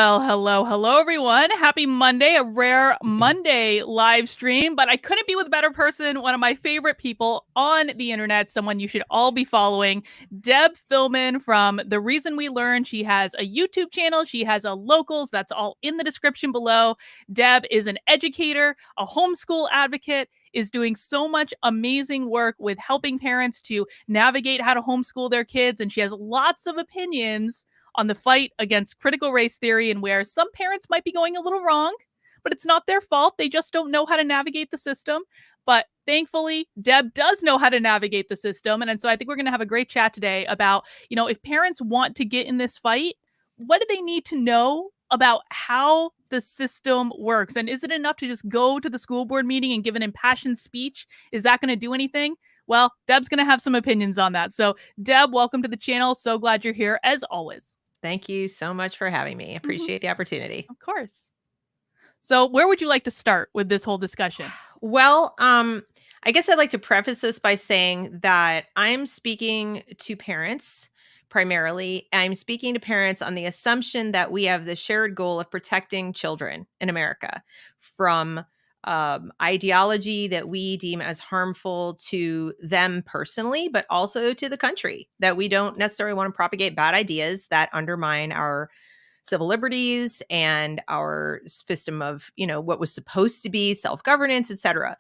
Well, hello, everyone. Happy Monday, a rare Monday live stream. But I couldn't be with a better person, one of my favorite people on the internet, someone you should all be following, Deb Philman from The Reason We Learn. She has a YouTube channel, she has a locals, that's all in the description below. Deb is an educator, a homeschool advocate, is doing so much amazing work with helping parents to navigate how to homeschool their kids, and she has lots of opinions on the fight against critical race theory and where some parents might be going a little wrong, but it's not their fault. They just don't know how to navigate the system. But thankfully, Deb does know how to navigate the system. And so I think we're going to have a great chat today about, if parents want to get in this fight, what do they need to know about how the system works? And is it enough to just go to the school board meeting and give an impassioned speech? Is that going to do anything? Well, Deb's going to have some opinions on that. So, Deb, welcome to the channel. So glad you're here as always. Thank you so much for having me. Appreciate the opportunity. Of course. So where would you like to start with this whole discussion? Well, I guess I'd like to preface this by saying that I'm speaking to parents primarily. I'm speaking to parents on the assumption that we have the shared goal of protecting children in America from ideology that we deem as harmful to them personally, but also to the country, that we don't necessarily want to propagate bad ideas that undermine our civil liberties and our system of, what was supposed to be self-governance, et cetera.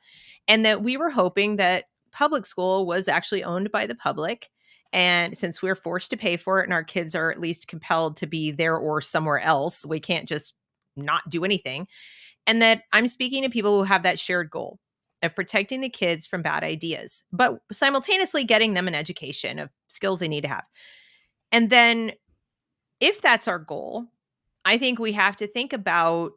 And that we were hoping that public school was actually owned by the public. And since we're forced to pay for it and our kids are at least compelled to be there or somewhere else, we can't just not do anything. And that I'm speaking to people who have that shared goal of protecting the kids from bad ideas, but simultaneously getting them an education of skills they need to have. And then if that's our goal, I think we have to think about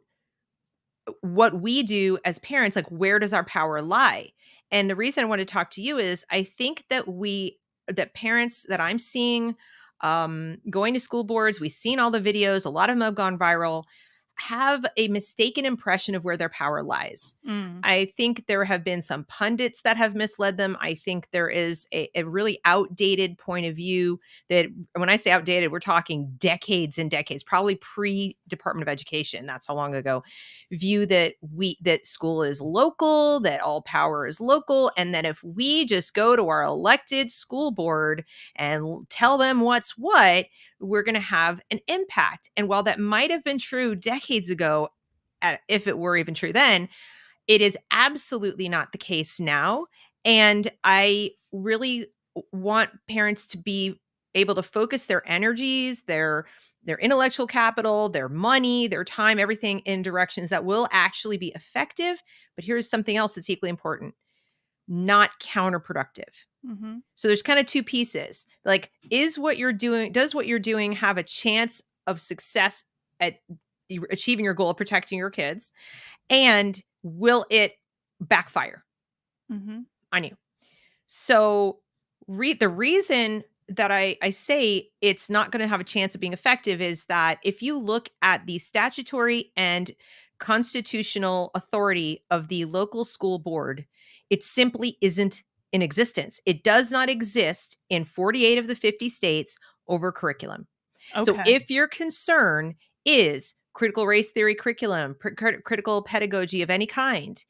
what we do as parents, like where does our power lie? And the reason I want to talk to you is I think that parents that I'm seeing going to school boards, we've seen all the videos, a lot of them have gone viral, have a mistaken impression of where their power lies. I think there have been some pundits that have misled them. I think there is a really outdated point of view that, when I say outdated, we're talking decades and decades, probably pre-Department of Education. That's how long ago. View that that school is local, that all power is local, and that if we just go to our elected school board and tell them what's what, we're going to have an impact. And while that might have been true decades ago, if it were even true then, it is absolutely not the case now. And I really want parents to be able to focus their energies, their intellectual capital, their money, their time, everything in directions that will actually be effective. But here's something else that's equally important: not counterproductive. Mm-hmm. So there's kind of two pieces. Like, does what you're doing have a chance of success at achieving your goal of protecting your kids? And will it backfire on you? So the reason that I say it's not going to have a chance of being effective is that if you look at the statutory and constitutional authority of the local school board, it simply isn't in existence. It does not exist in 48 of the 50 states over curriculum. Okay. So if your concern is critical race theory curriculum, critical pedagogy of any kind,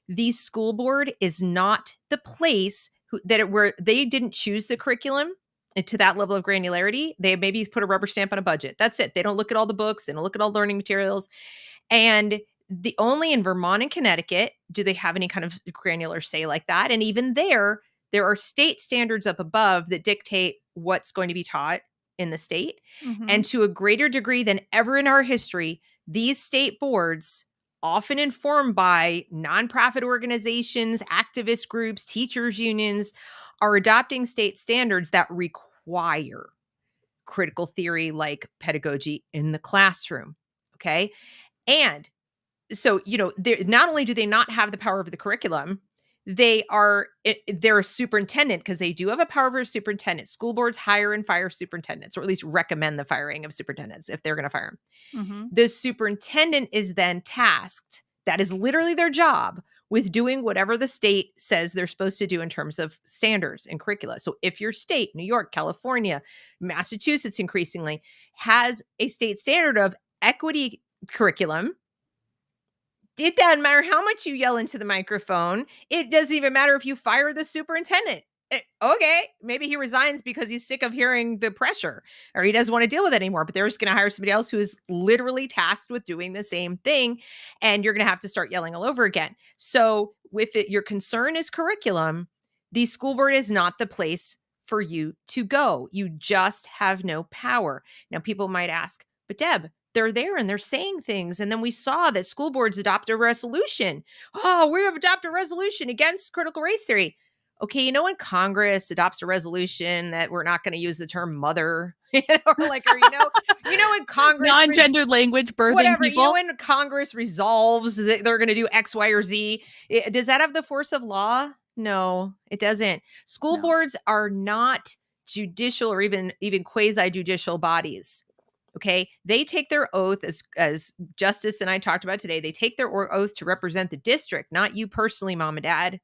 the school board is not the place where they didn't choose the curriculum to that level of granularity. They maybe put a rubber stamp on a budget. That's it. They don't look at all the books. They don't look at all learning materials. And the only in Vermont and Connecticut do they have any kind of granular say like that. And even there are state standards up above that dictate what's going to be taught in the state. Mm-hmm. And to a greater degree than ever in our history, these state boards, often informed by nonprofit organizations, activist groups, teachers unions, are adopting state standards that require critical theory like pedagogy in the classroom. Okay. And so, not only do they not have the power over the curriculum, they're a superintendent, because they do have a power over a superintendent. School boards hire and fire superintendents, or at least recommend the firing of superintendents if they're going to fire them. Mm-hmm. The superintendent is then tasked, that is literally their job, with doing whatever the state says they're supposed to do in terms of standards and curricula. So if your state, New York, California, Massachusetts increasingly, has a state standard of equity curriculum. It doesn't matter how much you yell into the microphone. It doesn't even matter if you fire the superintendent. Okay, maybe he resigns because he's sick of hearing the pressure or he doesn't want to deal with it anymore, but they're just going to hire somebody else who is literally tasked with doing the same thing. And you're going to have to start yelling all over again. So if your concern is curriculum, the school board is not the place for you to go. You just have no power. Now, people might ask, but Deb, they're there and they're saying things. And then we saw that school boards adopt a resolution. Oh, we have adopted a resolution against critical race theory. Okay, when Congress adopts a resolution that we're not going to use the term mother, or when Congress non-gendered language birthing whatever, people. when Congress resolves that they're going to do X, Y, or Z, does that have the force of law? No, it doesn't. School boards are not judicial or even quasi-judicial bodies. Okay, they take their oath as Justice and I talked about today. They take their oath to represent the district, not you personally, mom and dad.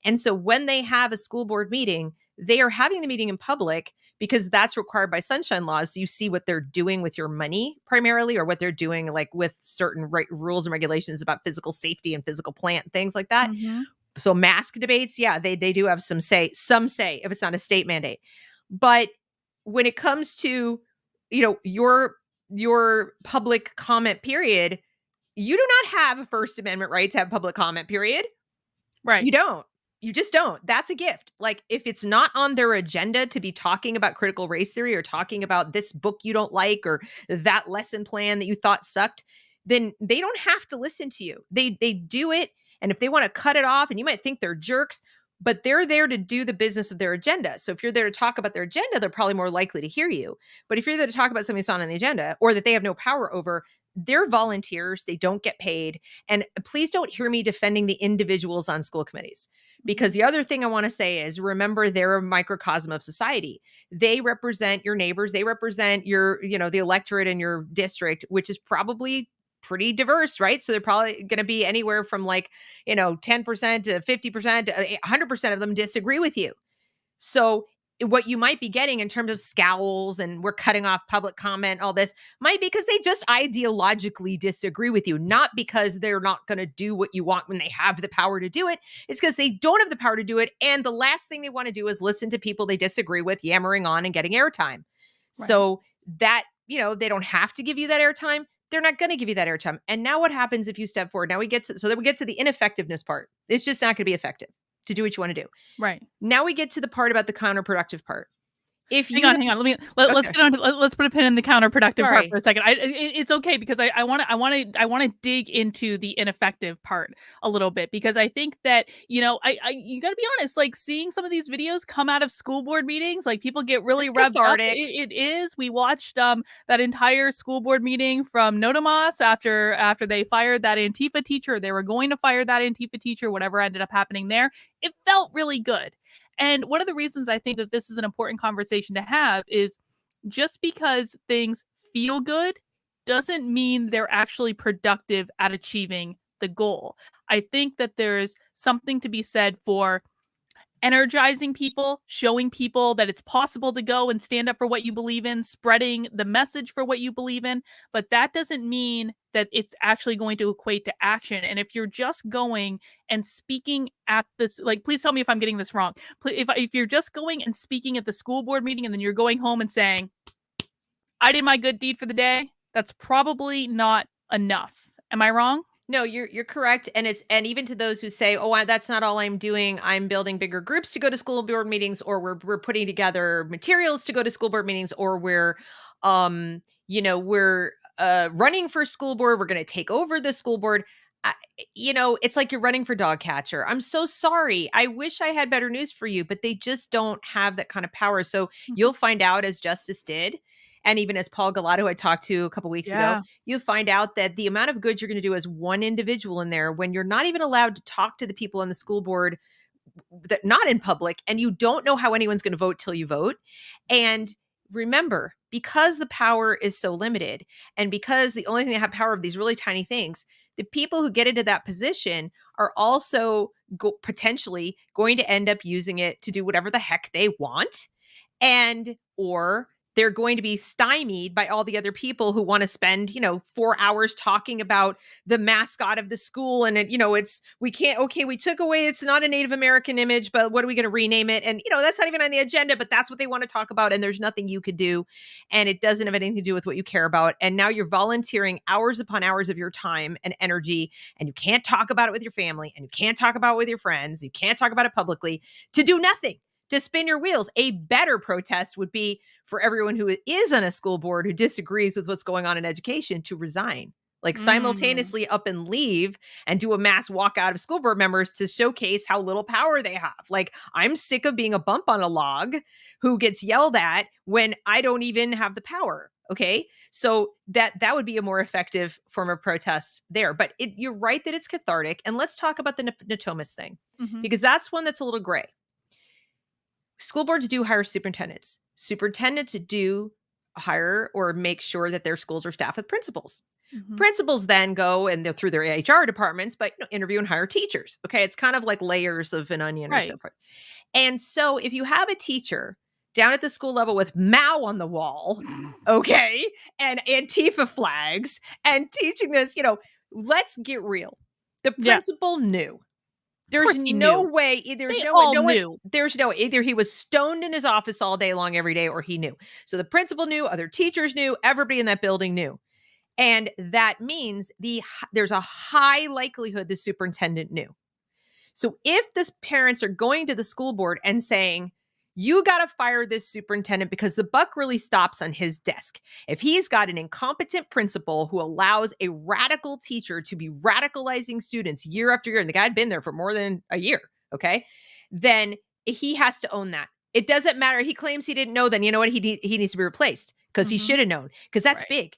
And so when they have a school board meeting, they are having the meeting in public because that's required by sunshine laws. So you see what they're doing with your money primarily, or what they're doing like with certain rules and regulations about physical safety and physical plant, things like that. Mm-hmm. So mask debates, yeah, they do have some say if it's not a state mandate. But when it comes to, your public comment period, you do not have a First Amendment right to have public comment period. Right. You don't. You just don't. That's a gift. Like, if it's not on their agenda to be talking about critical race theory or talking about this book you don't like or that lesson plan that you thought sucked, then they don't have to listen to you. They do it. And if they want to cut it off, and you might think they're jerks, but they're there to do the business of their agenda. So if you're there to talk about their agenda, they're probably more likely to hear you. But if you're there to talk about something that's not on the agenda or that they have no power over, they're volunteers. They don't get paid. And please don't hear me defending the individuals on school committees. Because the other thing I want to say is, remember, they're a microcosm of society. They represent your neighbors. They represent your, the electorate in your district, which is probably pretty diverse, right? So they're probably going to be anywhere from 10% to 50% to 100% of them disagree with you. So what you might be getting in terms of scowls and we're cutting off public comment, all this might be because they just ideologically disagree with you, not because they're not going to do what you want when they have the power to do it. It's because they don't have the power to do it. And the last thing they want to do is listen to people they disagree with yammering on and getting airtime. Right. So that, they don't have to give you that airtime. They're not going to give you that airtime. And now what happens if you step forward? Now we get to the ineffectiveness part. It's just not going to be effective to do what you want to do. Right. Now we get to the part about the counterproductive part. Hang on. Let's get on. Let's put a pin in the counterproductive part for a second. It's okay because I want to dig into the ineffective part a little bit, because I think that you got to be honest. Like, seeing some of these videos come out of school board meetings, like, people get really revved up. It is. We watched that entire school board meeting from Notamas after they fired that Antifa teacher. They were going to fire that Antifa teacher. Whatever ended up happening there, it felt really good. And one of the reasons I think that this is an important conversation to have is, just because things feel good doesn't mean they're actually productive at achieving the goal. I think that there's something to be said for energizing people, showing people that it's possible to go and stand up for what you believe in, spreading the message for what you believe in. But that doesn't mean that it's actually going to equate to action. And if you're just going and speaking at this, like, please tell me if I'm getting this wrong. If you're just going and speaking at the school board meeting and then you're going home and saying, I did my good deed for the day, that's probably not enough. Am I wrong? No, you're correct. And even to those who say, oh, that's not all I'm doing. I'm building bigger groups to go to school board meetings, or we're putting together materials to go to school board meetings, or we're running for school board. We're going to take over the school board. It's like you're running for dog catcher. I'm so sorry. I wish I had better news for you, but they just don't have that kind of power. So you'll find out, as Justice did, and even as Paul Galato I talked to a couple weeks ago, you find out that the amount of good you're going to do as one individual in there, when you're not even allowed to talk to the people on the school board, that not in public, and you don't know how anyone's going to vote till you vote. And remember, because the power is so limited, and because the only thing that have power of these really tiny things, the people who get into that position are also potentially going to end up using it to do whatever the heck they want, or they're going to be stymied by all the other people who want to spend, 4 hours talking about the mascot of the school. And we can't, okay, we took away, it's not a Native American image, but what are we going to rename it? And, that's not even on the agenda, but that's what they want to talk about. And there's nothing you could do. And it doesn't have anything to do with what you care about. And now you're volunteering hours upon hours of your time and energy, and you can't talk about it with your family, and you can't talk about it with your friends. You can't talk about it publicly, to do nothing, to spin your wheels. A better protest would be for everyone who is on a school board who disagrees with what's going on in education to resign, like simultaneously up and leave and do a mass walkout of school board members to showcase how little power they have. Like, I'm sick of being a bump on a log who gets yelled at when I don't even have the power. Okay. So that would be a more effective form of protest there. But you're right that it's cathartic. And let's talk about the Natomas thing, because that's one that's a little gray. School boards do hire superintendents. Superintendents do hire or make sure that their schools are staffed with principals. Principals then go and they're through their HR departments, but interview and hire teachers. Okay. It's kind of like layers of an onion or so forth. And so if you have a teacher down at the school level with Mao on the wall, okay, and Antifa flags and teaching this, let's get real. The principal knew. There's no way. There's no way. Either he was stoned in his office all day long every day, or he knew. So the principal knew, other teachers knew, everybody in that building knew. And that means there's a high likelihood the superintendent knew. So if the parents are going to the school board and saying, you got to fire this superintendent because the buck really stops on his desk. If he's got an incompetent principal who allows a radical teacher to be radicalizing students year after year, and the guy had been there for more than a year, okay, then he has to own that. It doesn't matter. He claims he didn't know, then you know what? He needs to be replaced because he should have known, because that's big.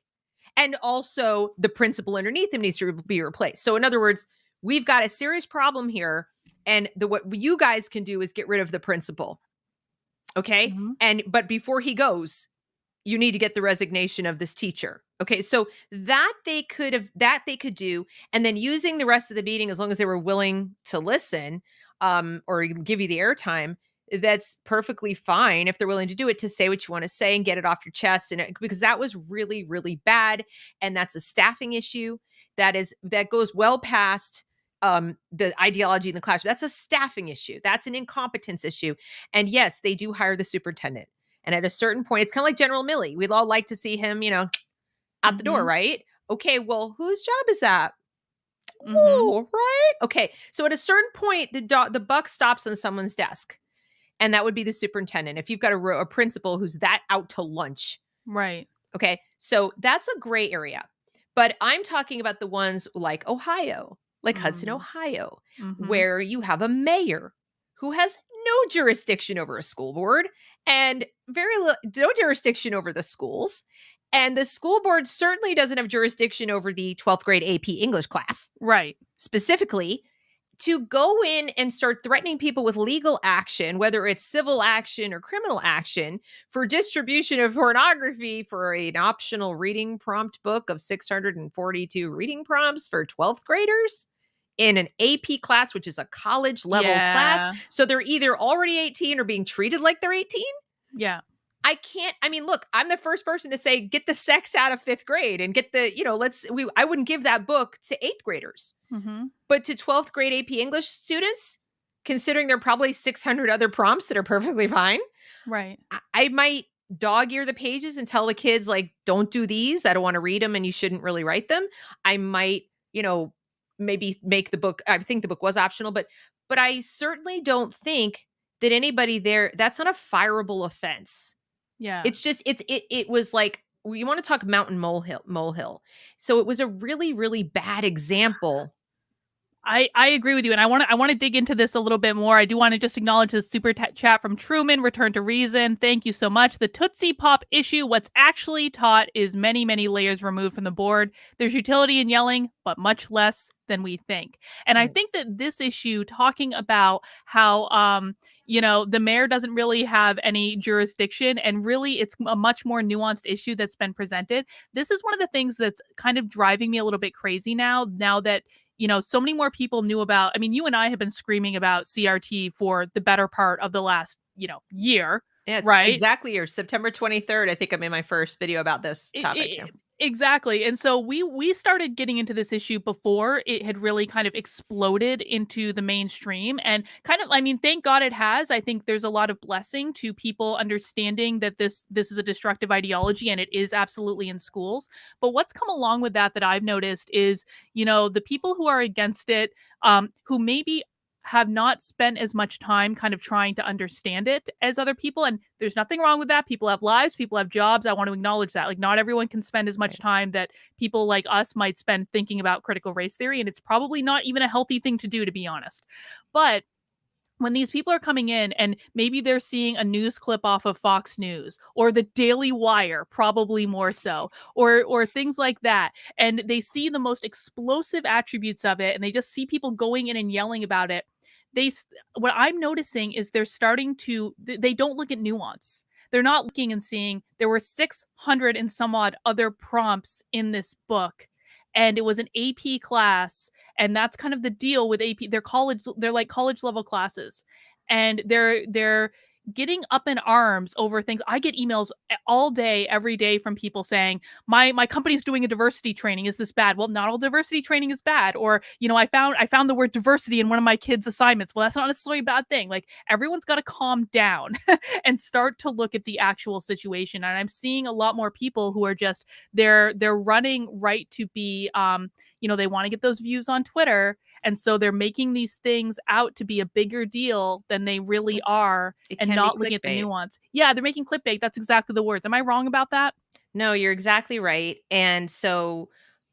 And also the principal underneath him needs to be replaced. So in other words, we've got a serious problem here. And what you guys can do is get rid of the principal. Okay. But before he goes, you need to get the resignation of this teacher. Okay. So that they could do. And then using the rest of the meeting, as long as they were willing to listen, or give you the airtime, that's perfectly fine if they're willing to do it, to say what you want to say and get it off your chest. And because that was really, really bad. And that's a staffing issue that goes well past the ideology in the classroom. That's a staffing issue. That's an incompetence issue. And yes, they do hire the superintendent. And at a certain point, it's kind of like General Milley. We'd all like to see him, out the door, right? Okay, well, whose job is that? Oh, right. Okay. So at a certain point, the buck stops on someone's desk. And that would be the superintendent. If you've got a principal who's that out to lunch. Right. Okay. So that's a gray area. But I'm talking about the ones like Ohio, like Hudson, Ohio, where you have a mayor who has no jurisdiction over a school board and no jurisdiction over the schools. And the school board certainly doesn't have jurisdiction over the 12th grade AP English class. Right. Specifically, to go in and start threatening people with legal action, whether it's civil action or criminal action, for distribution of pornography for an optional reading prompt book of 642 reading prompts for 12th graders in an AP class, which is a college level class. So they're either already 18 or being treated like they're 18. Yeah. Look, I'm the first person to say, get the sex out of 5th grade and get I wouldn't give that book to 8th graders, but to 12th grade AP English students, considering there are probably 600 other prompts that are perfectly fine. Right. I might dog ear the pages and tell the kids, like, don't do these. I don't want to read them and you shouldn't really write them. I might, maybe make the book. I think the book was optional, but I certainly don't think that anybody there, that's not a fireable offense. Yeah. It's just, it was like, you want to talk mountain molehill. So it was a really, really bad example. I agree with you. And I want to dig into this a little bit more. I do want to just acknowledge the super chat from Truman, Return to Reason. Thank you so much. The Tootsie Pop issue, what's actually taught is many, many layers removed from the board. There's utility in yelling, but much less than we think. And I think that this issue, talking about how, the mayor doesn't really have any jurisdiction, and really it's a much more nuanced issue that's been presented. This is one of the things that's kind of driving me a little bit crazy now that, so many more people knew about, you and I have been screaming about CRT for the better part of the last, year. Yeah, it's right? exactly your September 23rd. I think I made my first video about this topic. Yeah. Exactly. And so we started getting into this issue before it had really kind of exploded into the mainstream, and kind of, I mean, thank God it has. I think there's a lot of blessing to people understanding that this is a destructive ideology and it is absolutely in schools. But what's come along with that I've noticed is, the people who are against it, who maybe have not spent as much time kind of trying to understand it as other people. And there's nothing wrong with that. People have lives, people have jobs. I want to acknowledge that. Like, not everyone can spend as much Right. time that people like us might spend thinking about critical race theory. And it's probably not even a healthy thing to do, to be honest. But when these people are coming in and maybe they're seeing a news clip off of Fox News or the Daily Wire, probably more so, or things like that, and they see the most explosive attributes of it and they just see people going in and yelling about it, they what I'm noticing is they're starting to they don't look at nuance. They're not looking and seeing there were 600 and some odd other prompts in this book, and it was an AP class, and that's kind of the deal with AP. They're like college level classes, and they're getting up in arms over things. I get emails all day every day from people saying my company's doing a diversity training, is this bad? Well, not all diversity training is bad. Or, I found the word diversity in one of my kids assignments. Well, that's not necessarily a bad thing. Like, everyone's got to calm down and start to look at the actual situation. And I'm seeing a lot more people who are just they're running right to be they want to get those views on Twitter, and so they're making these things out to be a bigger deal than they really It's are, it and can be not looking at the clickbait. nuance. Yeah, they're making clickbait. That's exactly the words. Am I wrong about that? No, you're exactly right. And so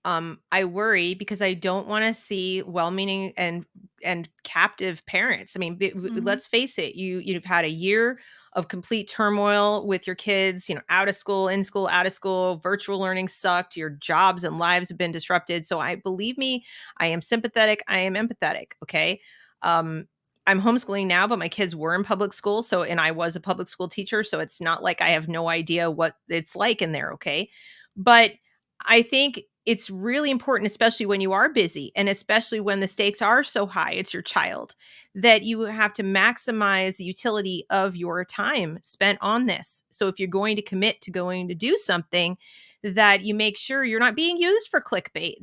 I worry because I don't want to see well-meaning and captive parents. I mean, Mhm. let's face it, you've had a year of complete turmoil with your kids, out of school, in school, out of school, virtual learning sucked, your jobs and lives have been disrupted. So I believe me, I am sympathetic, I am empathetic, okay? Um I'm homeschooling now, but my kids were in public school. So, and I was a public school teacher. So it's not like I have no idea what it's like in there. Okay. But I think it's really important, especially when you are busy and especially when the stakes are so high, it's your child, that you have to maximize the utility of your time spent on this. So if you're going to commit to going to do something, that you make sure you're not being used for clickbait,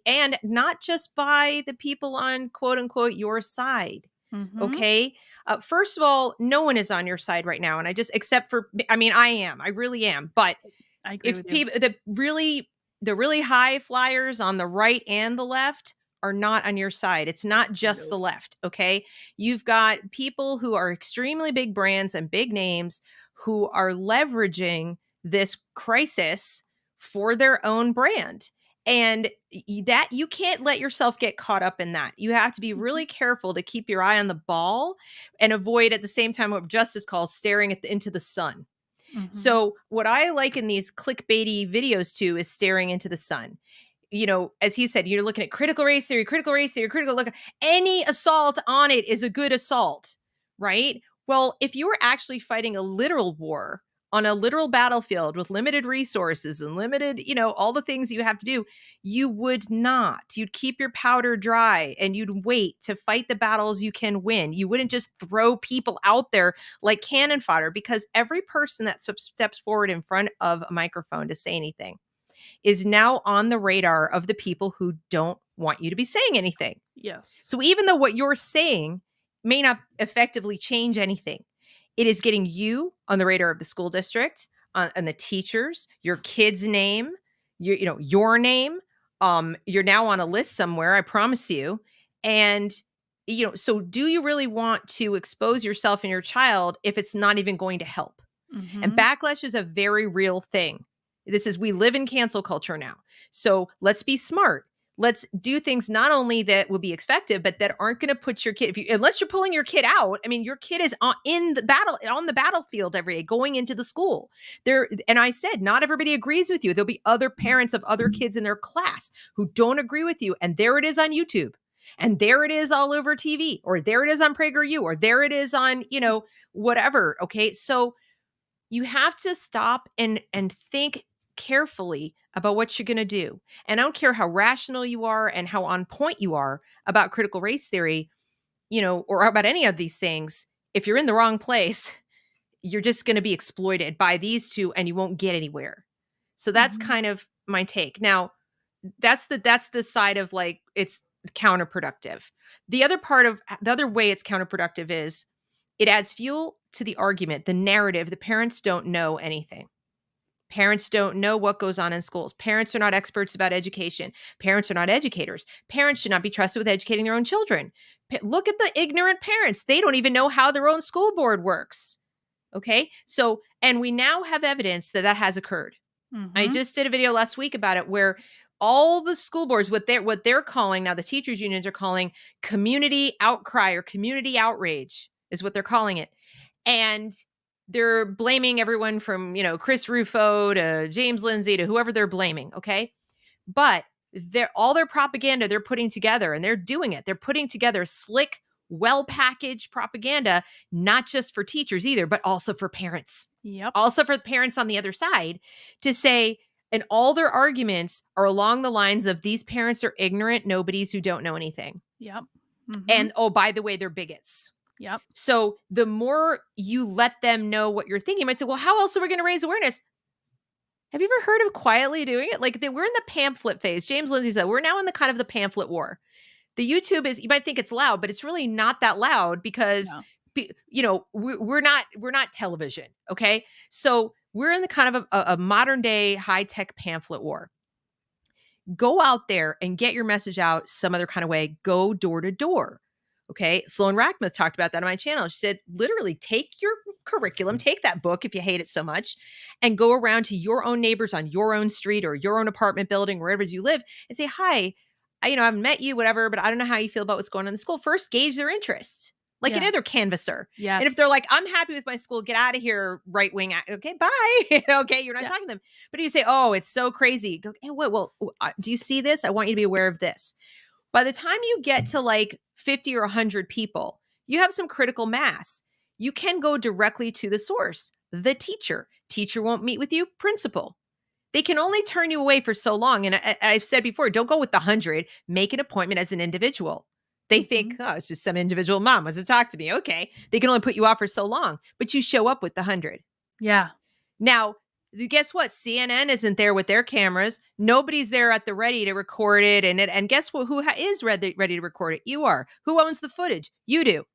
and not just by the people on quote unquote your side. Mhm. Okay. First of all, no one is on your side right now. And except for, I mean, I am, I really am. But I agree if with you. people, the really high flyers on the right and the left are not on your side. It's not just the Nope. left. Okay. You've got people who are extremely big brands and big names who are leveraging this crisis for their own brand. And that you can't let yourself get caught up in that. You have to be Mhm. really careful to keep your eye on the ball and avoid at the same time what justice calls staring into the sun. Mhm. So, what I like in these clickbaity videos too is staring into the sun. As he said, you're looking at critical race theory, critical race theory, critical look. Any assault on it is a good assault, right? Well, if you were actually fighting a literal war on a literal battlefield with limited resources and limited, all the things you have to do, you would not. You'd keep your powder dry and you'd wait to fight the battles you can win. You wouldn't just throw people out there like cannon fodder, because every person that steps forward in front of a microphone to say anything is now on the radar of the people who don't want you to be saying anything. Yes. So even though what you're saying may not effectively change anything, it is getting you on the radar of the school district, and the teachers, your kid's name, your name. You're now on a list somewhere, I promise you. And so do you really want to expose yourself and your child if it's not even going to help? And Mhm. backlash is a very real thing. We live in cancel culture now. So let's be smart. Let's do things not only that will be effective, but that aren't going to put your kid, unless you're pulling your kid out. I mean, your kid is on the battlefield every day, going into the school there. And I said, not everybody agrees with you. There'll be other parents of other kids in their class who don't agree with you. And there it is on YouTube. And there it is all over TV, or there it is on PragerU, or there it is on, whatever. Okay. So you have to stop and think carefully about what you're going to do. And I don't care how rational you are and how on point you are about critical race theory, or about any of these things. If you're in the wrong place, you're just going to be exploited by these two and you won't get anywhere. So that's kind of my take. Now, that's the side of like it's counterproductive. The other way it's counterproductive is it adds fuel to the argument, the narrative. The parents don't know anything. Parents don't know what goes on in schools. Parents are not experts about education. Parents are not educators. Parents should not be trusted with educating their own children. Look at the ignorant parents. They don't even know how their own school board works. Okay. So, and we now have evidence that that has occurred. I just did a video last week about it where all the school boards, what they're calling now, the teachers unions are calling community outcry or community outrage is what they're calling it. And they're blaming everyone from, Chris Rufo to James Lindsay to whoever they're blaming. Okay. But all their propaganda they're putting together, and they're doing it. They're putting together slick, well-packaged propaganda, not just for teachers either, but also for parents. Yep. Also for the parents on the other side to say, and all their arguments are along the lines of these parents are ignorant nobodies who don't know anything. Yep. And oh, by the way, they're bigots. Yep. So the more you let them know what you're thinking, you might say, well, how else are we going to raise awareness? Have you ever heard of quietly doing it? Like we're in the pamphlet phase. James Lindsay said, we're now in the kind of the pamphlet war. The YouTube is, you might think it's loud, but it's really not that loud because, we're not television. Okay. So we're in the kind of a modern day high-tech pamphlet war. Go out there and get your message out some other kind of way. Go door to door. Okay. Sloan Rackmuth talked about that on my channel. She said, literally take your curriculum, take that book if you hate it so much, and go around to your own neighbors on your own street or your own apartment building, wherever you live, and say, hi, I haven't met you, whatever, but I don't know how you feel about what's going on in the school. First, gauge their interest. Like another canvasser. Yes. And if they're like, I'm happy with my school, get out of here, right wing. Okay, bye. Okay, you're not talking to them. But you say, oh, it's so crazy. Go, hey, well, do you see this? I want you to be aware of this. By the time you get to like 50 or 100 people, you have some critical mass. You can go directly to the source, the teacher. Teacher won't meet with you, principal. They can only turn you away for so long. And I've said before, don't go with the 100. Make an appointment as an individual. They think, oh, it's just some individual mom wants to talk to me. Okay. They can only put you off for so long, but you show up with the 100. Yeah. Now, guess what? CNN isn't there with their cameras. Nobody's there at the ready to record it. And guess what? Who is ready to record it? You are. Who owns the footage? You do.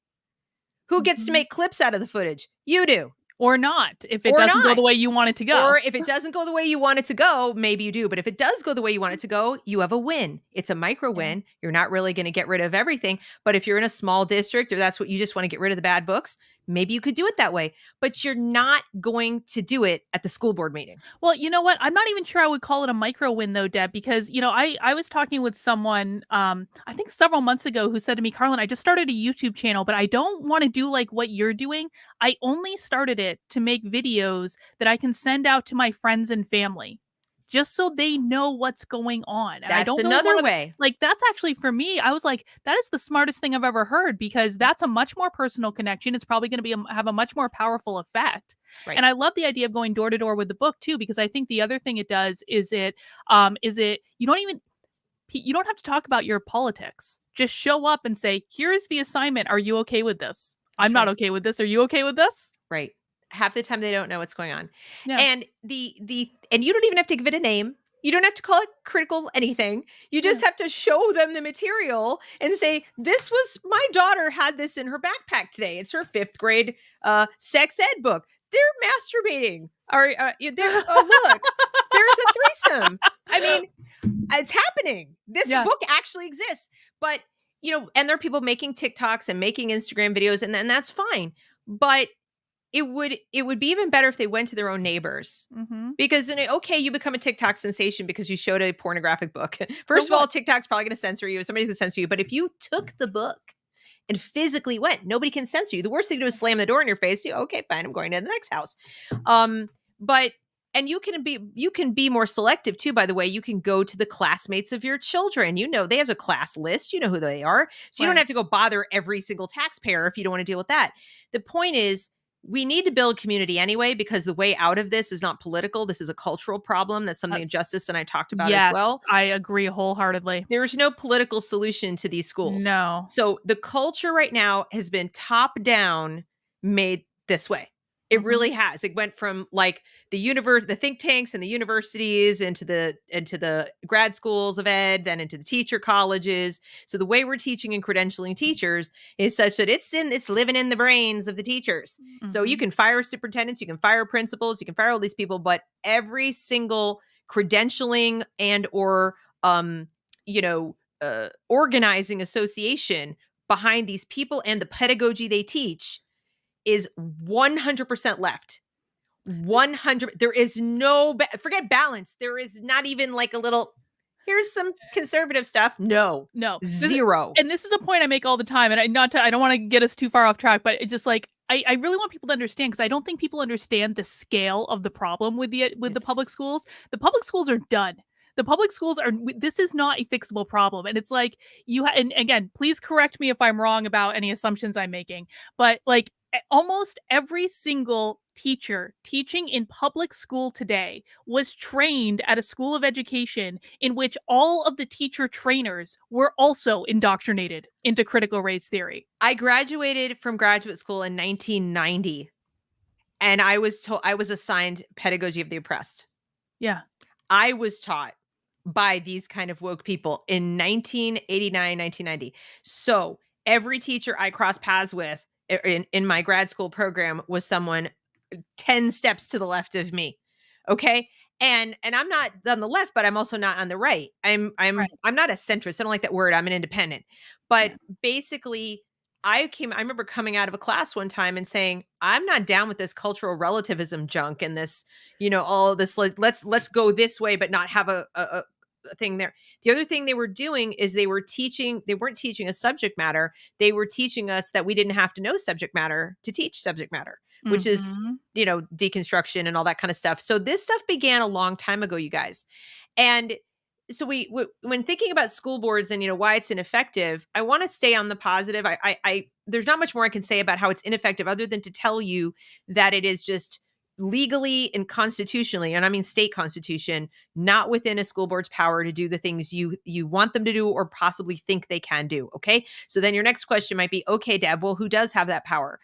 Who gets to make clips out of the footage? You do. Or not, if it doesn't go the way you want it to go. Or if it doesn't go the way you want it to go, maybe you do. But if it does go the way you want it to go, you have a win. It's a micro win. You're not really going to get rid of everything. But if you're in a small district or that's what you just want to get rid of the bad books, maybe you could do it that way. But you're not going to do it at the school board meeting. Well, you know what? I'm not even sure I would call it a micro win though, Deb, because, I was talking with someone, I think several months ago, who said to me, Carlin, I just started a YouTube channel, but I don't want to do like what you're doing. I only started it to make videos that I can send out to my friends and family, just so they know what's going on. And that's I don't another way. Like, that's actually, for me, I was like, that is the smartest thing I've ever heard, because that's a much more personal connection. It's probably going to have a much more powerful effect. Right. And I love the idea of going door to door with the book too, because I think the other thing it does is you don't have to talk about your politics. Just show up and say, here's the assignment. Are you okay with this? I'm not okay with this. Are you okay with this? Right. Half the time they don't know what's going on. Yeah. And and you don't even have to give it a name. You don't have to call it critical anything. You just have to show them the material and say, this was, my daughter had this in her backpack today. It's her 5th grade sex ed book. They're masturbating. Look, there's a threesome. I mean, it's happening. This book actually exists. But, and there are people making TikToks and making Instagram videos, and that's fine. But it would be even better if they went to their own neighbors, because you become a TikTok sensation because you showed a pornographic book. First of all, TikTok's probably going to censor you. Somebody's going to censor you. But if you took the book and physically went, nobody can censor you. The worst thing to do is slam the door in your face. Okay, fine, I'm going to the next house. And you can be more selective too, by the way. You can go to the classmates of your children. They have a class list. You know who they are. So you don't have to go bother every single taxpayer if you don't want to deal with that. The point is, we need to build community anyway, because the way out of this is not political. This is a cultural problem. That's something Justice and I talked about as well. I agree wholeheartedly. There's no political solution to these schools. No. So the culture right now has been top down made this way. It really has. It went from like the think tanks and the universities into the grad schools of ed, then into the teacher colleges. So the way we're teaching and credentialing teachers is such that it's living in the brains of the teachers. So you can fire superintendents, you can fire principals, you can fire all these people, but every single credentialing and or organizing association behind these people and the pedagogy they teach is 100% left. 100. There is no, forget balance. There is not even like a little, here's some conservative stuff. No, No, zero. And this is a point I make all the time. And I don't want to get us too far off track, but it just like, I really want people to understand, because I don't think people understand the scale of the problem with the public schools. The public schools are done. The public schools are, this is not a fixable problem. And it's like, and again, please correct me if I'm wrong about any assumptions I'm making, but like almost every single teacher teaching in public school today was trained at a school of education in which all of the teacher trainers were also indoctrinated into critical race theory. I graduated from graduate school in 1990, and I was assigned pedagogy of the oppressed. Yeah. I was taught by these kind of woke people in 1989, 1990. So every teacher I crossed paths with in my grad school program was someone 10 steps to the left of me. Okay. And I'm not on the left, but I'm also not on the right. I'm not a centrist. I don't like that word. I'm an independent. But basically, I remember coming out of a class one time and saying, I'm not down with this cultural relativism junk and this, all of this, like, let's go this way, but not have a thing there. The other thing they were doing is they weren't teaching a subject matter. They were teaching us that we didn't have to know subject matter to teach subject matter, which is, deconstruction and all that kind of stuff. So this stuff began a long time ago, you guys. And so when thinking about school boards and why it's ineffective, I want to stay on the positive. I there's not much more I can say about how it's ineffective other than to tell you that it is just legally and constitutionally, and I mean state constitution, not within a school board's power to do the things you want them to do or possibly think they can do. Okay. So then your next question might be, okay, Deb, well, who does have that power?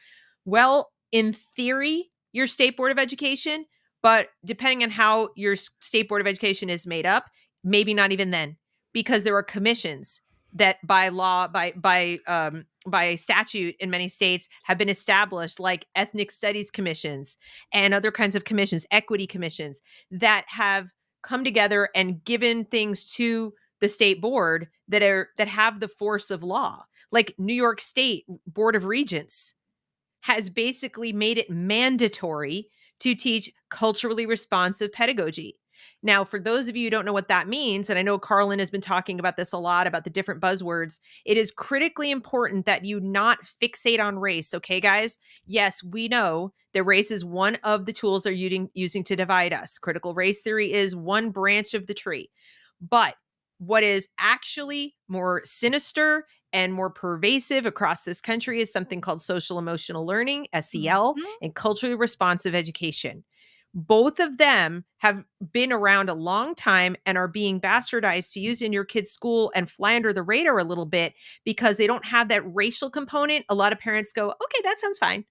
Well, in theory, your state board of education, but depending on how your state board of education is made up, maybe not even then, because there are commissions that by law, by statute in many states have been established, like ethnic studies commissions and other kinds of commissions, equity commissions, that have come together and given things to the state board that have the force of law. Like New York State Board of Regents has basically made it mandatory to teach culturally responsive pedagogy. Now, for those of you who don't know what that means, and I know Carlin has been talking about this a lot, about the different buzzwords, it is critically important that you not fixate on race, okay, guys? Yes, we know that race is one of the tools they're using to divide us. Critical race theory is one branch of the tree. But what is actually more sinister and more pervasive across this country is something called social emotional learning, SEL, and culturally responsive education. Both of them have been around a long time and are being bastardized to use in your kid's school and fly under the radar a little bit because they don't have that racial component. A lot of parents go, okay, that sounds fine.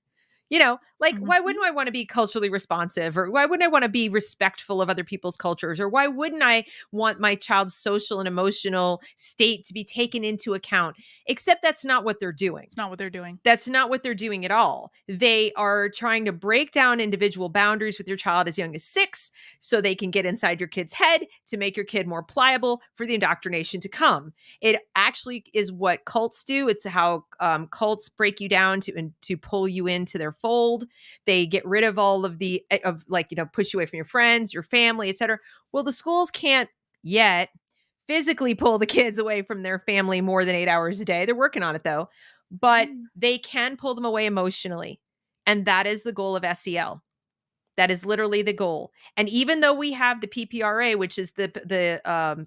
Why wouldn't I want to be culturally responsive? Or why wouldn't I want to be respectful of other people's cultures? Or why wouldn't I want my child's social and emotional state to be taken into account? Except that's not what they're doing. It's not what they're doing. That's not what they're doing at all. They are trying to break down individual boundaries with your child as young as 6 so they can get inside your kid's head to make your kid more pliable for the indoctrination to come. It actually is what cults do. It's how cults break you down to pull you into their fold. They get rid of all of push you away from your friends, your family, etc. Well, the schools can't yet physically pull the kids away from their family more than 8 hours a day. They're working on it though, but they can pull them away emotionally. And that is the goal of SEL. That is literally the goal. And even though we have the PPRA, which is the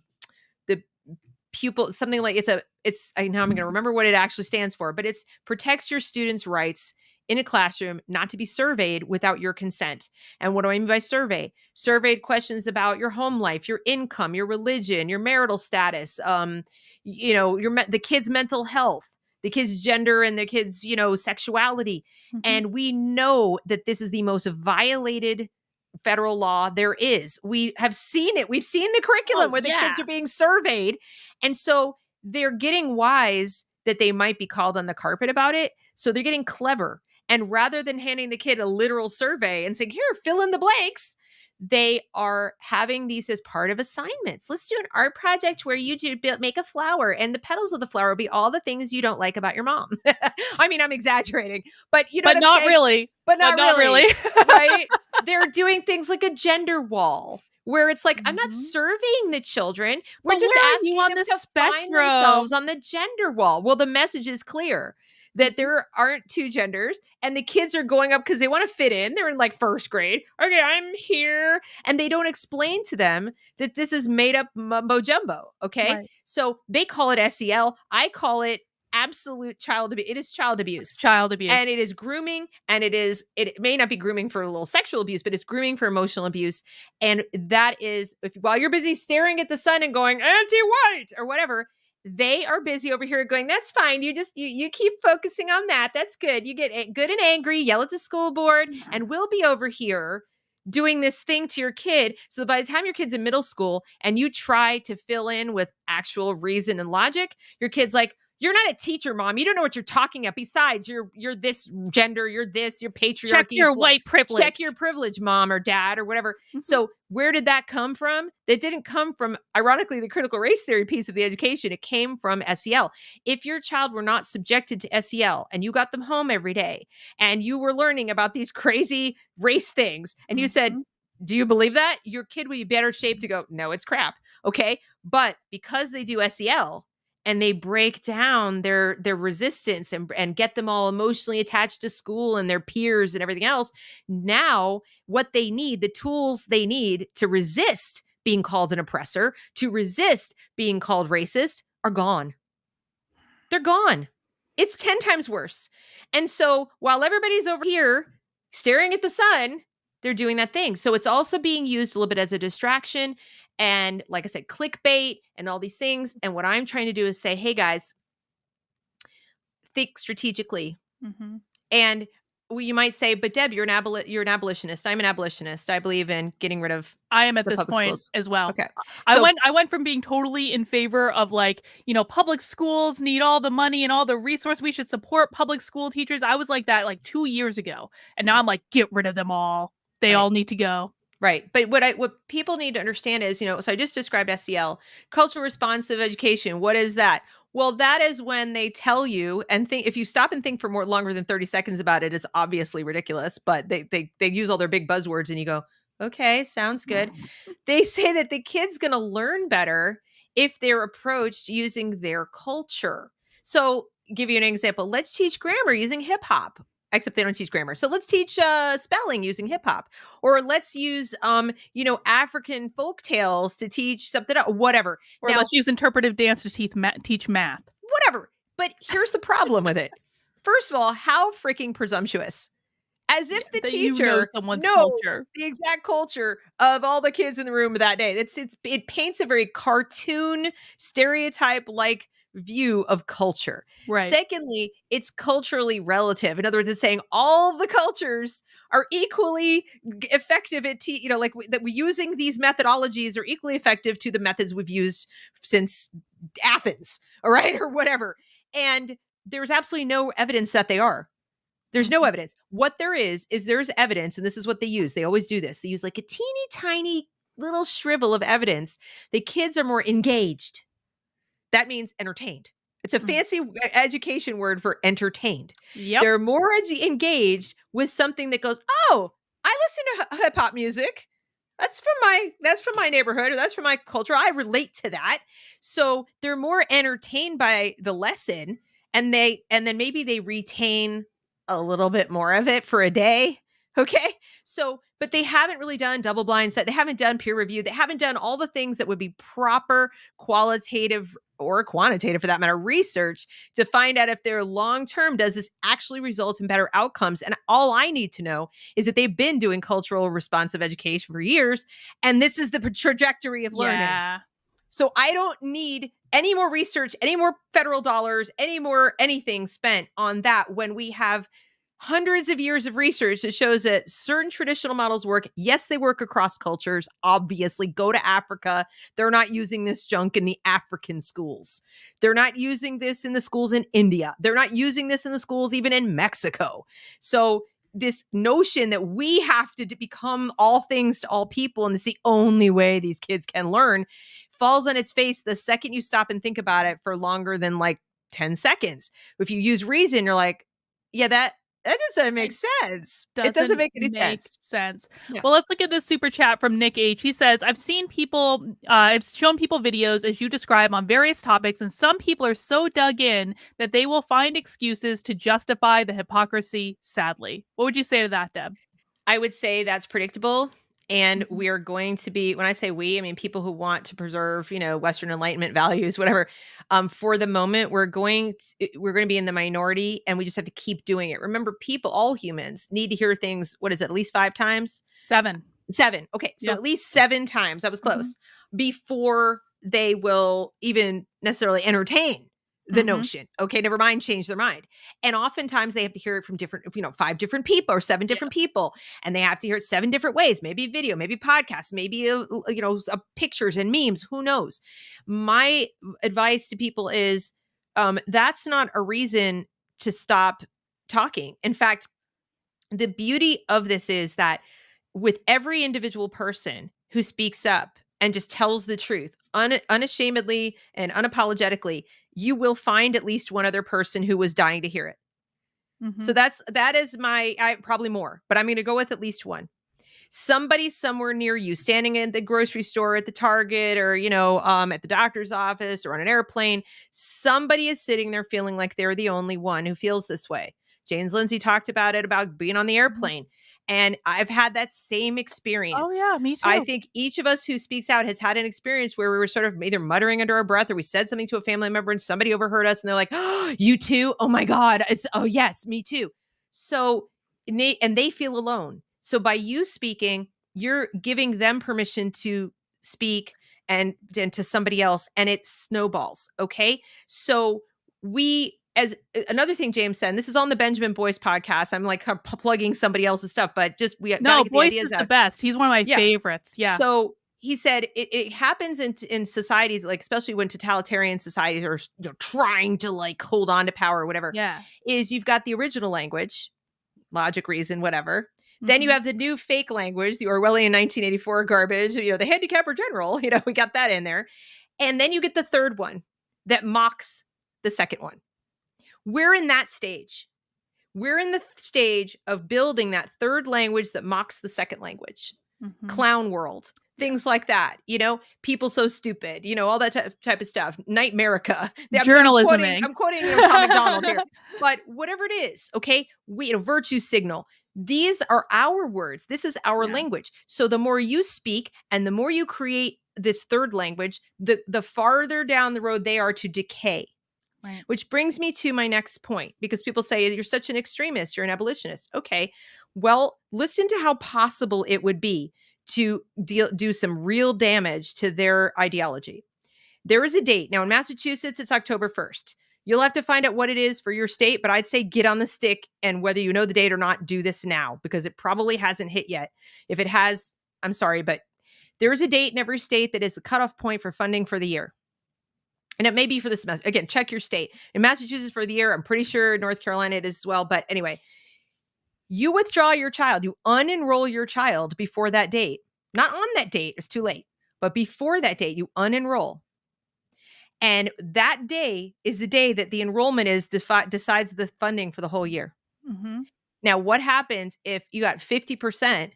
pupil, something like I know I'm going to remember what it actually stands for, but it's protects your students' rights in a classroom not to be surveyed without your consent. And what do I mean by survey? Surveyed questions about your home life, your income, your religion, your marital status, the kid's mental health, the kid's gender and the kid's, sexuality. And we know that this is the most violated federal law there is. We have seen it. We've seen the curriculum where the kids are being surveyed. And so they're getting wise that they might be called on the carpet about it. So they're getting clever. And rather than handing the kid a literal survey and saying, here, fill in the blanks, they are having these as part of assignments. Let's do an art project where you make a flower, and the petals of the flower will be all the things you don't like about your mom. I mean, I'm exaggerating, but you know but what I'm not saying? really. But not really. Right? Right? They're doing things like a gender wall where it's like, I'm not surveying the children. We're But just where are asking you on them the to find spectrum? themselves on the gender wall. Well, the message is clear that there aren't two genders, and the kids are going up because they want to fit in. They're in like first grade. Okay, I'm here. And they don't explain to them that this is made up mumbo jumbo. Okay. Right. So they call it SEL. I call it absolute child abuse. It is child abuse. Child abuse. And it is grooming, and it may not be grooming for a little sexual abuse, but it's grooming for emotional abuse. And that is, while you're busy staring at the sun and going anti-white or whatever, they are busy over here going, that's fine. You keep focusing on that. That's good. You get good and angry, yell at the school board, and we'll be over here doing this thing to your kid. So that by the time your kid's in middle school and you try to fill in with actual reason and logic, your kid's like, you're not a teacher, Mom. You don't know what you're talking about. Besides, you're this gender, you're this, you're patriarchy. Check your white privilege. Check your privilege, Mom or Dad or whatever. So where did that come from? That didn't come from, ironically, the critical race theory piece of the education. It came from SEL. If your child were not subjected to SEL and you got them home every day and you were learning about these crazy race things and you said, do you believe that? Your kid would be better shaped to go, no, it's crap. Okay. But because they do SEL, and they break down their resistance and get them all emotionally attached to school and their peers and everything else. Now, what they need, the tools they need to resist being called an oppressor, to resist being called racist, are gone. They're gone. It's 10 times worse. And so while everybody's over here staring at the sun, they're doing that thing. So it's also being used a little bit as a distraction. And like I said, clickbait and all these things. And what I'm trying to do is say, hey guys, think strategically. And you might say, but Deb, you're an abolitionist. I'm an abolitionist. I believe in getting rid of I am at this point schools as well. Okay. I went from being totally in favor of like, public schools need all the money and all the resource. We should support public school teachers. I was like that like 2 years ago. And now I'm like, get rid of them all. They all need to go. Right. But what people need to understand is, so I just described SEL, cultural responsive education. What is that? Well, that is when they tell you and think, if you stop and think for longer than 30 seconds about it, it's obviously ridiculous, but they use all their big buzzwords and you go, okay, sounds good. They say that the kid's going to learn better if they're approached using their culture. So give you an example. Let's teach grammar using hip hop. Except they don't teach grammar. So let's teach spelling using hip hop, or let's use, African folk tales to teach something else, whatever. Or now, let's use interpretive dance to teach math. Whatever. But here's the problem with it. First of all, how freaking presumptuous. As if the teacher knows culture. The exact culture of all the kids in the room that day. It paints a very cartoon stereotype-like view of culture. Right. Secondly, it's culturally relative. In other words, it's saying all the cultures are equally effective at that we're using these methodologies are equally effective to the methods we've used since Athens, all right, or whatever. And there's absolutely no evidence that they are. There's no evidence. What there is there's evidence, and this is what they use. They always do this. They use like a teeny tiny little shrivel of evidence. The kids are more engaged. That means entertained. It's a fancy education word for entertained. Yep. They're more engaged with something that goes, oh, I listen to hip hop music. That's from my neighborhood, or that's from my culture. I relate to that. So they're more entertained by the lesson, and then maybe they retain a little bit more of it for a day. Okay. So, but they haven't really done double blind study. They haven't done peer review. They haven't done all the things that would be proper qualitative or quantitative, for that matter, research to find out if their long-term, does this actually result in better outcomes? And all I need to know is that they've been doing cultural responsive education for years, and this is the trajectory of learning. Yeah. So I don't need any more research, any more federal dollars, any more anything spent on that when we have hundreds of years of research that shows that certain traditional models work. Yes, they work across cultures. Obviously, go to Africa. They're not using this junk in the African schools. They're not using this in the schools in India. They're not using this in the schools even in Mexico. So this notion that we have to become all things to all people and it's the only way these kids can learn falls on its face the second you stop and think about it for longer than like 10 seconds. If you use reason, you're like, yeah, that doesn't make sense. It doesn't make any sense. Yeah. Well, let's look at this super chat from Nick H. He says, I've shown people videos as you describe on various topics, and some people are so dug in that they will find excuses to justify the hypocrisy, sadly. What would you say to that, Deb? I would say that's predictable. And we are going to be, when I say we, I mean people who want to preserve, Western Enlightenment values, whatever. For the moment, we're going to be in the minority, and we just have to keep doing it. Remember, all humans need to hear things. What is it? At least 5 times? 7. Okay, so at least 7 times. That was close. Before they will even necessarily entertain the notion. Okay, never mind, change their mind. And oftentimes they have to hear it from 5 different people or 7 different people, and they have to hear it 7 different ways. Maybe video, maybe podcasts, maybe pictures and memes. Who knows? My advice to people is that's not a reason to stop talking. In fact, the beauty of this is that with every individual person who speaks up and just tells the truth unashamedly and unapologetically, you will find at least one other person who was dying to hear it. So that is probably more, but I'm going to go with at least one. Somebody somewhere near you, standing in the grocery store, at the Target, or at the doctor's office, or on an airplane, somebody is sitting there feeling like they're the only one who feels this way. James Lindsay talked about it, about being on the airplane. And I've had that same experience. Oh, yeah, me too. I think each of us who speaks out has had an experience where we were sort of either muttering under our breath, or we said something to a family member and somebody overheard us and they're like, oh, you too? Oh my God. Oh yes, me too. So, and they feel alone. So by you speaking, you're giving them permission to speak and to somebody else, and it snowballs. Okay. So as another thing James said, and this is on the Benjamin Boyce podcast. I'm like plugging somebody else's stuff, but just Boyce is the best. He's one of my favorites. Yeah. So he said it happens in societies, like especially when totalitarian societies are trying to like hold on to power or whatever. Yeah. Is you've got the original language, logic, reason, whatever. Then you have the new fake language, the Orwellian 1984 garbage, the handicapper general, we got that in there. And then you get the third one that mocks the second one. We're in that stage. We're in the stage of building that third language that mocks the second language. Clown world, things like that, people so stupid, all that type of stuff. Nightmerica. Journalism. I'm quoting Tom McDonald here. But whatever it is, okay, virtue signal. These are our words. This is our language. So the more you speak and the more you create this third language, the farther down the road they are to decay. Right. Which brings me to my next point, because people say you're such an extremist, you're an abolitionist. Okay, well, listen to how possible it would be to do some real damage to their ideology. There is a date. Now in Massachusetts, it's October 1st. You'll have to find out what it is for your state, but I'd say get on the stick, and whether you know the date or not, do this now, because it probably hasn't hit yet. If it has, I'm sorry, but there is a date in every state that is the cutoff point for funding for the year. And it may be for this semester. Again, check your state. In Massachusetts for the year, I'm pretty sure North Carolina it is as well. But anyway, you withdraw your child, you unenroll your child before that date. Not on that date, it's too late. But before that date, you unenroll. And that day is the day that the enrollment decides the funding for the whole year. Now, what happens if you got 50%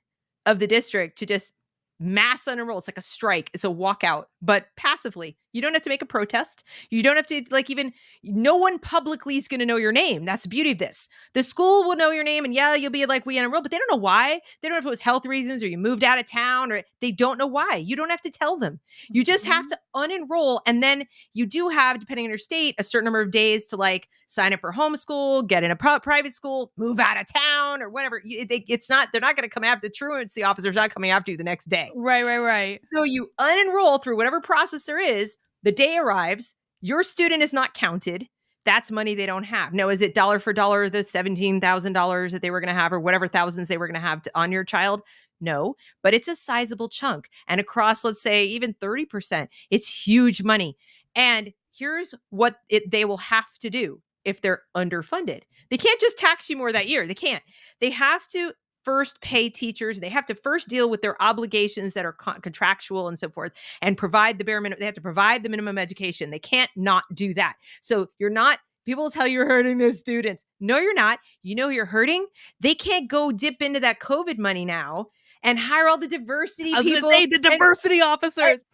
of the district to just mass unenroll? It's like a strike. It's a walkout, but passively. You don't have to make a protest. You don't have to no one publicly is going to know your name. That's the beauty of this. The school will know your name, and you'll be like, we unenrolled, but they don't know why. They don't know if it was health reasons or you moved out of town, or they don't know why. You don't have to tell them. You just have to unenroll. And then you do have, depending on your state, a certain number of days to sign up for homeschool, get in a private school, move out of town, or whatever. They're not going to come after the truancy officer's not coming after you the next day. Right. So you unenroll through whatever process there is. The day arrives, Your student is not counted. That's money they don't have. Now, is it dollar for dollar the $17,000 that they were going to have or whatever thousands they were going to have on your child? No, but it's a sizable chunk. And across, let's say, even 30%, it's huge money. And here's what they will have to do if they're underfunded. They can't just tax you more that year. They can't. They have to first pay teachers. They have to first deal with their obligations that are contractual and so forth and provide the bare minimum. They have to provide the minimum education. They can't not do that. So you're not, people tell you you're hurting their students. No, you're not. You know who you're hurting? They can't go dip into that COVID money now and hire all the diversity I was people. going to say the diversity officers.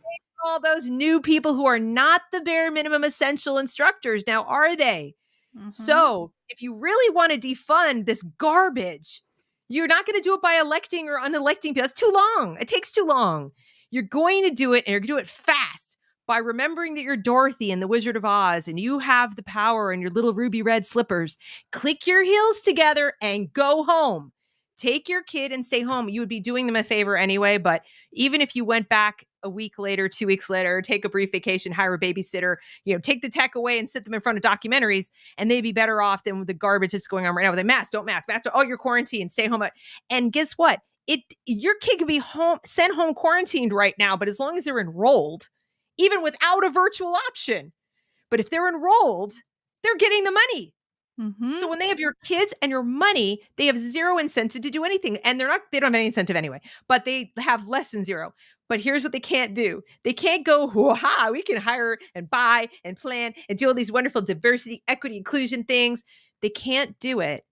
All those new people who are not the bare minimum essential instructors now, are they? Mm-hmm. So if you really want to defund this garbage, you're not going to do it by electing or unelecting people. That's too long. It takes too long. You're going to do it, and you're going to do it fast by remembering that you're Dorothy and the Wizard of Oz, and you have the power in your little ruby red slippers. Click your heels together and go home. Take your kid and stay home. You would be doing them a favor anyway, but even if you went back a week later, 2 weeks later, take a brief vacation, hire a babysitter, take the tech away and sit them in front of documentaries, and they'd be better off than with the garbage that's going on right now with a mask, don't mask, oh, you're quarantined, stay home. And guess what? Your kid could be sent home quarantined right now, but as long as they're enrolled, even without a virtual option. But if they're enrolled, they're getting the money. Mm-hmm. So when they have your kids and your money, they have zero incentive to do anything. And they don't have any incentive anyway, but they have less than zero. But here's what they can't do. They can't go, ha, we can hire and buy and plan and do all these wonderful diversity, equity, inclusion things. They can't do it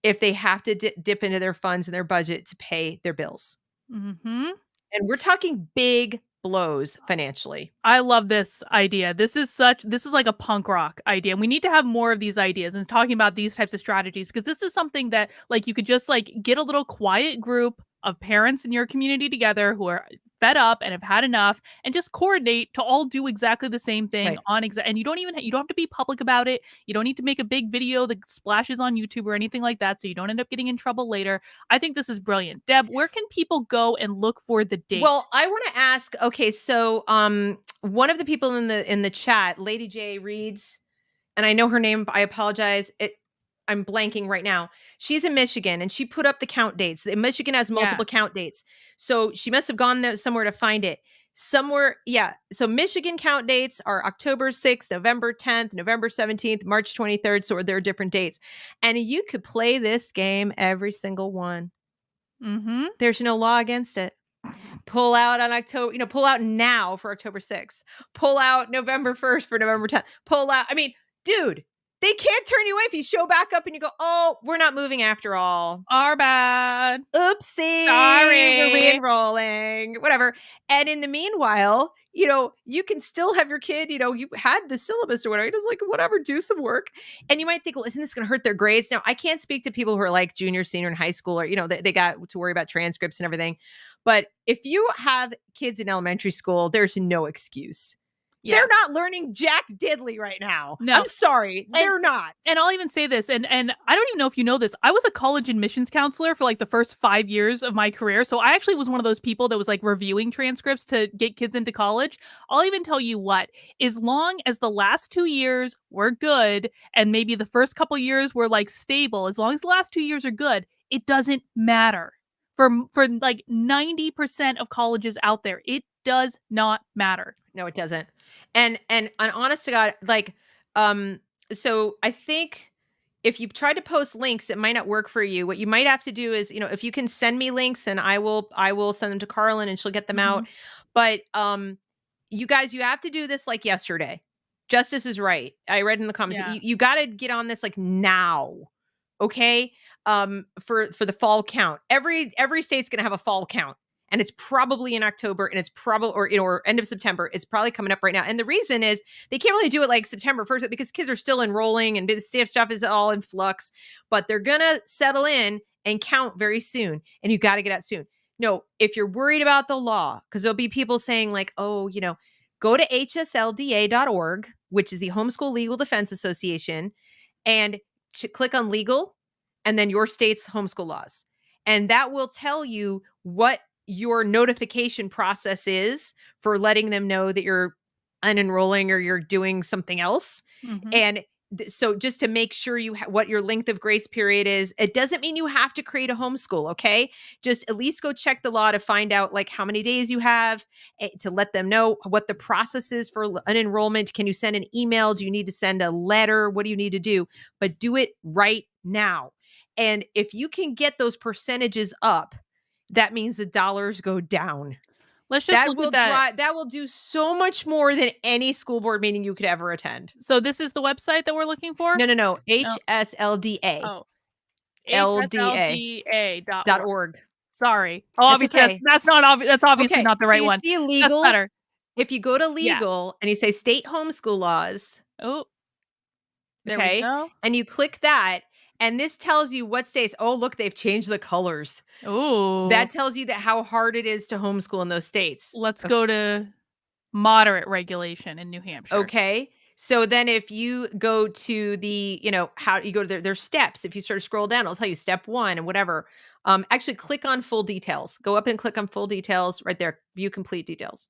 if they have to dip into their funds and their budget to pay their bills. Mm-hmm. And we're talking big blows financially. I love this idea. This is like a punk rock idea. And we need to have more of these ideas and talking about these types of strategies, because this is something that you could just get a little quiet group of parents in your community together who are fed up and have had enough, and just coordinate to all do exactly the same thing. Right. And you don't have to be public about it. You don't need to make a big video that splashes on YouTube or anything like that, so you don't end up getting in trouble later. I think this is brilliant. Deb, where can people go and look for the date? Well, I want to ask, okay, so one of the people in the chat, Lady J reads, and I know her name, I apologize. I'm blanking right now. She's in Michigan, and she put up the count dates. Michigan has multiple count dates. So she must have gone there somewhere to find it. Somewhere, yeah. So Michigan count dates are October 6th, November 10th, November 17th, March 23rd. So there are different dates. And you could play this game every single one. Mm-hmm. There's no law against it. Pull out on October, pull out now for October 6th. Pull out November 1st for November 10th. Pull out, dude. They can't turn you away if you show back up and you go, oh, we're not moving after all. Our bad. Oopsie. Sorry. We're re-enrolling. Whatever. And in the meanwhile, you can still have your kid, you had the syllabus or whatever. It's like, whatever, do some work. And you might think, well, isn't this going to hurt their grades? Now, I can't speak to people who are like junior, senior in high school, or, they got to worry about transcripts and everything. But if you have kids in elementary school, there's no excuse. Yeah. They're not learning jack diddly right now. No. I'm sorry. They're not. And I'll even say this, and I don't even know if you know this. I was a college admissions counselor for the first 5 years of my career. So I actually was one of those people that was reviewing transcripts to get kids into college. I'll even tell you what, as long as the last 2 years were good and maybe the first couple years were stable, as long as the last 2 years are good, it doesn't matter. For 90% of colleges out there, it does not matter. No, it doesn't. And honest to God, so I think if you try to post links, it might not work for you. What you might have to do is, if you can send me links, and I will send them to Carlin and she'll get them out. But you guys, you have to do this yesterday. Justice is right. I read in the comments, you got to get on this now. Okay. For the fall count, every state's going to have a fall count. And it's probably in October, and it's probably, or end of September. It's probably coming up right now. And the reason is they can't really do it September 1st because kids are still enrolling and the stuff is all in flux, but they're going to settle in and count very soon. And you got to get out soon. No, if you're worried about the law, because there'll be people saying go to hslda.org, which is the Homeschool Legal Defense Association, and click on legal and then your state's homeschool laws. And that will tell you what your notification process is for letting them know that your unenrolling or you're doing something else. Mhm. And so just to make sure what your length of grace period is, it doesn't mean you have to create a homeschool. Okay. Just at least go check the law to find out like how many days you have, to let them know what the process is for an enrollment. Can you send an email? Do you need to send a letter? What do you need to do? But do it right now. And if you can get those percentages up, that means the dollars go down. Let's just look at that. That will do so much more than any school board meeting you could ever attend. So this is the website that we're looking for? No. No. HSLDA. Oh, LDA hslda.org. .org. Sorry. Oh, That's obviously okay. that's not that's obviously Okay. not the So right you one. see That's legal. better. If you go to Yeah. legal and you say state homeschool laws, Oh, there we okay, go. and you click that, and this tells you what states. Oh, look, they've changed the colors. Ooh. That tells you that how hard it is to homeschool in those states. Let's go to moderate regulation in New Hampshire. Okay. So then if you go to the, how you go to their steps, if you sort of scroll down, it'll tell you step 1 and whatever. Actually click on full details. Go up and click on full details right there. View complete details.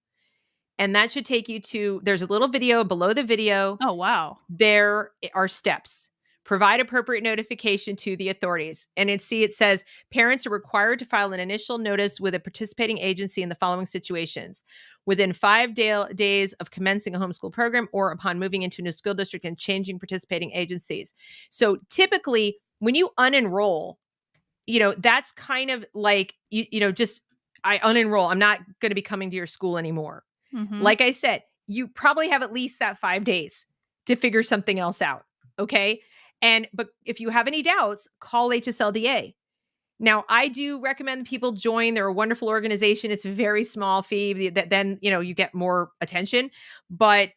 And that should take you to, there's a little video below the video. Oh, wow. There are steps. Provide appropriate notification to the authorities. And it says parents are required to file an initial notice with a participating agency in the following situations: within 5 days of commencing a homeschool program, or upon moving into a new school district and changing participating agencies. So typically when you unenroll, that's kind of like, just I unenroll. I'm not going to be coming to your school anymore. Mhm. Like I said, you probably have at least that 5 days to figure something else out. Okay. But if you have any doubts, call HSLDA. Now, I do recommend people join. They're a wonderful organization. It's a very small fee that then, you get more attention, but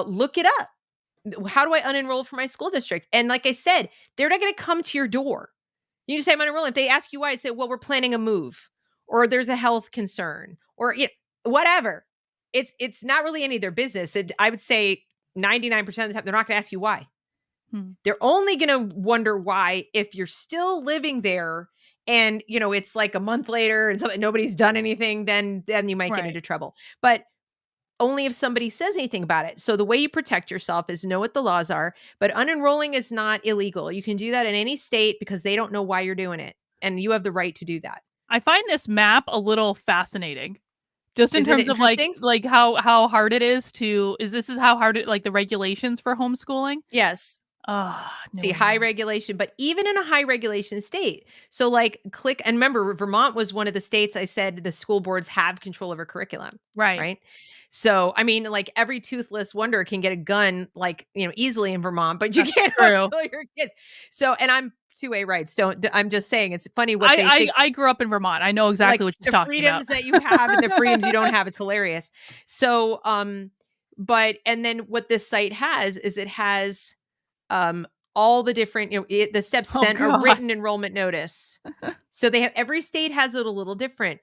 look it up. How do I unenroll for my school district? And like I said, they're not going to come to your door. You just say, I'm unenrolling. If they ask you why, say, well, we're planning a move, or there's a health concern, or whatever. It's not really any of their business. I would say 99% of the time, they're not going to ask you why. Hmm. They're only going to wonder why if you're still living there and, it's like a month later and nobody's done anything, then you might get Right. into trouble. But only if somebody says anything about it. So the way you protect yourself is know what the laws are, but unenrolling is not illegal. You can do that in any state because they don't know why you're doing it. And you have the right to do that. I find this map a little fascinating. Just in Isn't it terms of like interesting? how hard it is to this is how hard it like the regulations for homeschooling? Yes. No See, high regulation, but even in a high regulation state. So like click, and remember, Vermont was one of the states I said the school boards have control over curriculum. Right. Right. So, I mean, like every toothless wonder can get a gun, like, easily in Vermont, but you That's can't true. homeschool your kids. So, and I'm 2A rights. I'm just saying it's funny what they think. I grew up in Vermont. I know exactly Like what she's the talking about. freedoms that you have and the freedoms you don't have. It's hilarious. So, and then what this site has is it has, all the different, the steps, Oh, sent a God. written enrollment notice. So they have, every state has it a little different.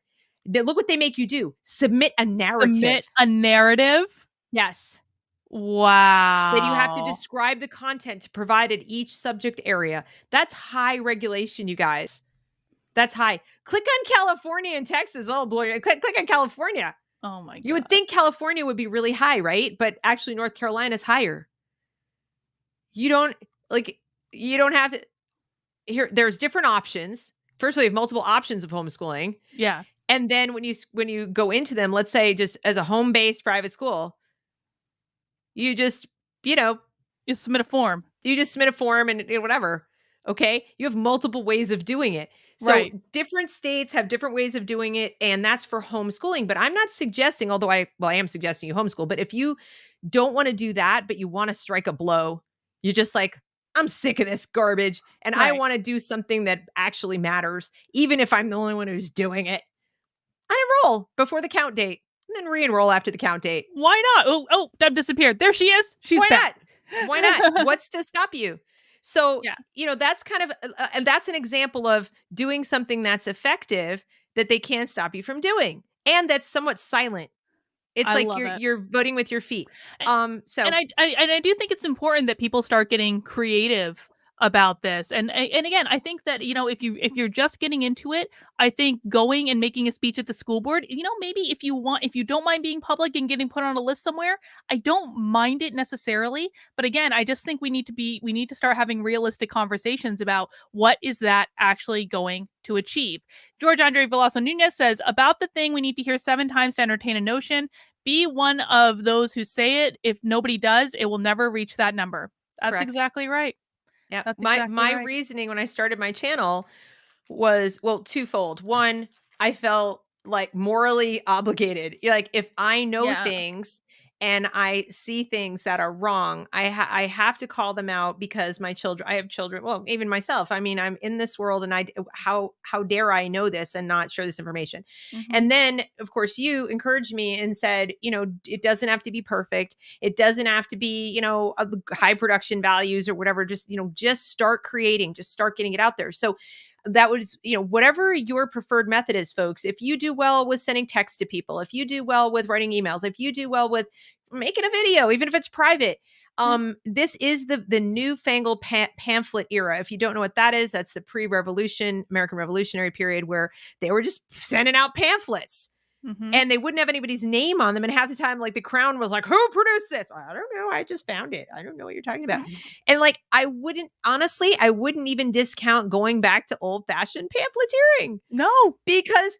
Look what they make you do. Submit a narrative. Submit a narrative? Yes. Wow. Then you have to describe the content to provide at each subject area. That's high regulation, you guys. That's high. Click on California and Texas. Oh, boy. Click on California. Oh my God. You would think California would be really high, right? But actually North Carolina is higher. You don't have to there's different options. First, we have multiple options of homeschooling. Yeah. And then when you go into them, let's say just as a home-based private school, you just, You submit a form. you just submit a form and whatever. Okay. You have multiple ways of doing it. So Right. different states have different ways of doing it. And that's for homeschooling. But I'm not suggesting, although I am suggesting you homeschool, but if you don't want to do that, but you want to strike a blow, you're just like, I'm sick of this garbage. And I Right. want to do something that actually matters, even if I'm the only one who's doing it. Unenroll before the count date and then re-enroll after the count date. Why not? Oh, Deb disappeared. There she is. She's Why back. not? Why not? What's to stop you? So, Yeah. that's kind of, and that's an example of doing something that's effective that they can't stop you from doing. And that's somewhat silent. It's I like love it. you're voting with your feet. And I do think it's important that people start getting creative about this. And again, I think that, if you're just getting into it, I think going and making a speech at the school board, maybe if you don't mind being public and getting put on a list somewhere, I don't mind it necessarily. But again, I just think we need to start having realistic conversations about what is that actually going to achieve. George Andre Veloso Nunez says, about the thing we need to hear 7 times to entertain a notion. Be one of those who say it. If nobody does, it will never reach that number. That's Correct. exactly right. Yeah. That's My exactly my right. reasoning when I started my channel was, well, twofold. One, I felt like morally obligated. Like if I know Yeah. things and I see things that are wrong, I have to call them out because I have children, well, even myself. I mean, I'm in this world and how dare I know this and not share this information. Mhm. And then of course you encouraged me and said, it doesn't have to be perfect. It doesn't have to be, high production values or whatever. Just start creating, just start getting it out there. So that was, whatever your preferred method is, folks. If you do well with sending text to people, if you do well with writing emails, if you do well with making a video, even if it's private, Yeah. this is the newfangled pamphlet era. If you don't know what that is, that's the pre-revolution American Revolutionary period where they were just sending out pamphlets Mhm. and they wouldn't have anybody's name on them. And half the time, like the crown was like, who produced this? I don't know. I just found it. I don't know what you're talking about. And like, I wouldn't even discount going back to old fashioned pamphleteering No. because,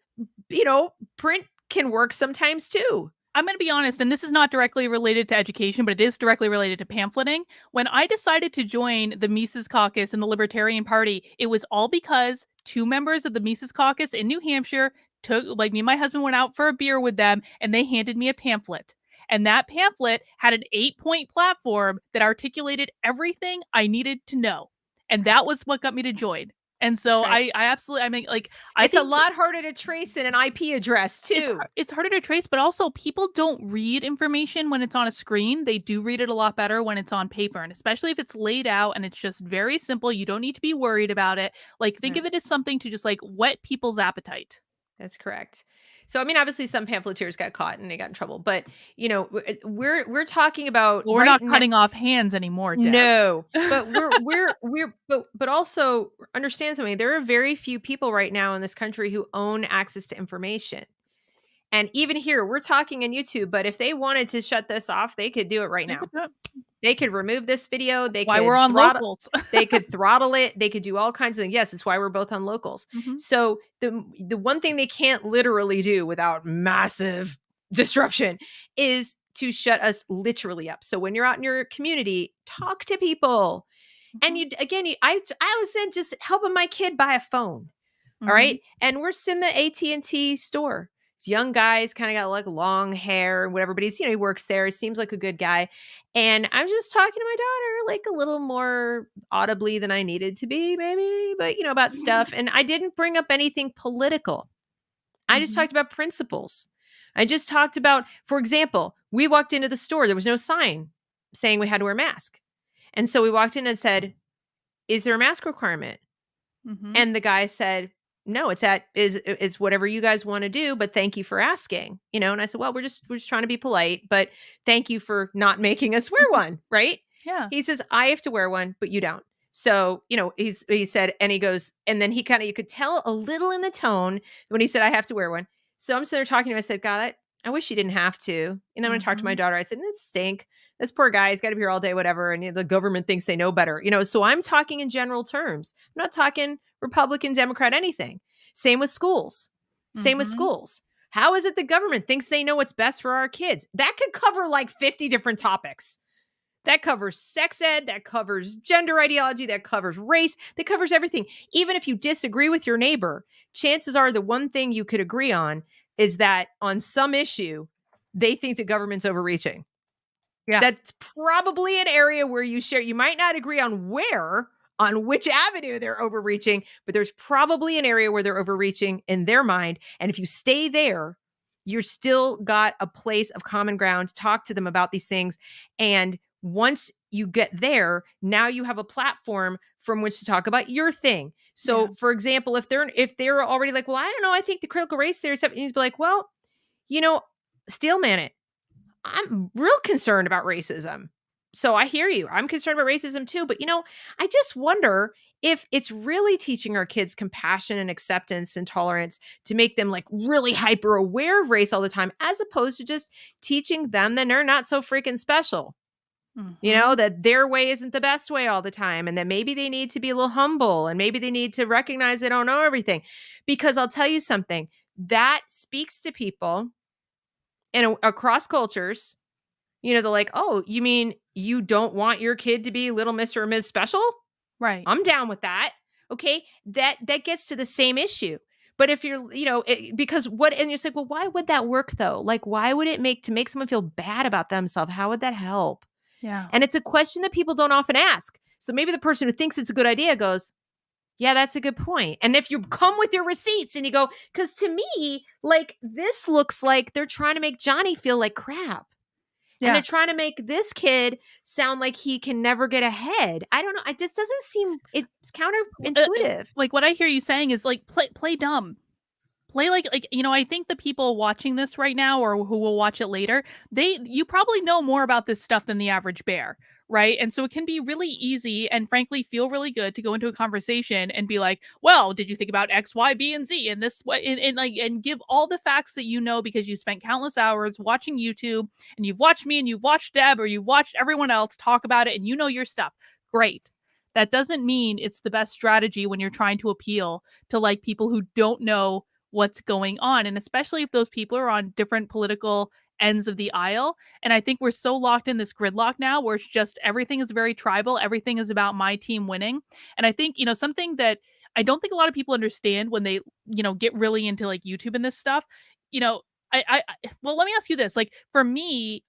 print can work sometimes too. I'm going to be honest, and this is not directly related to education, but it is directly related to pamphleting. When I decided to join the Mises Caucus and the Libertarian Party, it was all because 2 members of the Mises Caucus in New Hampshire like me and my husband went out for a beer with them, and they handed me a pamphlet. And that pamphlet had an 8-point platform that articulated everything I needed to know. And Right. that was what got me to join. And That's so right. I absolutely, I mean, like, I It's a think lot harder to trace than an IP address too. it's harder to trace, but also people don't read information when it's on a screen. They do read it a lot better when it's on paper, and especially if it's laid out and it's just very simple. You don't need to be worried about it. Like, think Yeah. of it as something to just like whet people's appetite. That's correct. So I mean, obviously, some pamphleteers got caught and they got in trouble, but we're talking about Well, we're right not now. cutting off hands anymore, Deb. No, but but also understand something. There are very few people right now in this country who own access to information. And even here, we're talking on YouTube, but if they wanted to shut this off, they could do it right They could now. do it. They could remove this video. That's why we're on locals. They could throttle it. They could do all kinds of things. Yes, it's why we're both on locals. Mhm. So the one thing they can't literally do without massive disruption is to shut us literally up. So when you're out in your community, talk to people. And Mhm. I was in just helping my kid buy a phone. All Mhm. right. And we're in the AT&T store. This young guy's kind of got like long hair and whatever, but he works there. He seems like a good guy. And I'm just talking to my daughter, like a little more audibly than I needed to be, maybe, but about stuff. And I didn't bring up anything political. I just Mhm. talked about principles. I just talked about, for example, we walked into the store. There was no sign saying we had to wear a mask. And so we walked in and said, is there a mask requirement? Mhm. And the guy said, "No, it's whatever you guys want to do, but thank you for asking." And I said, "Well, we're just trying to be polite, but thank you for not making us wear one, right?" Yeah. He says, "I have to wear one, but you don't." So, he said, and he goes, and then you could tell a little in the tone when he said, "I have to wear one." So I'm sitting there talking to him. I said, "God, I wish you didn't have to." And I'm going to talk to my Mhm. daughter. I said, "This stink. This poor guy, he's got to be here all day, whatever. And the government thinks they know better, So I'm talking in general terms. I'm not talking Republican, Democrat, anything. Same with schools. Same with Mhm. schools. How is it the government thinks they know what's best for our kids? That could cover like 50 different topics. That covers sex ed, that covers gender ideology, that covers race, that covers everything. Even if you disagree with your neighbor, chances are the one thing you could agree on is that on some issue, they think the government's overreaching. Yeah. That's probably an area where you might not agree on which avenue they're overreaching, but there's probably an area where they're overreaching in their mind. And if you stay there, you're still got a place of common ground to talk to them about these things. And once you get there, now you have a platform from which to talk about your thing. Yeah. So, for example, if they're already like, well, I don't know, I think the critical race theory stuff, and you'd be like, well, you know, steelman it. I'm real concerned about racism. So I hear you. I'm concerned about racism too. But, I just wonder if it's really teaching our kids compassion and acceptance and tolerance to make them like really hyper aware of race all the time, as opposed to just teaching them that they're not so freaking special. Mhm. That their way isn't the best way all the time, and that maybe they need to be a little humble, and maybe they need to recognize they don't know everything. Because I'll tell you something, that speaks to people across cultures. They're like, "Oh, you mean you don't want your kid to be little Mr. or Ms. Special? Right. I'm down with that." Okay? That gets to the same issue. But if you're, because what and you're like, "Well, why would that work though? Like, why would it make someone feel bad about themselves? How would that help?" Yeah. And it's a question that people don't often ask. So maybe the person who thinks it's a good idea goes, "Yeah, that's a good point." And if you come with your receipts and you go, "Because to me, like, this looks like they're trying to make Johnny feel like crap. And they're Yeah. trying to make this kid sound like he can never get ahead." I don't know. It just doesn't seem, it's counterintuitive. Like what I hear you saying is like play dumb. Play like I think the people watching this right now or who will watch it later, you probably know more about this stuff than the average bear, right? And so it can be really easy and frankly feel really good to go into a conversation and be like, "Well, did you think about X, Y, B, and Z?" And this what and like and give all the facts that you know because you spent countless hours watching YouTube and you've watched me and you've watched Deb or you've watched everyone else talk about it and you know your stuff. Great. That doesn't mean it's the best strategy when you're trying to appeal to like people who don't know what's going on. And especially if those people are on different political ends of the aisle. And I think we're so locked in this gridlock now where it's just everything is very tribal. Everything is about my team winning. And I think, something that I don't think a lot of people understand when they, get really into like YouTube and this stuff, you know, well, let me ask you this. Like for me,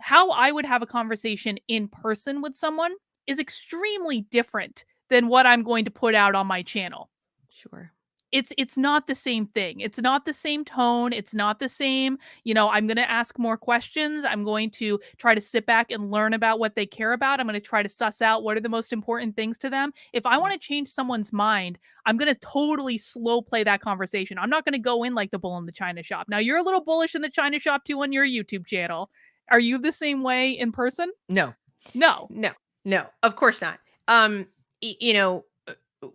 how I would have a conversation in person with someone is extremely different than what I'm going to put out on my channel. Sure. It's not the same thing. It's not the same tone. It's not the same, I'm going to ask more questions. I'm going to try to sit back and learn about what they care about. I'm going to try to suss out what are the most important things to them. If I Right. want to change someone's mind, I'm going to totally slow play that conversation. I'm not going to go in like the bull in the china shop. Now, you're a little bullish in the china shop too on your YouTube channel. Are you the same way in person? No. No. No. No. Of course not.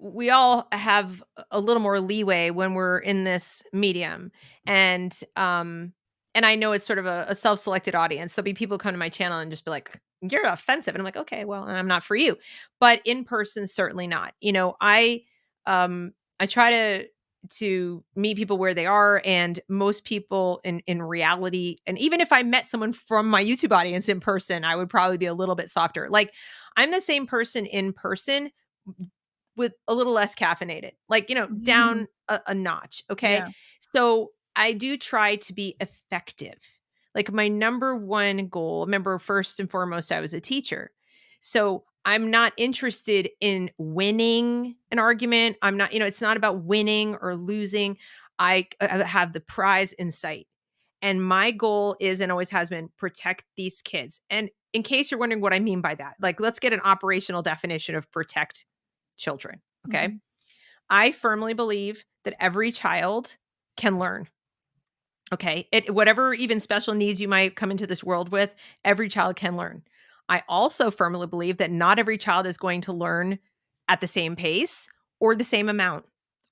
We all have a little more leeway when we're in this medium, and I know it's sort of a self-selected audience. There'll be people come to my channel and just be like, "You're offensive," and I'm like, "Okay, well, I'm not for you." But in person, certainly not. I try to meet people where they are, and most people in reality, and even if I met someone from my YouTube audience in person, I would probably be a little bit softer. Like, I'm the same person in person with a little less caffeinated, like, down a notch. Okay. Yeah. So I do try to be effective. Like, my number one goal, remember, first and foremost, I was a teacher. So I'm not interested in winning an argument. I'm not, it's not about winning or losing. I have the prize in sight. And my goal is, and always has been, protect these kids. And in case you're wondering what I mean by that, like, let's get an operational definition of protect children. Okay. Mhm. I firmly believe that every child can learn. Okay. Whatever even special needs you might come into this world with, every child can learn. I also firmly believe that not every child is going to learn at the same pace or the same amount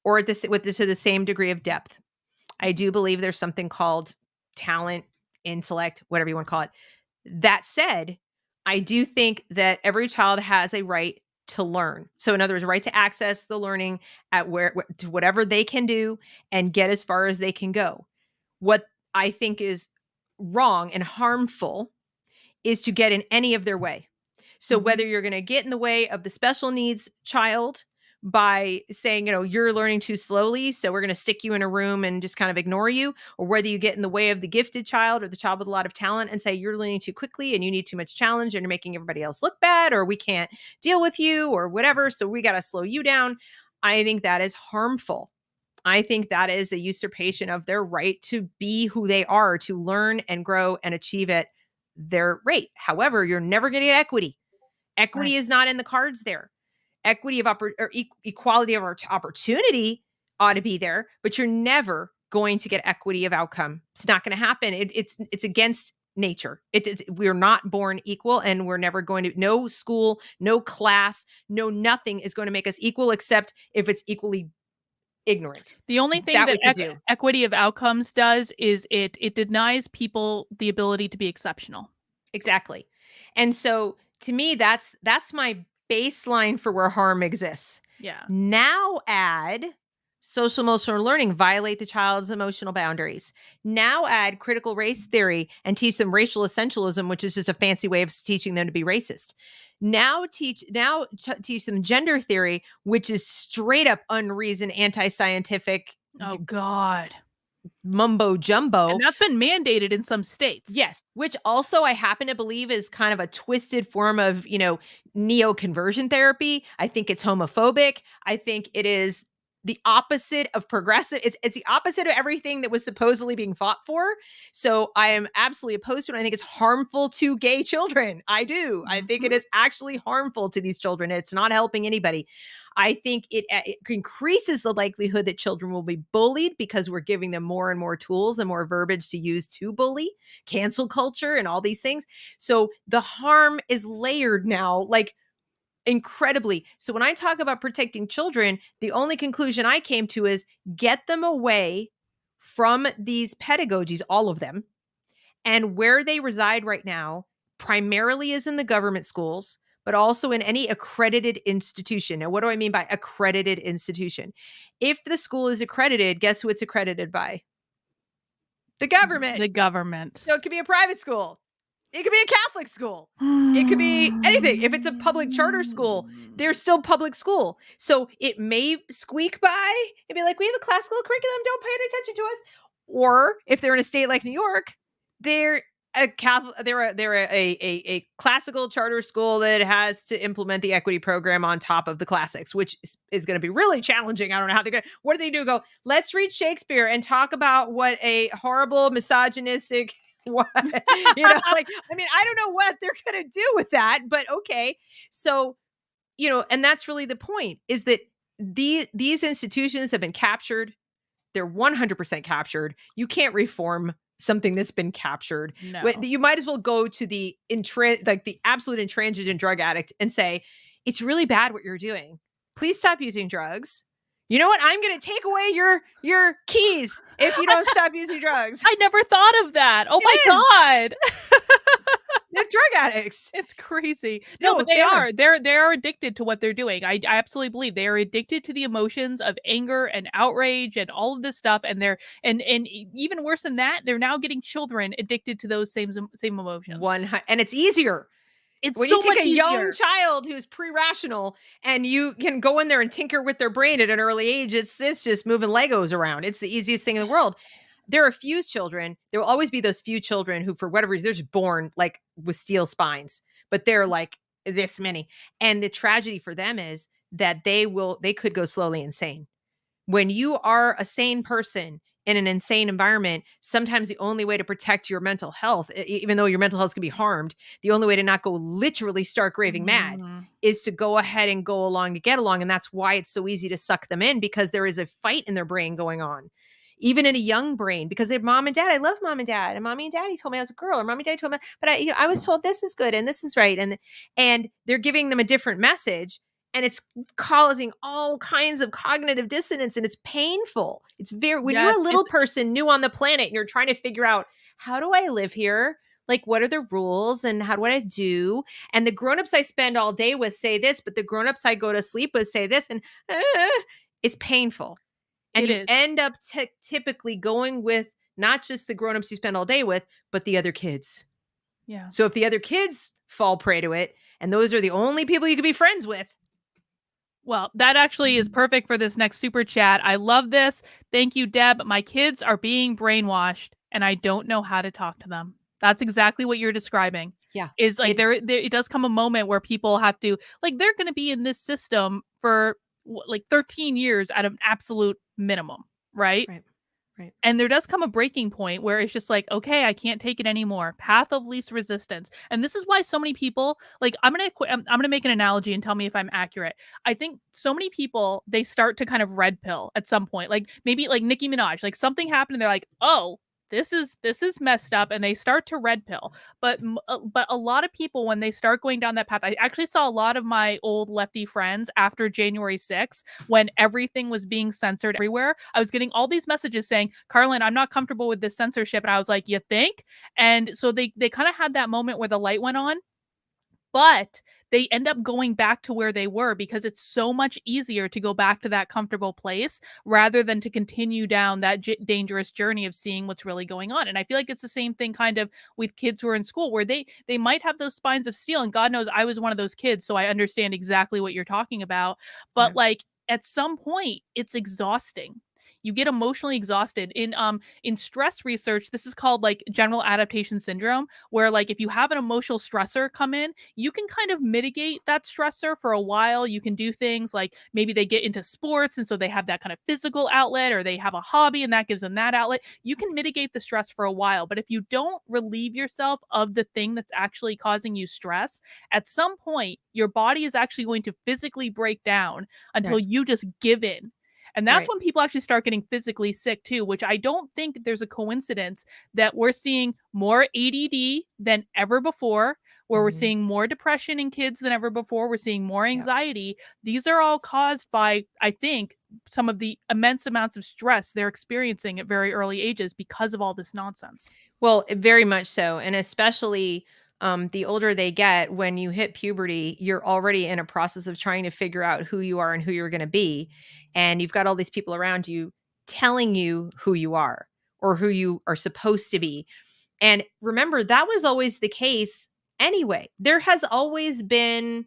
or to the same degree of depth. I do believe there's something called talent, intellect, whatever you want to call it. That said, I do think that every child has a right to learn. So, in other words, right to access the learning at to whatever they can do and get as far as they can go. What I think is wrong and harmful is to get in any of their way. So whether Mhm. you're going to get in the way of the special needs child by saying, "You're learning too slowly, so we're going to stick you in a room and just kind of ignore you," or whether you get in the way of the gifted child or the child with a lot of talent and say, "You're learning too quickly and you need too much challenge and you're making everybody else look bad, or we can't deal with you or whatever, so we got to slow you down." I think that is harmful. I think that is a usurpation of their right to be who they are, to learn and grow and achieve at their rate. However, you're never going to get equity. Equity Right. is not in the cards there. Equity of equality of opportunity ought to be there, but you're never going to get equity of outcome. It's not going to happen. It's against nature. We're not born equal, and we're never going to, no school, no class, no nothing is going to make us equal, except if it's equally ignorant. The only thing That that we could do. equity of outcomes does is it denies people the ability to be exceptional. Exactly. And so to me, that's my baseline for where harm exists. Yeah. Now add social emotional learning, violate the child's emotional boundaries. Now add critical race theory and teach them racial essentialism, which is just a fancy way of teaching them to be racist. Now teach them gender theory, which is straight up unreasoned, anti-scientific Oh God. mumbo jumbo. And that's been mandated in some states. Yes, which also I happen to believe is kind of a twisted form of, neoconversion therapy. I think it's homophobic. I think it is the opposite of progressive. It's the opposite of everything that was supposedly being fought for. So I am absolutely opposed to it. I think it's harmful to gay children. I do. I think it is actually harmful to these children. It's not helping anybody. I think it increases the likelihood that children will be bullied because we're giving them more and more tools and more verbiage to use to bully, cancel culture, and all these things. So the harm is layered now, like incredibly. So when I talk about protecting children, the only conclusion I came to is get them away from these pedagogies, all of them, and where they reside right now primarily is in the government schools, but also in any accredited institution. Now, what do I mean by accredited institution? If the school is accredited, guess who it's accredited by? The government. The government. So it could be a private school. It could be a Catholic school. It could be anything. If it's a public charter school, there's still public school. So it may squeak by and be like, we have a classical curriculum, don't pay any attention to us. Or if they're in a state like New York, they're a Catholic, they're a classical charter school that has to implement the equity program on top of the classics, which is going to be really challenging. I don't know how they're going to, what do they do? Go, let's read Shakespeare and talk about what a horrible misogynistic, what, like, I mean, I don't know what they're going to do with that, but okay. So, and that's really the point, is that these institutions have been captured. They're 100% captured. You can't reform something that's been captured. No. You might as well go to the the absolute intransigent drug addict and say, it's really bad what you're doing. Please stop using drugs. You know what? I'm going to take away your keys if you don't stop using drugs. I never thought of that. Oh my God. They're drug addicts. It's crazy. No, but they are. They're addicted to what they're doing. I absolutely believe they are addicted to the emotions of anger and outrage and all of this stuff. And they're and even worse than that, they're now getting children addicted to those same emotions. And it's easier. It's when so you take much a young easier. child who's pre-rational and you can go in there and tinker with their brain at an early age, it's just moving Legos around. It's the easiest thing in the world. There are few children. There will always be those few children who, for whatever reason, they're just born like with steel spines, but they're like this many. And the tragedy for them is that they could go slowly insane. When you are a sane person in an insane environment, sometimes the only way to protect your mental health, even though your mental health can be harmed, the only way to not go literally stark raving mad is to go ahead and go along to get along. And that's why it's so easy to suck them in, because there is a fight in their brain going on, even in a young brain, because they have mom and dad. I love mom and dad, and mommy and daddy told me I was a girl, or mommy and daddy told me, but I was told this is good and this is right. And they're giving them a different message. And it's causing all kinds of cognitive dissonance, and it's painful. It's when you're a little person new on the planet and you're trying to figure out, how do I live here? Like, what are the rules and what I do? And the grownups I spend all day with say this, but the grownups I go to sleep with say this, and it's painful. And you end up typically going with not just the grownups you spend all day with, but the other kids. Yeah. So if the other kids fall prey to it, and those are the only people you can be friends with. Well, that actually is perfect for this next super chat. I love this. Thank you, Deb. My kids are being brainwashed and I don't know how to talk to them. That's exactly what you're describing. Yeah. Is like it does come a moment where people have to, like, they're going to be in this system for like 13 years at an absolute minimum, right? Right. And there does come a breaking point where it's just like, okay, I can't take it anymore. Path of least resistance. And this is why so many people, like, I'm going to make an analogy and tell me if I'm accurate. I think so many people, they start to kind of red pill at some point, like maybe like Nicki Minaj, like something happened and they're like, oh, this is messed up, and they start to red pill. But a lot of people, when they start going down that path, I actually saw a lot of my old lefty friends after January 6th, when everything was being censored everywhere. I was getting all these messages saying, Carlin, I'm not comfortable with this censorship. And I was like, you think? And so they kind of had that moment where the light went on, but they end up going back to where they were because it's so much easier to go back to that comfortable place rather than to continue down that dangerous journey of seeing what's really going on. And I feel like it's the same thing kind of with kids who are in school, where they might have those spines of steel, and God knows I was one of those kids, so I understand exactly what you're talking about. Yeah. But like, at some point it's exhausting. You get emotionally exhausted. In stress research, this is called like general adaptation syndrome, where like if you have an emotional stressor come in, you can kind of mitigate that stressor for a while. You can do things like maybe they get into sports, and so they have that kind of physical outlet, or they have a hobby and that gives them that outlet. You can mitigate the stress for a while, but if you don't relieve yourself of the thing that's actually causing you stress, at some point your body is actually going to physically break down until Right. you just give in. And that's Right. when people actually start getting physically sick too, which I don't think there's a coincidence that we're seeing more ADD than ever before, where we're Mhm. seeing more depression in kids than ever before. We're seeing more Yeah. anxiety. These are all caused by, I think, some of the immense amounts of stress they're experiencing at very early ages because of all this nonsense. Well, very much so, and especially, the older they get, when you hit puberty, you're already in a process of trying to figure out who you are and who you're gonna be, and you've got all these people around you telling you who you are or who you are supposed to be. And remember, that was always the case anyway. There has always been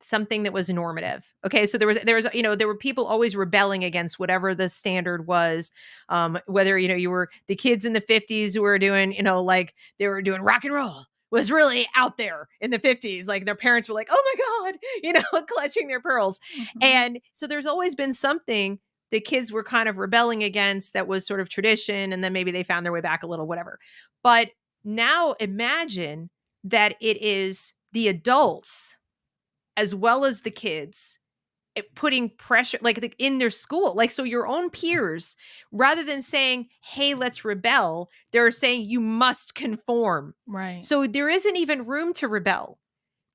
something that was normative. Okay, so there was there were people always rebelling against whatever the standard was. Whether you were the kids in the 50s who were doing, like they were doing rock and roll was really out there in the 50s. Like their parents were like, "Oh my god," clutching their pearls. Mhm. And so there's always been something the kids were kind of rebelling against that was sort of tradition, and then maybe they found their way back a little, whatever. But now imagine that it is the adults as well as the kids putting pressure like in their school. Like, so your own peers, rather than saying, "Hey, let's rebel," they're saying you must conform. Right. So there isn't even room to rebel.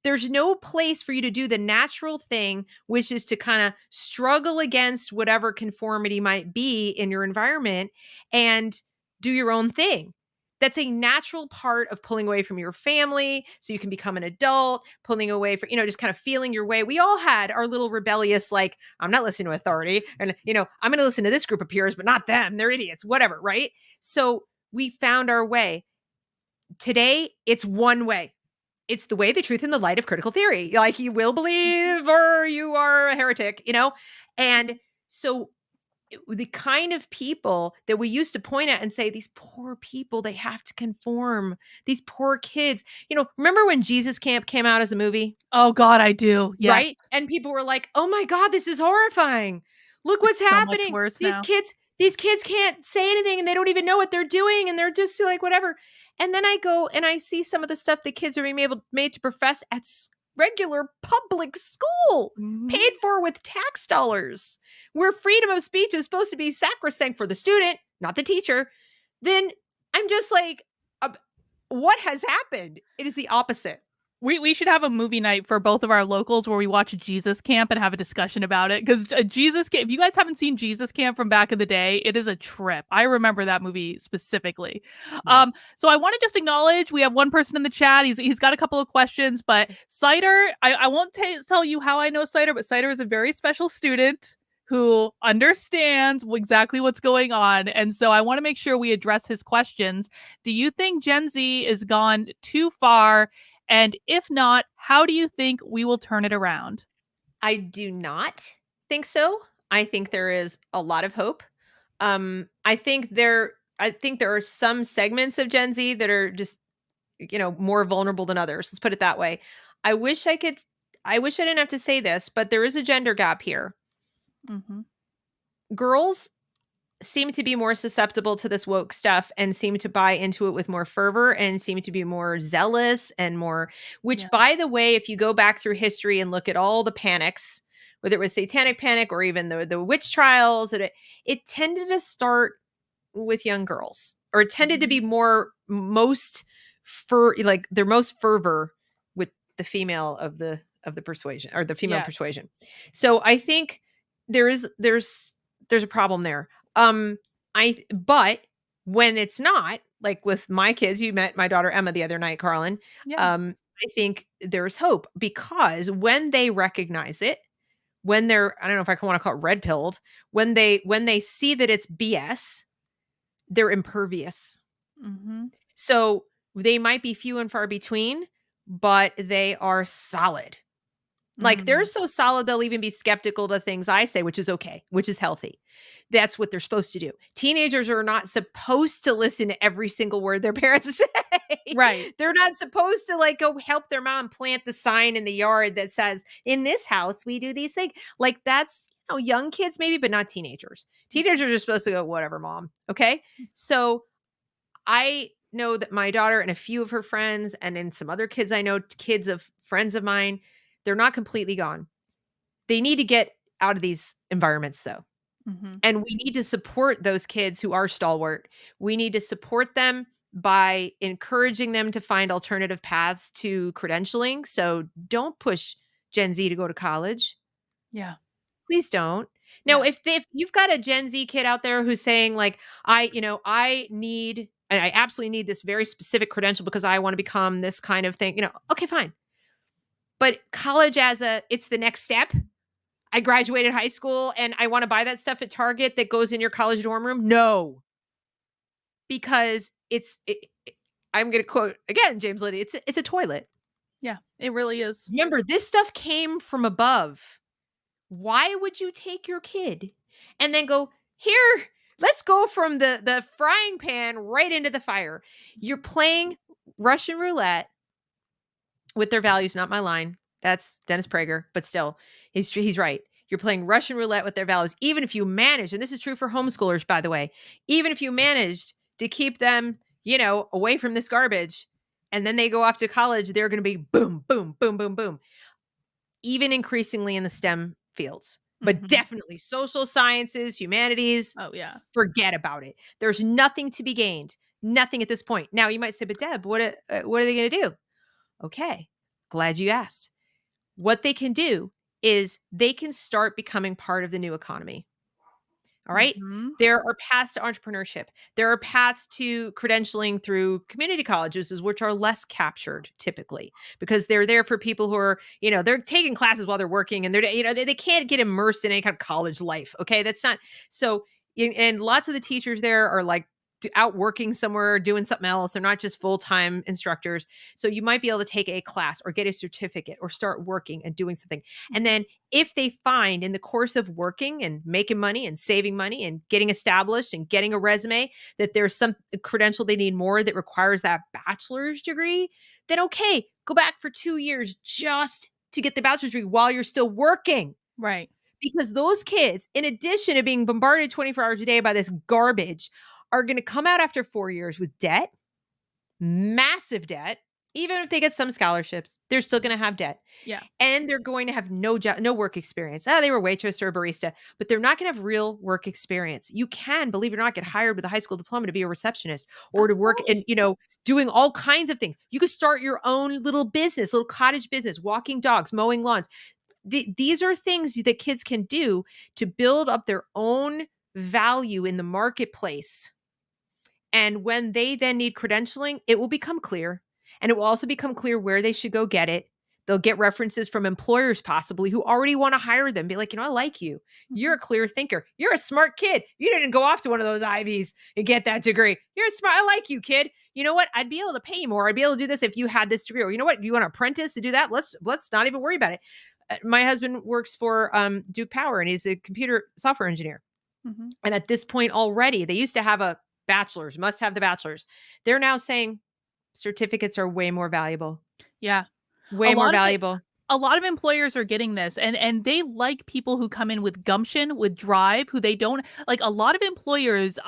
There's no place for you to do the natural thing, which is to kind of struggle against whatever conformity might be in your environment and do your own thing. That's a natural part of pulling away from your family so you can become an adult, pulling away from, just kind of feeling your way. We all had our little rebellious, like, I'm not listening to authority. And, I'm going to listen to this group of peers, but not them. They're idiots, whatever. Right. So we found our way. Today, it's one way. It's the way, the truth, and the light of critical theory. Like, you will Mhm. believe or you are a heretic. And so the kind of people that we used to point at and say, these poor people, they have to conform. These poor kids. Remember when Jesus Camp came out as a movie? Oh God, I do. Yes. Right? And people were like, "Oh my god, this is horrifying. Look It's what's so much happening. worse These now. kids these kids can't say anything and they don't even know what they're doing and they're just like whatever." And then I go and I see some of the stuff the kids are being made to profess at regular public school, Mhm. paid for with tax dollars, where freedom of speech is supposed to be sacrosanct for the student, not the teacher. Then I'm just like, uh, what has happened? It is the opposite. We should have a movie night for both of our locals where we watch Jesus Camp and have a discussion about it. Because Jesus Camp, if you guys haven't seen Jesus Camp from back in the day, it is a trip. I remember that movie specifically. Yeah. So I want to just acknowledge we have one person in the chat. He's got a couple of questions, but Cider, I won't tell you how I know Cider, but Cider is a very special student who understands exactly what's going on. And so I want to make sure we address his questions. Do you think Gen Z is gone too far? And if not, how do you think we will turn it around? I do not think so. I think there is a lot of hope. I think there are some segments of Gen Z that are just, more vulnerable than others. Let's put it that way. I wish I could I wish I didn't have to say this, but there is a gender gap here. Mm-hmm. Girls seem to be more susceptible to this woke stuff and seem to buy into it with more fervor and seem to be more zealous and more, which, Yeah. by the way, if you go back through history and look at all the panics, whether it was satanic panic or even the witch trials, it tended to start with young girls, or it tended to Mhm. be more most like their most fervor with the female of the persuasion, or the female Yes. persuasion. So I think there's a problem there. Um but when it's not, like with my kids, you met my daughter Emma the other night, Carlin. Yeah. I think there's hope, because when they recognize it, when they're, I don't know if I want to call it red pilled, when they see that it's BS, they're impervious. Mhm. So they might be few and far between, but they are solid. Like, they're Mm. so solid, they'll even be skeptical to things I say, which is okay, which is healthy. That's what they're supposed to do. Teenagers are not supposed to listen to every single word their parents say. Right. They're not supposed to, like, go help their mom plant the sign in the yard that says, "In this house, we do these things." Like, that's, young kids maybe, but not teenagers. Teenagers are supposed to go, "Whatever, mom." Okay? So I know that my daughter and a few of her friends, and then some other kids I know, kids of friends of mine, they're not completely gone. They need to get out of these environments, though. Mhm. And we need to support those kids who are stalwart. We need to support them by encouraging them to find alternative paths to credentialing. So don't push Gen Z to go to college. Yeah. Please don't. Now, Yeah. if you've got a Gen Z kid out there who's saying, like, I need, and I absolutely need this very specific credential because I want to become this kind of thing, okay, fine. But college it's the next step. I graduated high school and I want to buy that stuff at Target that goes in your college dorm room. No, because I'm going to quote again, James Liddy. It's a toilet. Yeah. It really is. Remember, this stuff came from above. Why would you take your kid and then go, here, let's go from the frying pan right into the fire? You're playing Russian roulette with their values, not my line. That's Dennis Prager, but still, he's right. You're playing Russian roulette with their values. Even if you manage, and this is true for homeschoolers, by the way, even if you managed to keep them, away from this garbage, and then they go off to college, they're going to be boom, boom, boom, boom, boom, even increasingly in the STEM fields, but Mhm. definitely social sciences, humanities, Oh, yeah. forget about it. There's nothing to be gained. Nothing at this point. Now you might say, but Deb, what are they going to do? Okay, glad you asked. What they can do is they can start becoming part of the new economy. All right. Mhm. There are paths to entrepreneurship. There are paths to credentialing through community colleges, which are less captured typically, because they're there for people who are, they're taking classes while they're working, and they can't get immersed in any kind of college life. Okay. That's not so. And lots of the teachers there are like out working somewhere, doing something else. They're not just full-time instructors. So you might be able to take a class or get a certificate or start working and doing something. And Mhm. then if they find in the course of working and making money and saving money and getting established and getting a resume that there's some credential they need more that requires that bachelor's degree, then okay, go back for 2 years just to get the bachelor's degree while you're still working. Right. Because those kids, in addition to being bombarded 24 hours a day by this garbage, are going to come out after 4 years with debt, massive debt. Even if they get some scholarships, they're still going to have debt, Yeah. and they're going to have no job, no work experience. Oh, they were a waitress or a barista, but they're not going to have real work experience. You can, believe it or not, get hired with a high school diploma to be a receptionist or to work in, Absolutely. doing all kinds of things. You could start your own little business, little cottage business, walking dogs, mowing lawns. These are things that kids can do to build up their own value in the marketplace. And when they then need credentialing, it will become clear. And it will also become clear where they should go get it. They'll get references from employers possibly who already want to hire them. Be like, I like you. You're Mhm. a clear thinker. You're a smart kid. You didn't go off to one of those Ivies and get that degree. You're smart. I like you, kid. You know what? I'd be able to pay you more. I'd be able to do this if you had this degree. Or you know what? You want to apprentice to do that? Let's not even worry about it. My husband works for Duke Power, and he's a computer software engineer. Mhm. And at this point already, they used to have a bachelor's, must have the bachelor's. They're now saying certificates are way more valuable, Yeah. A way more lot of it valuable. a lot of employers are getting this, and they like people who come in with gumption, with drive, who they don't like. A lot of employers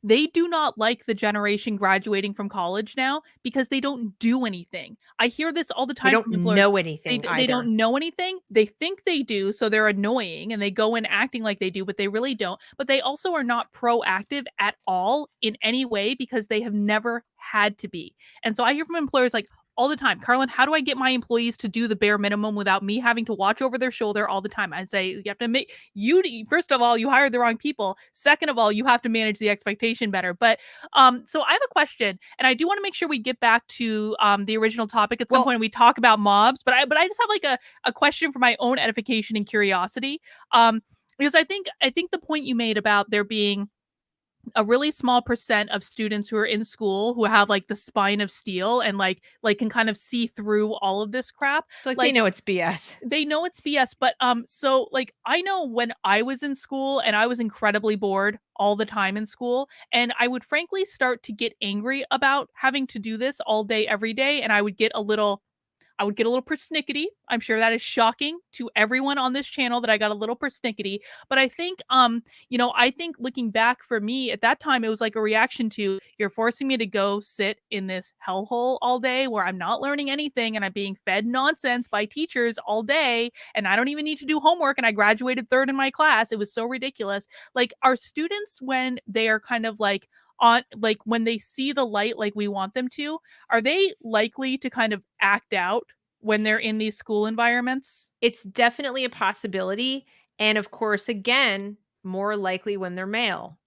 they do not like the generation graduating from college now because they don't do anything. I hear this all the They time don't from employers. know they anything they either. don't know anything. They think they do, so they're annoying and they go in acting like they do, but they really don't. But they also are not proactive at all in any way because they have never had to be. And so I hear from employers like all the time, Carlin, how do I get my employees to do the bare minimum without me having to watch over their shoulder all the time? I say you have to make you first of all, you hired the wrong people. Second of all, you have to manage the expectation better. But so I have a question, and I do want to make sure we get back to the original topic at some Well, point. We talk about mobs, but I just have like a question for my own edification and curiosity. Because I think the point you made about there being a really small percent of students who are in school who have like the spine of steel and like can kind of see through all of this crap. like they Like know it's BS. they know it's BS, but so like I know when I was in school and I was incredibly bored all the time in school, and I would frankly start to get angry about having to do this all day every day, and I would get a little persnickety. I'm sure that is shocking to everyone on this channel that I got a little persnickety. But I think, I think looking back for me at that time, it was like a reaction to you're forcing me to go sit in this hellhole all day where I'm not learning anything and I'm being fed nonsense by teachers all day. And I don't even need to do homework. And I graduated third in my class. It was so ridiculous. Like, are students, when they are kind of like, on like when they see the light like we want them to, are they likely to kind of act out when they're in these school environments? It's definitely a possibility. And of course, again, more likely when they're male.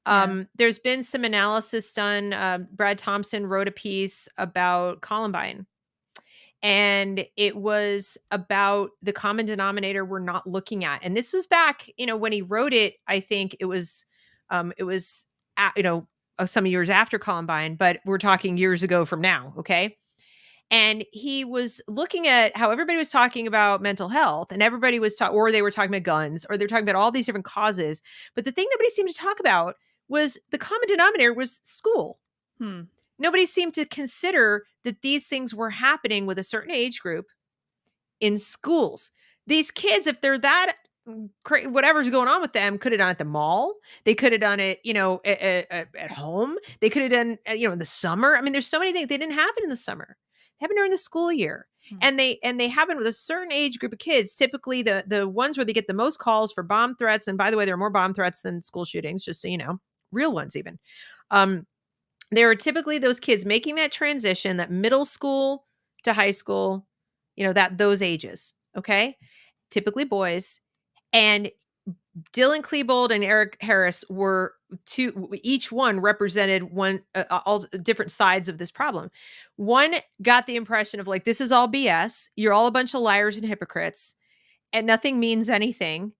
Yeah. There's been some analysis done. Brad Thompson wrote a piece about Columbine, and it was about the common denominator we're not looking at. And this was back, when he wrote it. I think it was, some years after Columbine, but we're talking years ago from now. Okay. And he was looking at how everybody was talking about mental health, and everybody was talking, or they were talking about guns, or they're talking about all these different causes. But the thing nobody seemed to talk about was the common denominator was school. Hmm. Nobody seemed to consider that these things were happening with a certain age group in schools. These kids, if they're that whatever's going on with them, could have done it at the mall. They could have done it, at home. They could have done, in the summer. I mean, there's so many things. They didn't happen in the summer. They happen during the school year. Hmm. And they happen with a certain age group of kids. Typically, the ones where they get the most calls for bomb threats. And by the way, there are more bomb threats than school shootings, just so you know, real ones even. There are typically those kids making that transition, that middle school to high school, that those ages. Okay, typically boys. And Dylan Klebold and Eric Harris were two, each one represented one, all different sides of this problem. One got the impression of like, this is all BS. You're all a bunch of liars and hypocrites, and nothing means anything.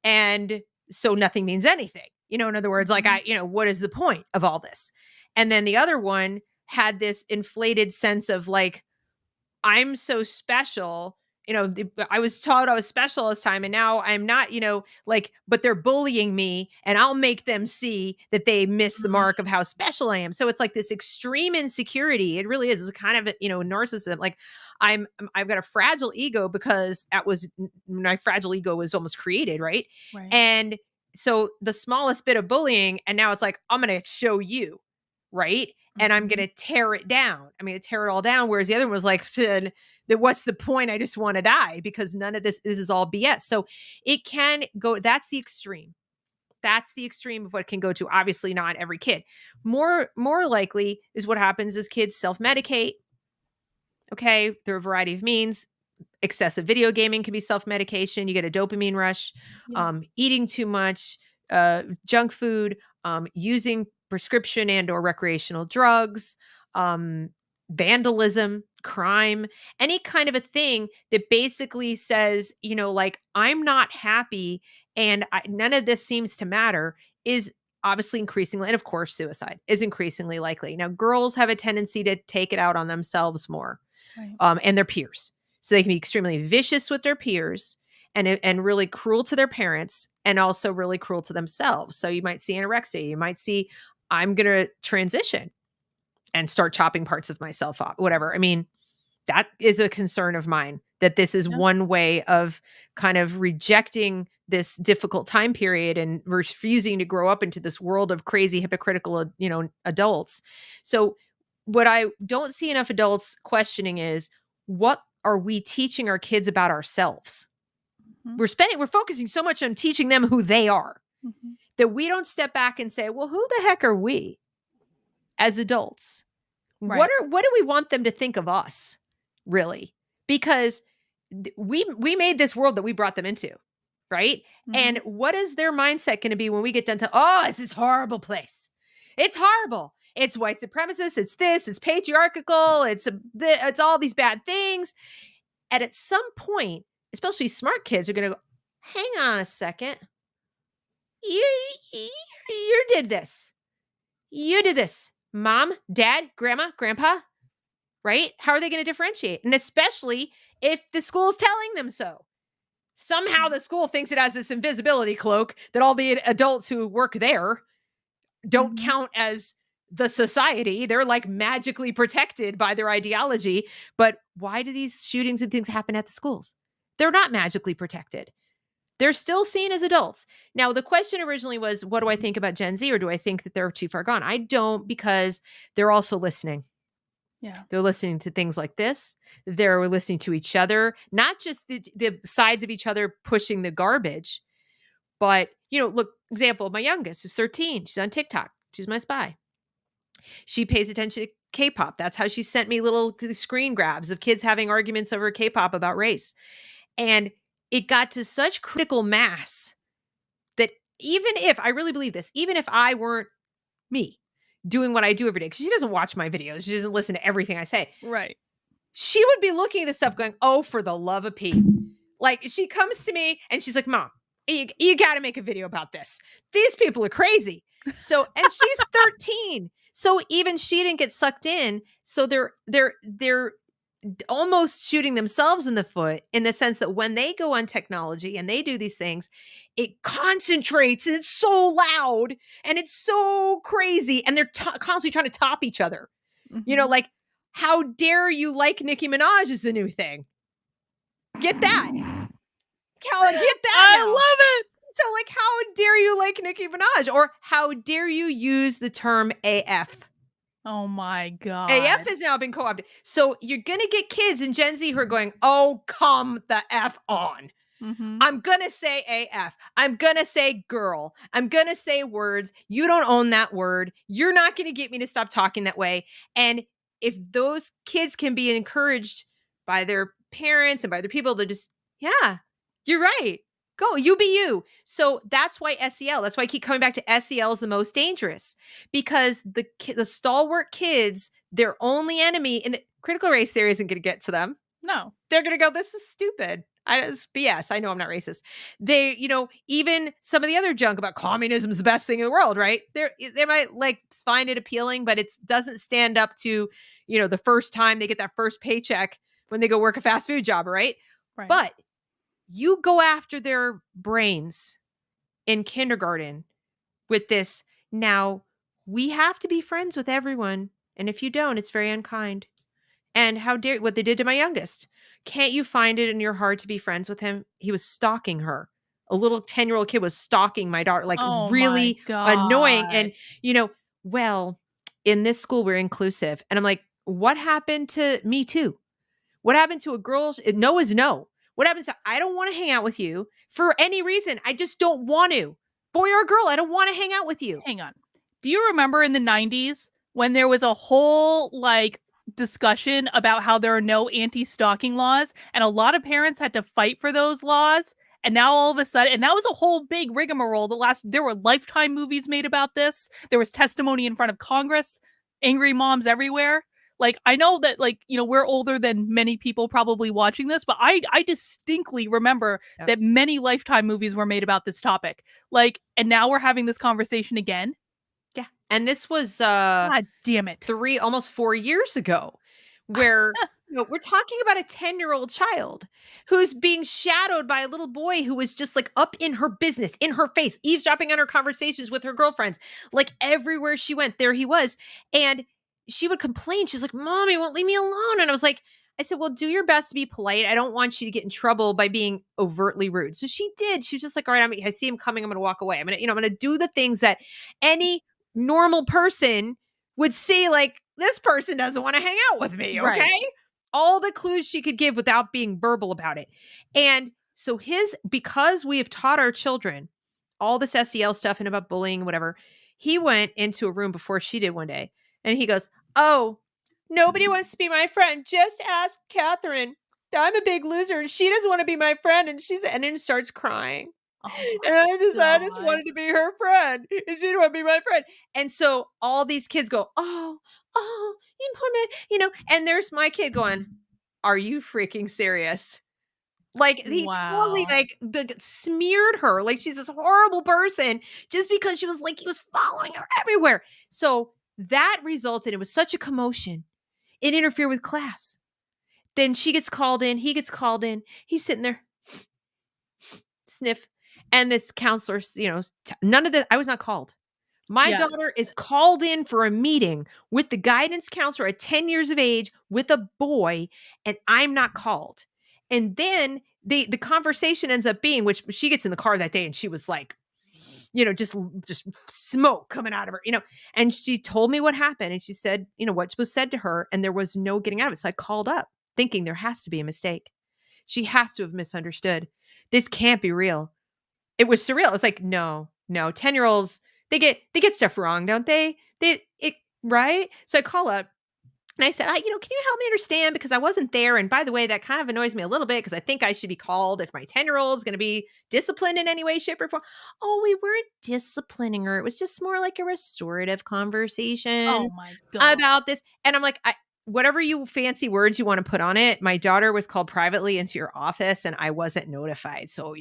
And so nothing means anything. In other words, like, what is the point of all this? And then the other one had this inflated sense of like, I'm so special. I was taught I was special this time, and now I'm not, like, but they're bullying me, and I'll make them see that they miss the mark of how special I am. So it's like this extreme insecurity. It really is. It's kind of, narcissism. Like, I've got a fragile ego because my fragile ego was almost created. Right. Right. And so the smallest bit of bullying, and now it's like, I'm going to show you. Right. And I'm going to tear it down. I'm going to tear it all down. Whereas the other one was like, what's the point? I just want to die because none of this is all BS. So it can go, that's the extreme. That's the extreme of what it can go to. Obviously not every kid. More likely is what happens is kids self-medicate. Okay. There are a variety of means. Excessive video gaming can be self-medication. You get a dopamine rush. Yeah. Eating too much, junk food, using prescription and or recreational drugs, vandalism, crime, any kind of a thing that basically says, like, I'm not happy and none of this seems to matter, is obviously increasingly, and of course, suicide is increasingly likely. Now, girls have a tendency to take it out on themselves more, Right. and their peers. So they can be extremely vicious with their peers and really cruel to their parents, and also really cruel to themselves. So you might see anorexia. You might see, I'm going to transition and start chopping parts of myself off, whatever. I mean, that is a concern of mine that this is Yeah. one way of kind of rejecting this difficult time period and refusing to grow up into this world of crazy hypocritical, adults. So what I don't see enough adults questioning is, what are we teaching our kids about ourselves? Mhm. We're focusing so much on teaching them who they are Mhm. that we don't step back and say, well, who the heck are we as adults? Right. What do we want them to think of us, really? Because we made this world that we brought them into, right? And Mhm. what is their mindset going to be when we get done to, oh, it's this horrible place. It's horrible. It's white supremacist. It's this. It's patriarchal. It's all these bad things. And at some point, especially smart kids are going to go, hang on a second. You did this. You did this. Mom, dad, grandma, grandpa, right? How are they going to differentiate? And especially if the school's telling them so. Somehow the school thinks it has this invisibility cloak that all the adults who work there don't Mhm. count as the society. They're like magically protected by their ideology. But why do these shootings and things happen at the schools? They're not magically protected. They're still seen as adults. Now, the question originally was, what do I think about Gen Z, or do I think that they're too far gone? I don't, because they're also listening. Yeah. They're listening to things like this. They're listening to each other, not just the sides of each other pushing the garbage, but, look, example, my youngest is 13. She's on TikTok. She's my spy. She pays attention to K-pop. That's how she sent me little screen grabs of kids having arguments over K-pop about race. And it got to such critical mass that even if, I really believe this, even if I weren't me doing what I do every day, because she doesn't watch my videos, she doesn't listen to everything I say, Right. she would be looking at this stuff going, oh, for the love of Pete. Like, she comes to me and she's like, Mom, you got to make a video about this. These people are crazy. So, and she's 13. So even she didn't get sucked in. So they're almost shooting themselves in the foot, in the sense that when they go on technology and they do these things, it concentrates and it's so loud and it's so crazy, and they're constantly trying to top each other. Mhm. Like, how dare you like Nicki Minaj is the new thing. Get that. Get that I now. love it. So, like, how dare you like Nicki Minaj? Or how dare you use the term AF? Oh my AF God. has now been co-opted. So you're going to get kids in Gen Z who are going, oh, come the F on. Mhm. I'm going to say AF. I'm going to say girl. I'm going to say words. You don't own that word. You're not going to get me to stop talking that way. And if those kids can be encouraged by their parents and by their people to just, yeah, you're right. Go, you be you. So that's why SEL, that's why I keep coming back to SEL is the most dangerous, because the stalwart kids, their only enemy in the critical race theory isn't going to get to them. No. They're going to go, this is stupid. It's BS. I know I'm not racist. They, even some of the other junk about communism is the best thing in the world, right? They might like find it appealing, but it doesn't stand up to, the first time they get that first paycheck when they go work a fast food job, right? Right. But you go after their brains in kindergarten with this. Now, we have to be friends with everyone. And if you don't, it's very unkind. And how dare what they did to my youngest. Can't you find it in your heart to be friends with him? He was stalking her. A little 10-year-old kid was stalking my daughter, like Oh my really annoying. God. And, well, in this school, we're inclusive. And I'm like, what happened to me too? What happened to a girl? No is no. What happens to, I don't want to hang out with you for any reason. I just don't want to. Boy or girl, I don't want to hang out with you. Hang on. Do you remember in the 90s when there was a whole discussion about how there are no anti-stalking laws, and a lot of parents had to fight for those laws? And now all of a sudden, and that was a whole big rigmarole. There were Lifetime movies made about this. There was testimony in front of Congress, angry moms everywhere. I know that we're older than many people probably watching this, but I distinctly remember Yep. that many Lifetime movies were made about this topic. And now we're having this conversation again. Yeah. And this was God damn it. almost 4 years ago, where we're talking about a 10-year-old child who's being shadowed by a little boy who was just like up in her business, in her face, eavesdropping on her conversations with her girlfriends. Like everywhere she went, there he was. And she would complain. She's like, Mom, he won't leave me alone. And I was like, I said, well, do your best to be polite. I don't want you to get in trouble by being overtly rude. So she did. She was just like, all right, I see him coming. I'm going to walk away. I'm going to do the things that any normal person would see. Like, this person doesn't want to hang out with me. Right. Okay. All the clues she could give without being verbal about it. And so because we have taught our children all this SEL stuff and about bullying, whatever, he went into a room before she did one day and he goes, oh, nobody wants to be my friend. Just ask Catherine. I'm a big loser and she doesn't want to be my friend. And then starts crying. Oh And my I just God. wanted to be her friend. And she didn't want to be my friend. And so all these kids go, oh, you poor man, and there's my kid going, are you freaking serious? Like, he totally, Wow. like, smeared her, like she's this horrible person just because she was like, he was following her everywhere. So that resulted, it was such a commotion. It interfered with class. Then she gets called in, he gets called in, he's sitting there, sniff, and this counselor, none of the I was not called. My Yeah. daughter is called in for a meeting with the guidance counselor at 10 years of age with a boy, and I'm not called. And then the conversation ends up being, which she gets in the car that day and she was like, just smoke coming out of her, and she told me what happened. And she said, what was said to her, and there was no getting out of it. So I called up thinking there has to be a mistake. She has to have misunderstood. This can't be real. It was surreal. It was like, no, 10-year-olds, they get stuff wrong, don't they? Right? So I call up and I said, can you help me understand? Because I wasn't there. And by the way, that kind of annoys me a little bit because I think I should be called if my 10-year-old is going to be disciplined in any way, shape, or form. Oh, we weren't disciplining her. It was just more like a restorative Oh conversation my God. about this. And I'm like, whatever you fancy words you want to put on it, my daughter was called privately into your office and I wasn't notified. So,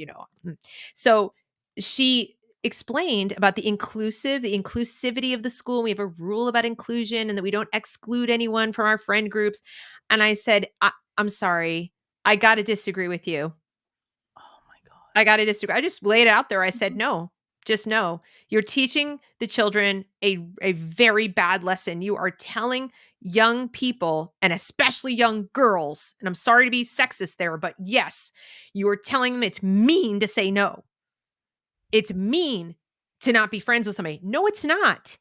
so she explained about the inclusivity of the school. We have a rule about inclusion and that we don't exclude anyone from our friend groups. And I said, I'm sorry. I got to disagree with you. Oh my God. I got to disagree. I just laid it out there. I said, Mhm. no, just no. You're teaching the children a very bad lesson. You are telling young people, and especially young girls, and I'm sorry to be sexist there, but yes, you are telling them it's mean to say no. It's mean to not be friends with somebody. No, it's not.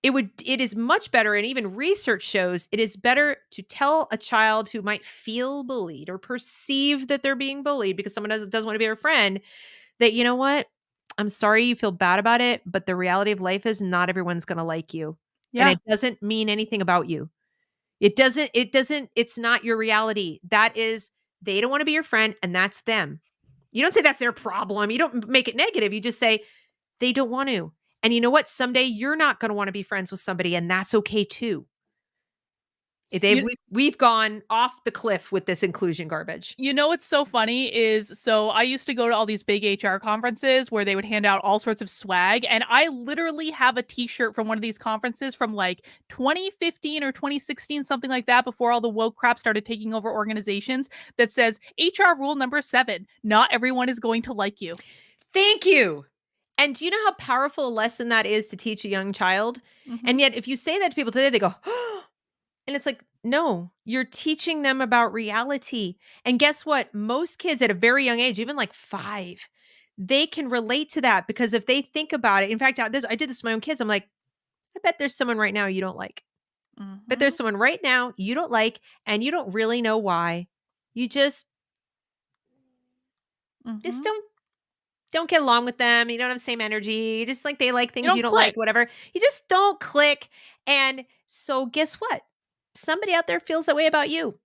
It is much better, and even research shows it is better to tell a child who might feel bullied or perceive that they're being bullied because someone doesn't want to be their friend, that, you know what? I'm sorry you feel bad about it, but the reality of life is not everyone's going to like you. And Yeah. it doesn't mean anything about you. It's not your reality. That is, they don't want to be your friend and that's them. You don't say that's their problem. You don't make it negative. You just say they don't want to. And you know what? Someday you're not going to want to be friends with somebody and that's okay too. You We've gone off the cliff with this inclusion garbage. You know what's so funny is so I used to go to all these big HR conferences where they would hand out all sorts of swag, and I literally have a t-shirt from one of these conferences from like 2015 or 2016, something like that, before all the woke crap started taking over organizations, that says HR rule number 7, not everyone is going to like you. Thank you. And do you know how powerful a lesson that is to teach a young child? And Mhm. yet, if you say that to people today, they go, and it's like, no, you're teaching them about reality. And guess what? Most kids at a very young age, even like 5, they can relate to that because if they think about it, in fact, I did this with my own kids. I'm like, I bet there's someone right now you don't like. But there's Mhm. someone right now you don't like, and you don't really know why. You just Mhm. don't get along with them. You don't have the same energy. Just like they like You things you don't don't like, click. whatever. You just don't click. And so guess what? Somebody out there feels that way about you.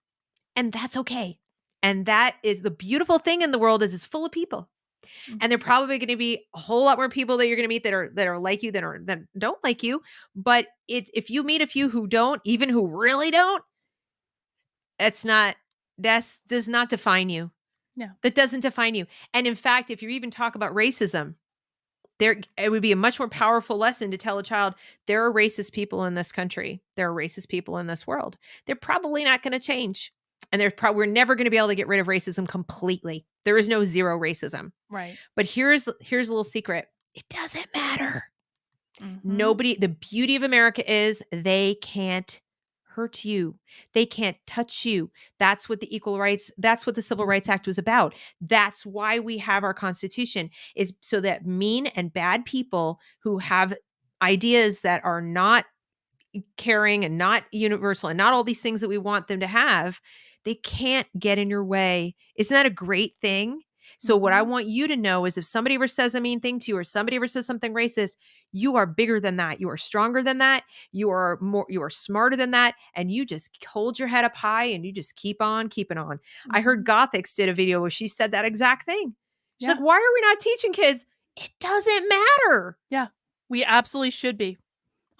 And that's okay. And that is the beautiful thing in the world is it's full of people. And there Mhm. probably going to be a whole lot more people that you're going to meet that are like you that don't like you. But if you meet a few who don't, even who really don't, that's not that does not define you. Yeah. That doesn't define you. And in fact, if you even talk about racism, it would be a much more powerful lesson to tell a child there are racist people in this country. There are racist people in this world. They're probably not going to change. And we're never going to be able to get rid of racism completely. There is no zero racism. Right. But here's a little secret. It doesn't matter. Mhm. Nobody, the beauty of America is they can't hurt you. They can't touch you. That's what that's what the Civil Rights Act was about. That's why we have our Constitution, is so that mean and bad people who have ideas that are not caring and not universal and not all these things that we want them to have, they can't get in your way. Isn't that a great thing? So what I Mhm. want you to know is if somebody ever says a mean thing to you or somebody ever says something racist, you are bigger than that. You are stronger than that. You are smarter than that. And you just hold your head up high and you just keep on keeping on. I heard Mhm. Gothics did a video where she said that exact thing. She's like, Yeah. why are we not teaching kids? It doesn't matter. Yeah. We absolutely should be.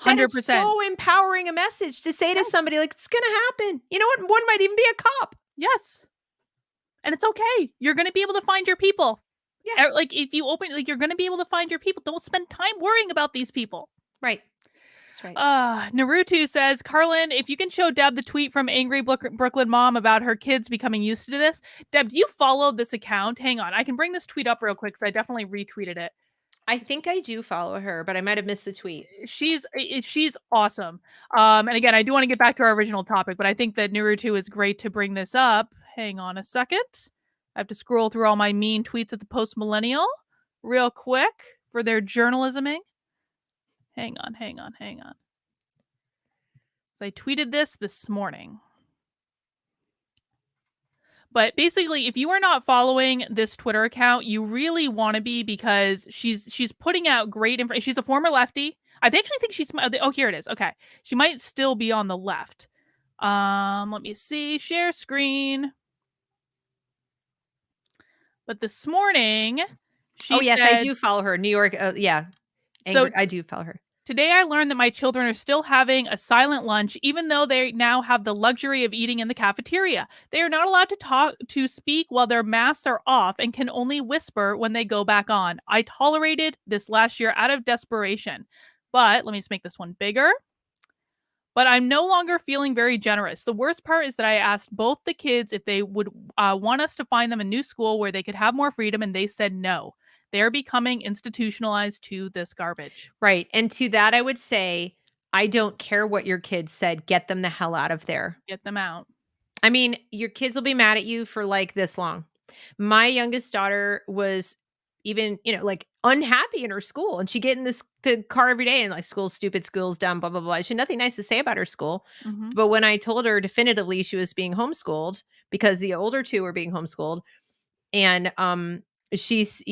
That is 100%. so empowering a message to say to Yes. somebody, like, it's gonna happen. You know what? One might even be a cop. Yes. And it's okay. You're gonna be able to find your people. Yeah, Like, if you open like, you're gonna be able to find your people. Don't spend time worrying about these people. right. That's right. Naruto says, Carlin, if you can show Deb the tweet from Angry Brooklyn Mom about her kids becoming used to this. Deb, do you follow this account? Hang on. I can bring this tweet up real quick because I definitely retweeted it. I think I do follow her, but I might have missed the tweet. She's awesome. And again, I do want to get back to our original topic, but I think that Naruto is great to bring this up. Hang on a second. I have to scroll through all my mean tweets at the post millennial real quick for their journalisming. Hang on. So I tweeted this morning. But basically, if you are not following this Twitter account, you really want to be, because she's putting out great information. She's a former lefty. I actually think she's oh, here it is. Okay. She might still be on the left. Let me see. Share screen. But this morning, Oh, she yes, I said, do follow her. New York. Yeah. so Angry. I do follow her. today I learned that my children are still having a silent lunch, even though they now have the luxury of eating in the cafeteria. They are not allowed to speak while their masks are off and can only whisper when they go back on. I tolerated this last year out of desperation. But let me just make this one bigger. But I'm no longer feeling very generous. The worst part is that I asked both the kids if they would want us to find them a new school where they could have more freedom, and they said no. They're becoming institutionalized to this garbage. Right. And to that, I would say, I don't care what your kids said. Get them the hell out of there. Get them out. I mean, your kids will be mad at you for like this long. My youngest daughter was even, like unhappy in her school, and she get in the car every day and like, school's stupid, school's dumb, blah, blah, blah. She had nothing nice to say about her school. Hmm. But when I told her definitively she was being homeschooled, because the older two were being homeschooled, and she was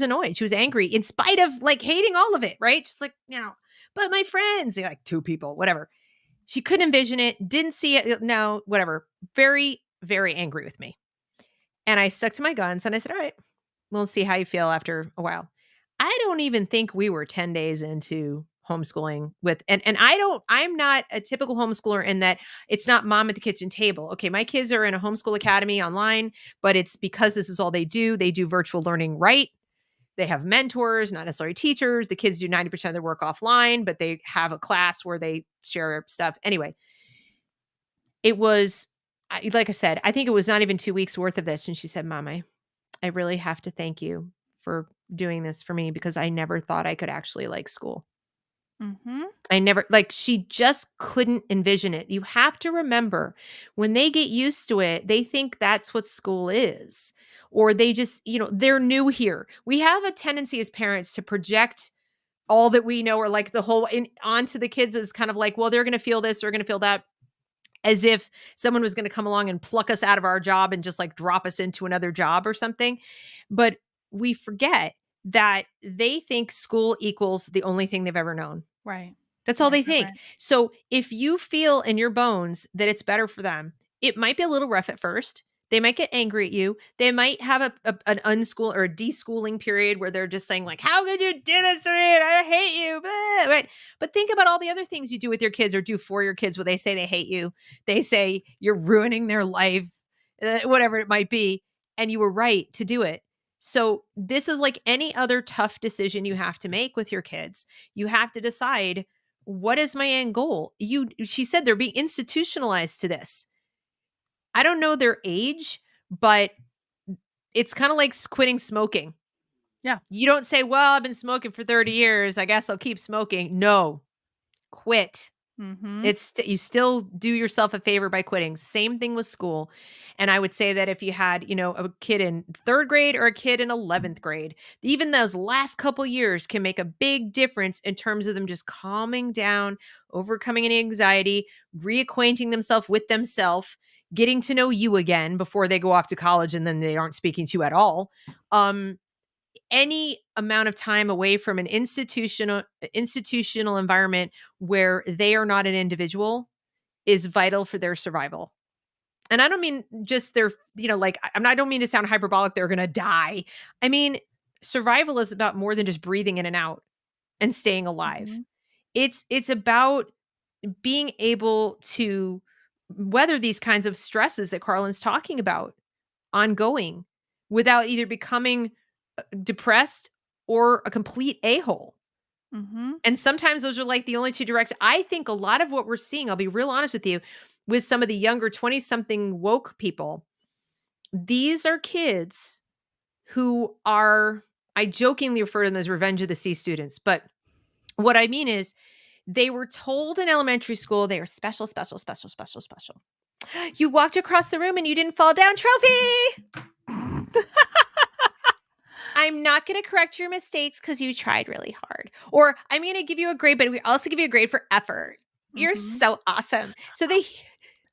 annoyed. She was angry in spite of like hating all of it, right? She's like, but my friends, like two people, whatever. She couldn't envision it, didn't see it. No, whatever. Very, very angry with me. And I stuck to my guns and I said, all right, we'll see how you feel after a while. I don't even think we were 10 days into homeschooling and I'm not a typical homeschooler in that it's not mom at the kitchen table. Okay, my kids are in a homeschool academy online, but it's because this is all they do. They do virtual learning, right? They have mentors, not necessarily teachers. The kids do 90% of their work offline, but they have a class where they share stuff. Anyway, it was, like I said, I think it was not even 2 weeks worth of this. And she said, Mom, I really have to thank you for doing this for me, because I never thought I could actually like school. Hmm. I never, like, she just couldn't envision it. You have to remember, when they get used to it, they think that's what school is, or they just, they're new here. We have a tendency as parents to project all that we know, or like the whole onto the kids, is kind of like, well, they're going to feel this, they're going to feel that, as if someone was going to come along and pluck us out of our job and just like drop us into another job or something. But we forget that they think school equals the only thing they've ever known. Right. That's all Right. they Right. think. Right. So if you feel in your bones that it's better for them, it might be a little rough at first. They might get angry at you. They might have an unschool or a deschooling period where they're just saying like, "How could you do this to me? I hate you." Blah, right? But think about all the other things you do with your kids or do for your kids, where they say they hate you. They say you're ruining their life, whatever it might be, and you were right to do it. So this is like any other tough decision you have to make with your kids. You have to decide, what is my end goal? She said they're being institutionalized to this. I don't know their age, but it's kind of like quitting smoking. Yeah. You don't say, well, I've been smoking for 30 years. I guess I'll keep smoking. No, quit. Mm-hmm. It's you still do yourself a favor by quitting. Same thing with school. And I would say that if you had, a kid in 3rd grade or a kid in 11th grade, even those last couple years can make a big difference in terms of them just calming down, overcoming any anxiety, reacquainting themselves with themselves, getting to know you again before they go off to college and then they aren't speaking to you at all. Any amount of time away from an institutional environment where they are not an individual is vital for their survival. And I don't mean just their, like I don't mean to sound hyperbolic, they're going to die. I mean, survival is about more than just breathing in and out and staying alive. Mm-hmm. It's about being able to weather these kinds of stresses that Carlin's talking about ongoing without either becoming depressed or a complete a-hole. Mm-hmm. And sometimes those are like the only two directions. I think a lot of what we're seeing, I'll be real honest with you, with some of the younger 20 something woke people, these are kids who are, I jokingly refer to them as Revenge of the Sea students. But what I mean is they were told in elementary school they are special, special, special, special, special. You walked across the room and you didn't fall down. Trophy. I'm not going to correct your mistakes because you tried really hard. Or I'm going to give you a grade, but we also give you a grade for effort. You're Mm-hmm. so awesome. So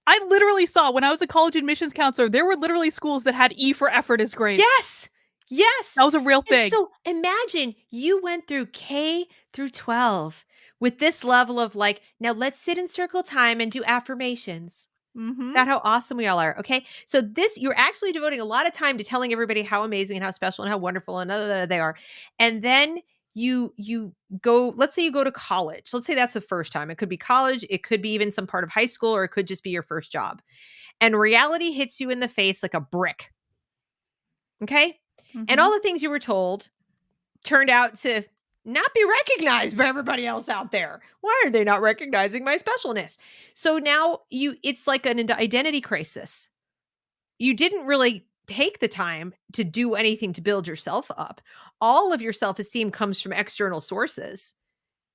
I literally saw when I was a college admissions counselor, there were literally schools that had E for effort as grades. yes, yes. That was a real And thing. so imagine you went through K through 12 with this level of like, now let's sit in circle time and do affirmations. Mm-hmm. About how awesome we all are. Okay. So you're actually devoting a lot of time to telling everybody how amazing and how special and how wonderful and they are. And then you go, let's say you go to college. Let's say that's the first time. It could be college, it could be even some part of high school, or it could just be your first job. And reality hits you in the face like a brick. Okay. And Mm-hmm. all the things you were told turned out to not be recognized by everybody else out there. Why are they not recognizing my specialness? So now it's like an identity crisis. You didn't really take the time to do anything to build yourself up. All of your self-esteem comes from external sources.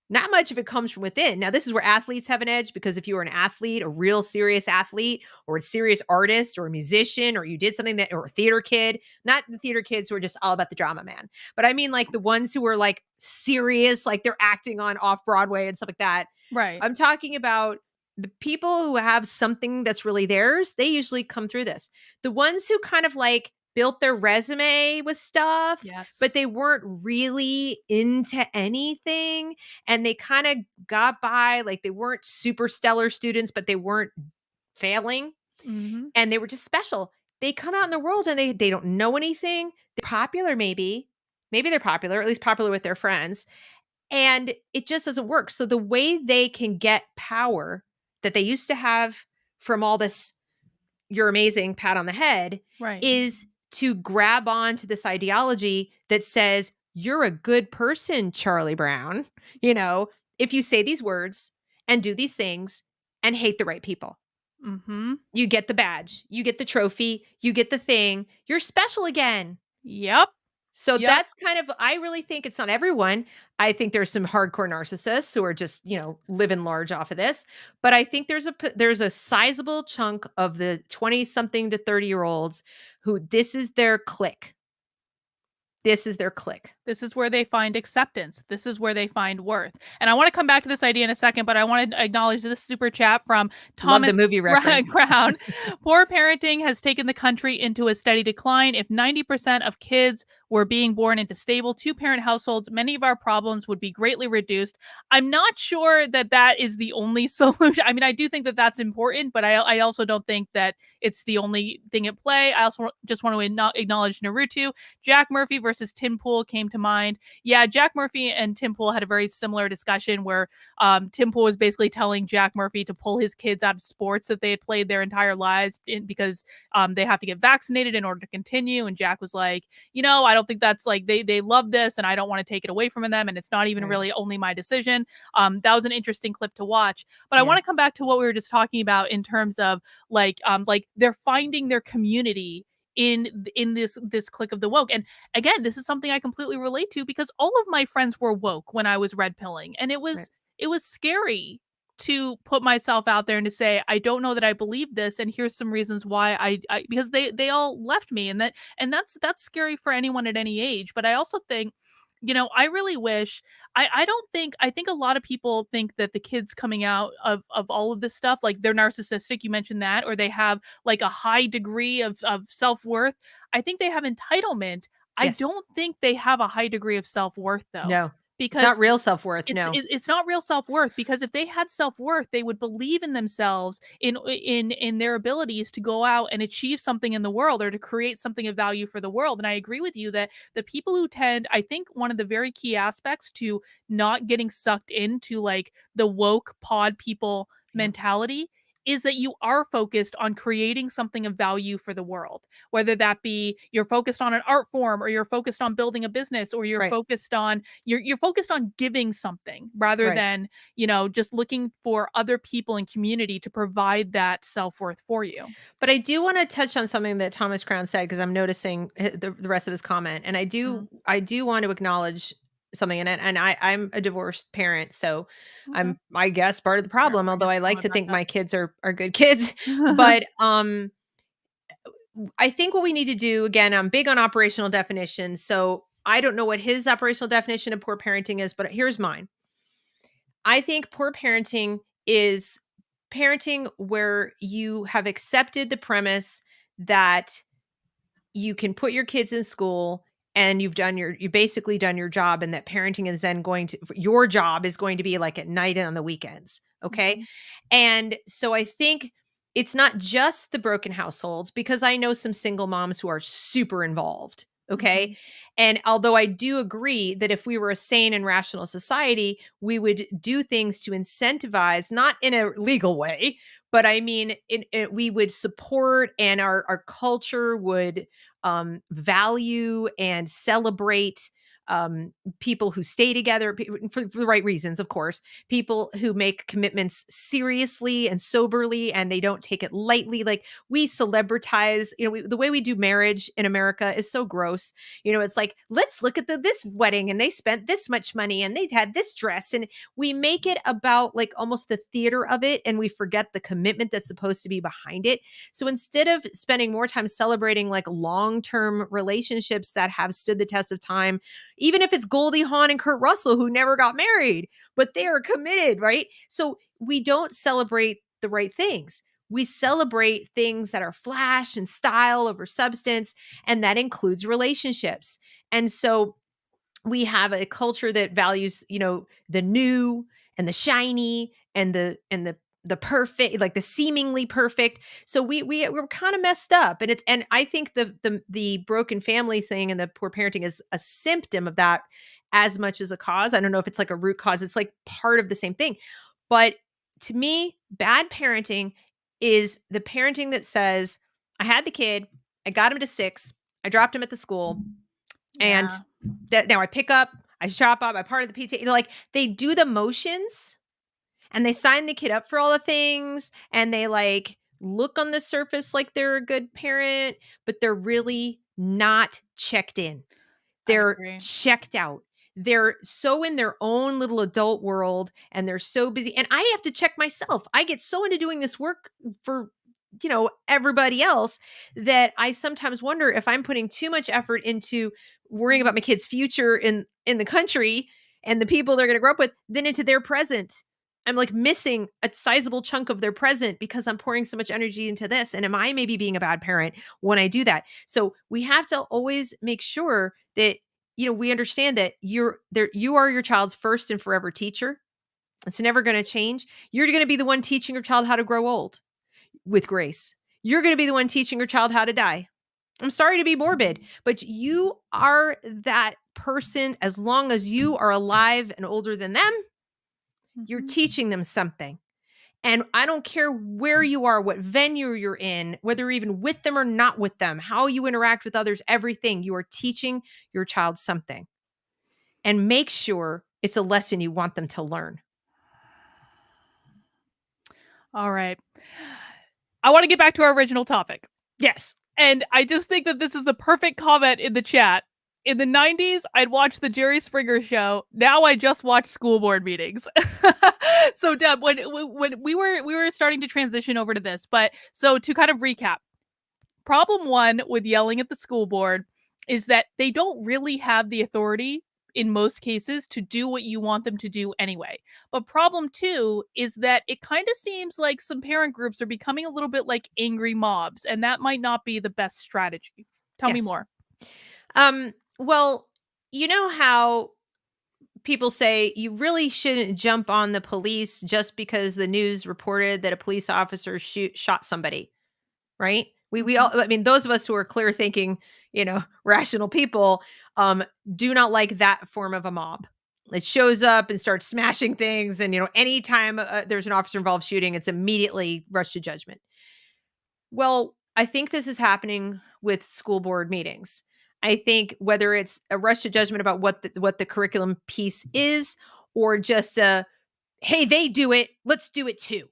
Not much of it comes from within. Now, this is where athletes have an edge because if you are an athlete, a real serious athlete, or a serious artist, or a musician, or you did something or a theater kid, not the theater kids who are just all about the drama, man, but I mean like the ones who are like serious, like they're acting on off Broadway and stuff like that. Right. I'm talking about the people who have something that's really theirs. They usually come through this. The ones who kind of like built their resume with stuff, Yes. but they weren't really into anything and they kind of got by, like they weren't super stellar students, but they weren't failing Mm-hmm. and they were just special. They come out in the world and they don't know anything. They're popular, maybe they're popular, at least popular with their friends, and it just doesn't work. So the way they can get power that they used to have from all this "you're amazing" pat on the head Right. is to grab on to this ideology that says you're a good person, Charlie Brown, if you say these words and do these things and hate the right people. Mm-hmm. You get the badge, you get the trophy, you get the thing, you're special again. Yep. So Yep. that's kind of, I really think it's not everyone. I think there's some hardcore narcissists who are just, living large off of this. But I think there's a sizable chunk of the 20 something to 30-year-olds who this is their clique. This is their clique. This is where they find acceptance. This is where they find worth. And I want to come back to this idea in a second, but I want to acknowledge this super chat from Love Thomas the movie reference. Crown. Poor parenting has taken the country into a steady decline. If 90% of kids were being born into stable two-parent households, many of our problems would be greatly reduced. I'm not sure that that is the only solution. I mean, I do think that that's important, but I also don't think that it's the only thing at play. I also just want to acknowledge Naruto. Jack Murphy versus Tim Pool came to mind. Yeah, Jack Murphy and Tim Pool had a very similar discussion where Tim Pool was basically telling Jack Murphy to pull his kids out of sports that they had played their entire lives because they have to get vaccinated in order to continue. And Jack was like, I don't think that's like they love this and I don't want to take it away from them. And it's not even really only my decision. That was an interesting clip to watch. But I want to come back to what we were just talking about in terms of like they're finding their community in this clique of the woke. And again, this is something I completely relate to because all of my friends were woke when I was red pilling, and it was scary. to put myself out there and to say, I don't know that I believe this, and here's some reasons why I because they all left me, and that's scary for anyone at any age. But I also think, I really wish I don't think I think a lot of people think that the kids coming out of all of this stuff, like they're narcissistic, you mentioned that, or they have like a high degree of self-worth. I think they have entitlement. I Yes. don't think they have a high degree of self-worth though. No. It's not Because real self-worth, it's no. it, it's not real self-worth, because if they had self-worth, they would believe in themselves, in their abilities to go out and achieve something in the world, or to create something of value for the world. And I agree with you that the people who tend, I think one of the very key aspects to not getting sucked into like the woke pod people Yep. mentality is that you are focused on creating something of value for the world, whether that be you're focused on an art form, or you're focused on building a business, or Right. you're focused on giving something, rather Right. than, just looking for other people and community to provide that self-worth for you. But I do wanna touch on something that Thomas Crown said, because 'cause I'm noticing the rest of his comment, and Mm, I do want to acknowledge something, and I'm a divorced parent, so okay. I guess, part of the Sorry, problem, I although guess I you like wanna to back think up. my kids are good kids. But, I think what we need to do, again, I'm big on operational definitions, so I don't know what his operational definition of poor parenting is, but here's mine. I think poor parenting is parenting where you have accepted the premise that you can put your kids in school and you basically done your job, and that parenting is then going to your job is going to be like at night and on the weekends. Okay. Mhm, And so I think it's not just the broken households, because I know some single moms who are super involved. Okay. mhm, And although I do agree that if we were a sane and rational society, we would do things to incentivize, not in a legal way, but I mean, we would support, and our culture would value and celebrate people who stay together for the right reasons, of course, people who make commitments seriously and soberly, and they don't take it lightly. Like, we celebritize, the way we do marriage in America is so gross. It's like, let's look at this wedding, and they spent this much money, and they had this dress, and we make it about like almost the theater of it, and we forget the commitment that's supposed to be behind it. So instead of spending more time celebrating like long-term relationships that have stood the test of time, even if it's Goldie Hawn and Kurt Russell, who never got married, but they are committed, right? So we don't celebrate the right things. We celebrate things that are flash and style over substance, and that includes relationships. And so we have a culture that values, the new and the shiny and the perfect, like the seemingly perfect. So we're kind of messed up, and I think the broken family thing and the poor parenting is a symptom of that as much as a cause. I don't know if it's like a root cause. It's like part of the same thing. But to me, bad parenting is the parenting that says, I had the kid, I got him to 6, I dropped him at the school, and yeah. that now I pick up, I shop up, I part of the PTA. Like, they do the motions, and they sign the kid up for all the things, and they like look on the surface like they're a good parent, but they're really not checked in. I They're agree. checked out. They're so in their own little adult world, and they're so busy. And I have to check myself. I get so into doing this work for, everybody else, that I sometimes wonder if I'm putting too much effort into worrying about my kids' future in the country and the people they're going to grow up with than into their present. I'm like missing a sizable chunk of their present because I'm pouring so much energy into this. And am I maybe being a bad parent when I do that? So we have to always make sure that, we understand that you are your child's first and forever teacher. It's never going to change. You're going to be the one teaching your child how to grow old with grace. You're going to be the one teaching your child how to die. I'm sorry to be morbid, but you are that person. As long as you are alive and older than them, you're Mhm. teaching them something. And I don't care where you are, what venue you're in, whether you're even with them or not with them, how you interact with others, everything, you are teaching your child something. And make sure it's a lesson you want them to learn. All right. I want to get back to our original topic. Yes. And I just think that this is the perfect comment in the chat. in the 90s, I'd watch the Jerry Springer show. Now I just watch school board meetings. So Deb, when we were starting to transition over to this, but so to kind of recap, problem one with yelling at the school board is that they don't really have the authority in most cases to do what you want them to do anyway. But problem two is that it kind of seems like some parent groups are becoming a little bit like angry mobs, and that might not be the best strategy. Tell me Yes. more. Well, you know how people say you really shouldn't jump on the police just because the news reported that a police officer shot somebody, right? We Mhm. all, I mean, those of us who are clear thinking, rational people, um, do not like that form of a mob. It shows up and starts smashing things, and anytime there's an officer involved shooting, it's immediately rush to judgment. Well, I think this is happening with school board meetings. I think whether it's a rush to judgment about what the curriculum piece is, or just a hey, they do it, let's do it too.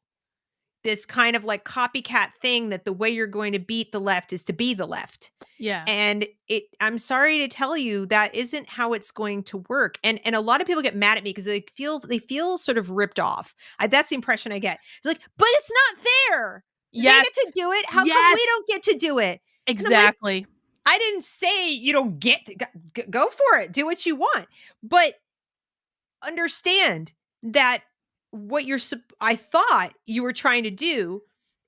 This kind of like copycat thing that the way you're going to beat the left is to be the left. Yeah. And I'm sorry to tell you that isn't how it's going to work. And a lot of people get mad at me because they feel sort of ripped off. That's the impression I get. It's like, but it's not fair. They Yes. get to do it. How come we Yes. don't get to do it? And I'm like, Exactly. I didn't say you don't get to go for it. Do what you want. But understand that I thought you were trying to do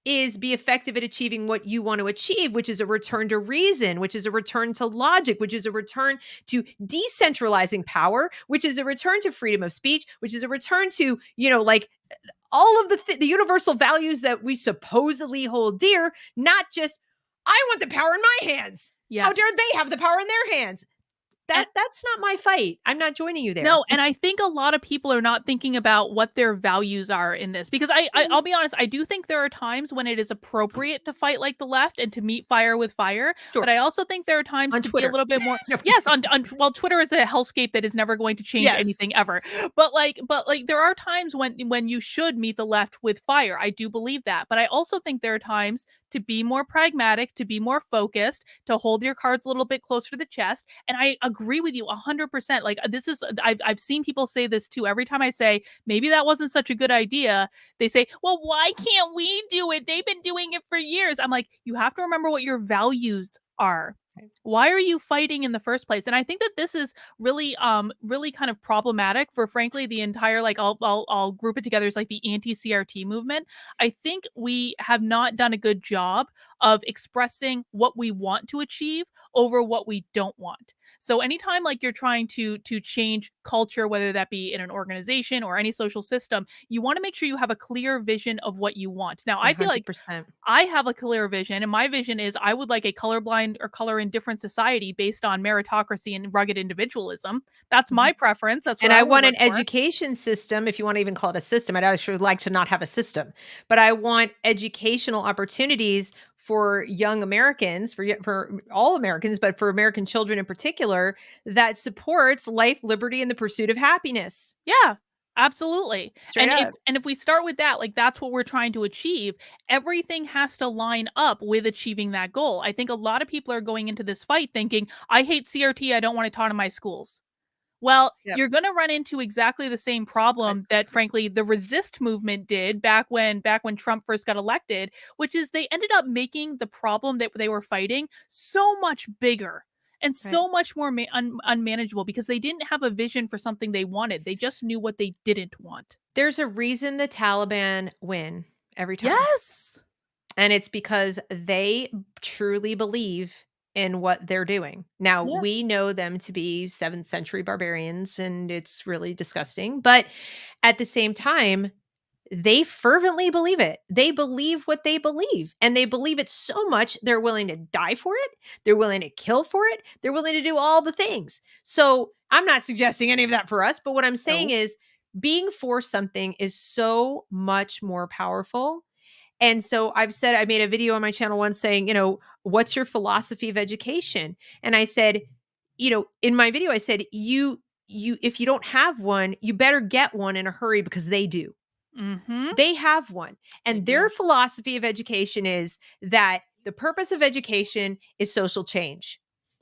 is be effective at achieving what you want to achieve, which is a return to reason, which is a return to logic, which is a return to decentralizing power, which is a return to freedom of speech, which is a return to, like all of the universal values that we supposedly hold dear, not just, I want the power in my hands. How Yes. dare they have the power in their hands? And That's not my fight. I'm not joining you there. no, and I think a lot of people are not thinking about what their values are in this because I'll be honest, I do think there are times when it is appropriate to fight like the left and to meet fire with fire, but Sure. I also think there are times On to be a Twitter. little bit more. No, I'm Yes, kidding. well, Twitter is a hellscape that is never going to change Yes. anything ever. But there are times when you should meet the left with fire. I do believe that. But I also think there are times to be more pragmatic, to be more focused, to hold your cards a little bit closer to the chest. And I agree with you 100%. Like this is I've seen people say this too. Every time I say maybe that wasn't such a good idea, they say, "Well, why can't we do it? They've been doing it for years." I'm like, "You have to remember what your values are. Right. Why are you fighting in the first place?" And I think that this is really kind of problematic for frankly the entire like I'll group it together as like the anti-CRT movement. I think we have not done a good job of expressing what we want to achieve over what we don't want. So anytime like you're trying to change culture, whether that be in an organization or any social system, you want to make sure you have a clear vision of what you want. Now, I feel like 100%. I have a clear vision, and my vision is I would like a colorblind or color indifferent society based on meritocracy and rugged individualism. That's Mhm. my preference. That's what And I I would want work an for. education system, if you wanna even call it a system. I'd actually like to not have a system, but I want educational opportunities for young Americans, for all Americans, but for American children in particular, that supports life, liberty, and the pursuit of happiness. Yeah, absolutely. Straight And up. if we start with that, like that's what we're trying to achieve, everything has to line up with achieving that goal. I think a lot of people are going into this fight thinking, I hate CRT, I don't want it taught in my schools. Well, Yep. you're going to run into exactly the same That's problem that correct. frankly the resist movement did back when Trump first got elected, which is they ended up making the problem that they were fighting so much bigger and Right. so much more unmanageable because they didn't have a vision for something they wanted. They just knew what they didn't want. There's a reason the Taliban win every time. Yes. And it's because they truly believe in what they're doing. Now, Yes. we know them to be 7th century barbarians, and it's really disgusting. But at the same time, they fervently believe it. They believe what they believe, and they believe it so much they're willing to die for it. They're willing to kill for it. They're willing to do all the things. So I'm not suggesting any of that for us, but what I'm saying No. is being for something is so much more powerful. And so I made a video on my channel once saying, what's your philosophy of education? And I said, in my video, I said, if you don't have one, you better get one in a hurry because they do. Mhm. They have one. They And their do. philosophy of education is that the purpose of education is social change.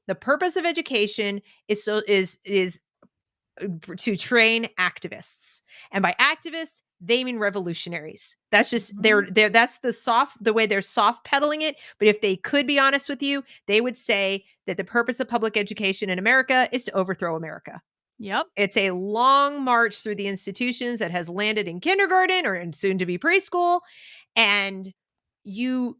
The purpose of education is to train activists. And by activists, they mean revolutionaries. That's just Mhm. that's the way they're soft pedaling it. But if they could be honest with you, they would say that the purpose of public education in America is to overthrow America. Yep. It's a long march through the institutions that has landed in kindergarten or in soon to be preschool. And you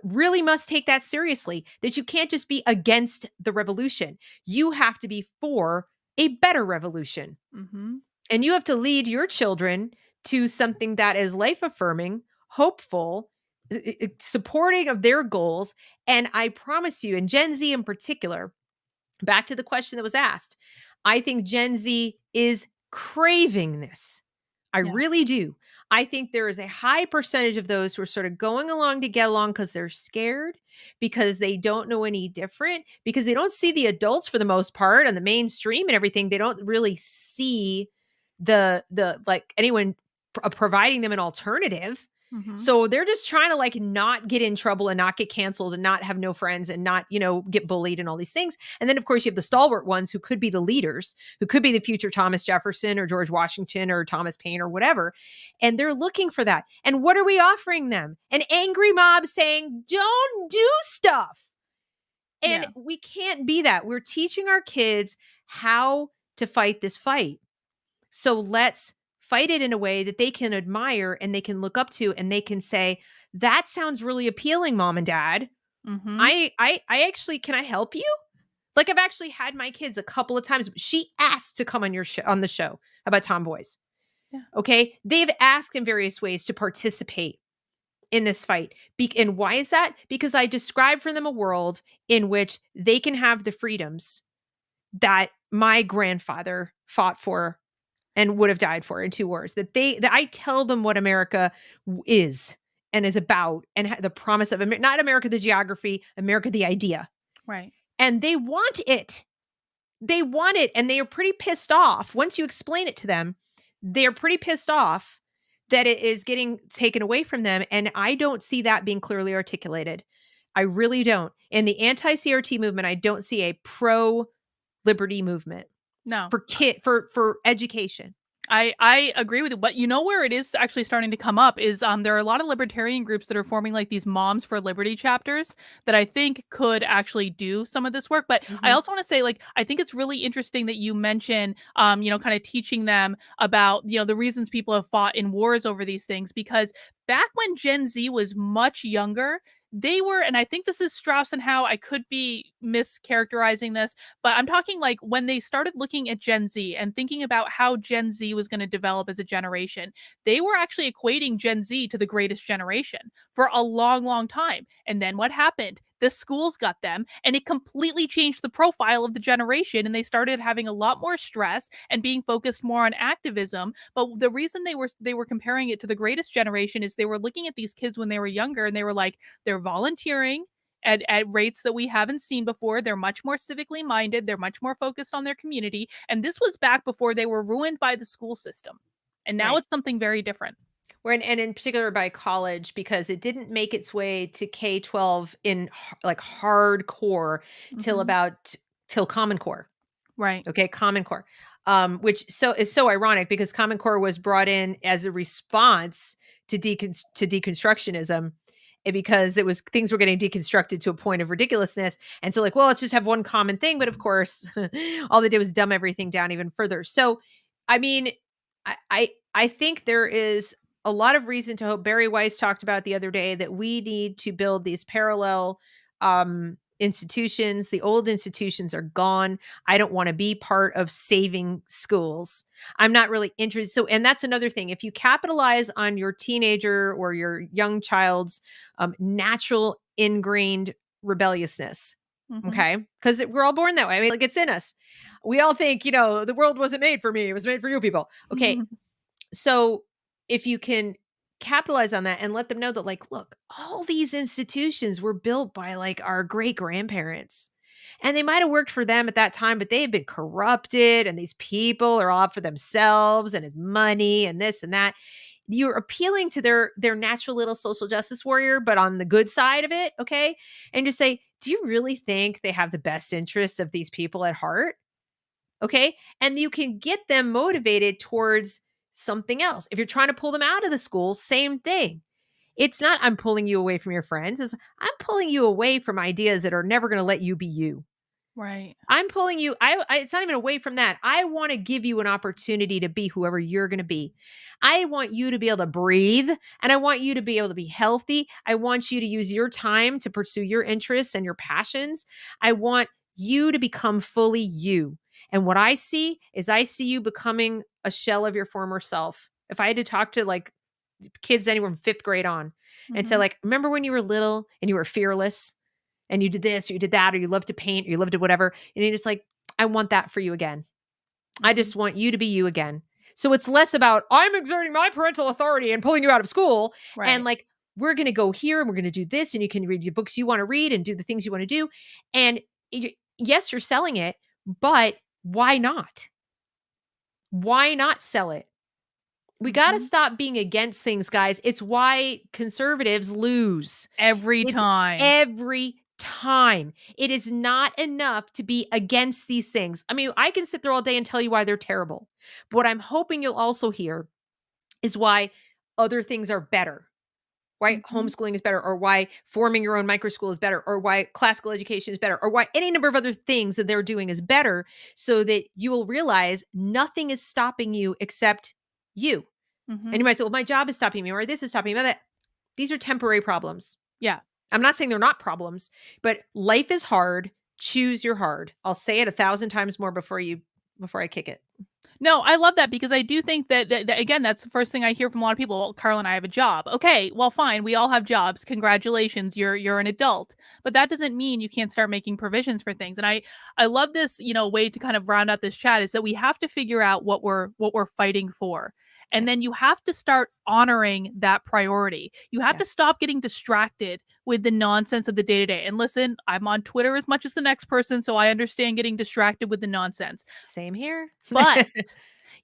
really must take that seriously, that you can't just be against the revolution. You have to be for a better revolution. Mhm. And you have to lead your children to something that is life affirming, hopeful, supporting of their goals. And I promise you, and Gen Z in particular, back to the question that was asked, I think Gen Z is craving this. I Yeah. really do. I think there is a high percentage of those who are sort of going along to get along because they're scared, because they don't know any different, because they don't see the adults for the most part on the mainstream and everything. They don't really see the like anyone providing them an alternative. Mhm. So they're just trying to like not get in trouble and not get canceled and not have no friends and not, get bullied and all these things. And then of course you have the stalwart ones who could be the leaders, who could be the future Thomas Jefferson or George Washington or Thomas Paine or whatever. And they're looking for that. And what are we offering them? An angry mob saying, "Don't do stuff." And Yeah. we can't be that. We're teaching our kids how to fight this fight. So let's fight it in a way that they can admire and they can look up to and they can say, "That sounds really appealing, mom and dad. Mhm. I actually, can I help you?" Like I've actually had my kids a couple of times. She asked to come on your show, on the show about tomboys. Yeah. Okay. They've asked in various ways to participate in this fight. And why is that? Because I described for them a world in which they can have the freedoms that my grandfather fought for and would have died for in 2 wars. That I tell them what America is and is about, and the promise of not America the geography, America the idea. Right. And they want it. They want it, and they are pretty pissed off once you explain it to them. They're pretty pissed off that it is getting taken away from them, and I don't see that being clearly articulated. I really don't. In the anti-CRT movement, I don't see a pro liberty movement No. for for education. I agree with you, but you know where it is actually starting to come up is there are a lot of libertarian groups that are forming like these Moms for Liberty chapters that I think could actually do some of this work. But I Mhm. also want to say, like, I think it's really interesting that you mention kind of teaching them about, the reasons people have fought in wars over these things, because back when Gen Z was much younger, they were, and I think this is Strauss and Howe, I could be mischaracterizing this, but I'm talking like when they started looking at Gen Z and thinking about how Gen Z was going to develop as a generation, they were actually equating Gen Z to the greatest generation for a long, long time. And then what happened? The schools got them, and it completely changed the profile of the generation. And they started having a lot more stress and being focused more on activism. But the reason they were comparing it to the greatest generation is they were looking at these kids when they were younger, and they were like, they're volunteering at rates that we haven't seen before. They're much more civically minded. They're much more focused on their community. And this was back before they were ruined by the school system. And now Right. it's something very different. And in particular by college, because it didn't make its way to K-12 in like hardcore till Hmm. about till Common Core. Right. Okay, Common Core. Which is so ironic because Common Core was brought in as a response to deconstructionism, and because it was things were getting deconstructed to a point of ridiculousness. And so like, well, let's just have one common thing. But of course, all they did was dumb everything down even further. So I mean, I think there is a lot of reason to hope. Barry Weiss talked about the other day that we need to build these parallel institutions. The old institutions are gone. I don't want to be part of saving schools. I'm not really interested. So, and that's another thing. If you capitalize on your teenager or your young child's natural ingrained rebelliousness, Hmm. okay, because we're all born that way. I mean, like it's in us. We all think, the world wasn't made for me. It was made for you people. Okay, so if you can capitalize on that and let them know that, like, look, all these institutions were built by like our great grandparents, and they might have worked for them at that time, but they have been corrupted, and these people are all out for themselves and it's money and this and that. You're appealing to their natural little social justice warrior, but on the good side of it, okay? And just say, do you really think they have the best interest of these people at heart? Okay. And you can get them motivated towards something else. If you're trying to pull them out of the school, same thing. It's not, I'm pulling you away from your friends. It's, I'm pulling you away from ideas that are never going to let you be you. Right. I'm pulling you. It's not even away from that. I want to give you an opportunity to be whoever you're going to be. I want you to be able to breathe, and I want you to be able to be healthy. I want you to use your time to pursue your interests and your passions. I want you to become fully you. And what I see is I see you becoming a shell of your former self. If I had to talk to like kids anywhere from 5th grade on and say, Mhm. like, remember when you were little and you were fearless and you did this or you did that, or you loved to paint or you loved to whatever. And you're just like, I want that for you again. I Mhm. just want you to be you again. So it's less about I'm exerting my parental authority and pulling you out of school. And Right. like, we're going to go here and we're going to do this. And you can read your books you want to read and do the things you want to do. And yes, you're selling it, but why not? Why not sell it? We got to Mhm. stop being against things, guys. It's why conservatives lose. Every It's time. every time. It is not enough to be against these things. I mean, I can sit there all day and tell you why they're terrible. But what I'm hoping you'll also hear is why other things are better. Why Mhm. homeschooling is better, or why forming your own micro school is better, or why classical education is better, or why any number of other things that they're doing is better, so that you will realize nothing is stopping you except you. And you Mhm. might say, well, my job is stopping me, or this is stopping me. That these are temporary problems. Yeah. I'm not saying they're not problems, but life is hard. Choose your hard. I'll say it 1,000 times more before I kick it. No, I love that because I do think that again, that's the first thing I hear from a lot of people. Well, Carl and I have a job. Okay, well, fine, we all have jobs. Congratulations, you're an adult. But that doesn't mean you can't start making provisions for things. And I love this, way to kind of round out this chat is that we have to figure out what we're fighting for. And Yeah. then you have to start honoring that priority. You have to Yes. stop getting distracted with the nonsense of the day to day. And listen, I'm on Twitter as much as the next person, so I understand getting distracted with the nonsense. Same here. But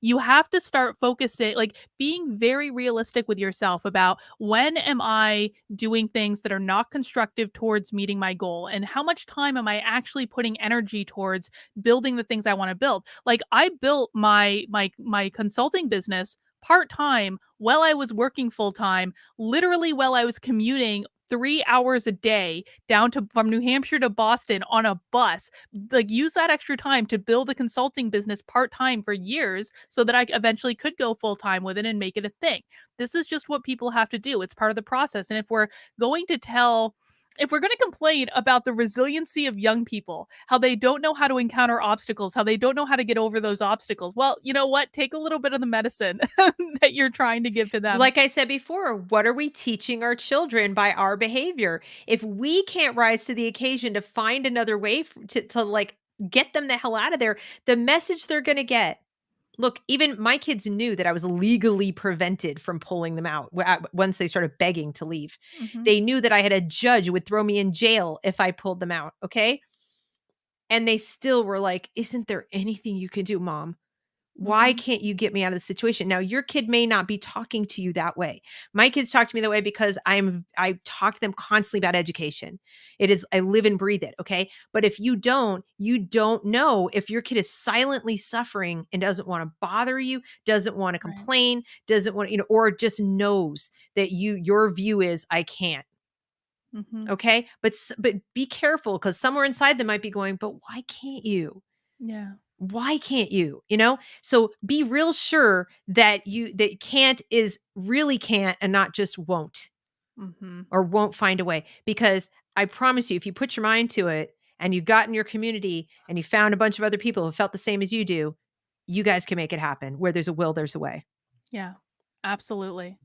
you have to start focusing, like being very realistic with yourself about when am I doing things that are not constructive towards meeting my goal, and how much time am I actually putting energy towards building the things I want to build. Like I built my consulting business part-time while I was working full-time, literally while I was commuting 3 hours a day down to from New Hampshire to Boston on a bus, like use that extra time to build a consulting business part-time for years so that I eventually could go full-time with it and make it a thing. This is just what people have to do. It's part of the process. And going to tell if we're going to complain about the resiliency of young people, how they don't know how to encounter obstacles, how they don't know how to get over those obstacles, well, you know what? Take a little bit of the medicine that you're trying to give to them. Like I said before, what are we teaching our children by our behavior? If we can't rise to the occasion to find another way to like get them the hell out of there, the message they're going to get. Look, even my kids knew that I was legally prevented from pulling them out once they started begging to leave. Hmm. They knew that I had a judge who would throw me in jail if I pulled them out. Okay. And they still were like, isn't there anything you can do, mom? Why Hmm. can't you get me out of the situation? Now, your kid may not be talking to you that way. My kids talk to me that way because I talk to them constantly about education. It is I live and breathe it, okay? But if you don't know if your kid is silently suffering and doesn't want to bother you, doesn't want to Right. complain, doesn't want, or just knows that your view is I can't. Hmm. Okay? But be careful cuz somewhere inside them might be going, "But why can't you?" Yeah. Why can't you? So be real sure that can't is really can't and not just won't, Hmm. or won't find a way. Because I promise you, if you put your mind to it and you got in your community and you found a bunch of other people who felt the same as you do, you guys can make it happen. Where there's a will, there's a way. Yeah. Absolutely.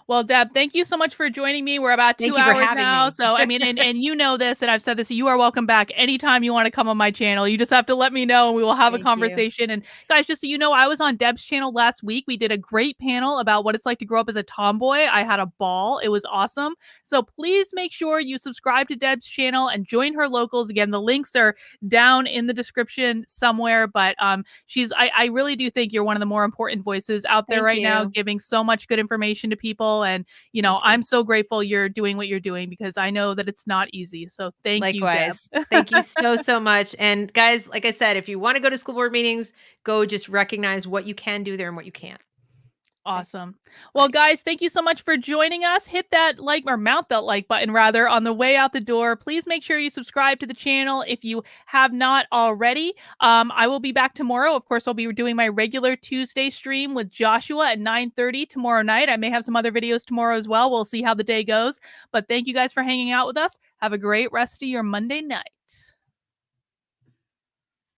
Well, Deb, thank you so much for joining me. We're about Thank two you for hours having now. me. So, I mean, and you know this, and I've said this, you are welcome back anytime you want to come on my channel. You just have to let me know and we will have a Thank you. conversation. And guys, just so you know, I was on Deb's channel last week. We did a great panel about what it's like to grow up as a tomboy. I had a ball. It was awesome. So please make sure you subscribe to Deb's channel and join her locals. Again, the links are down in the description somewhere. But I really do think you're one of the more important voices out there Thank right now, you. giving so much good information to people people. And, you know, Thank you. I'm so grateful you're doing what you're doing because I know that it's not easy. So thank you, Deb. Likewise. Thank you so much. And guys, like I said, if you want to go to school board meetings, go just recognize what you can do there and what you can't. Okay. Awesome. Well, Bye. guys, thank you so much for joining us. Hit that like or mount that like button rather on the way out the door. Please make sure you subscribe to the channel if you have not already. I will be back tomorrow. Of course, I'll be doing my regular Tuesday stream with Joshua at 9:30 tomorrow night. I may have some other videos tomorrow as well. We'll see how the day goes. But thank you guys for hanging out with us. Have a great rest of your Monday night.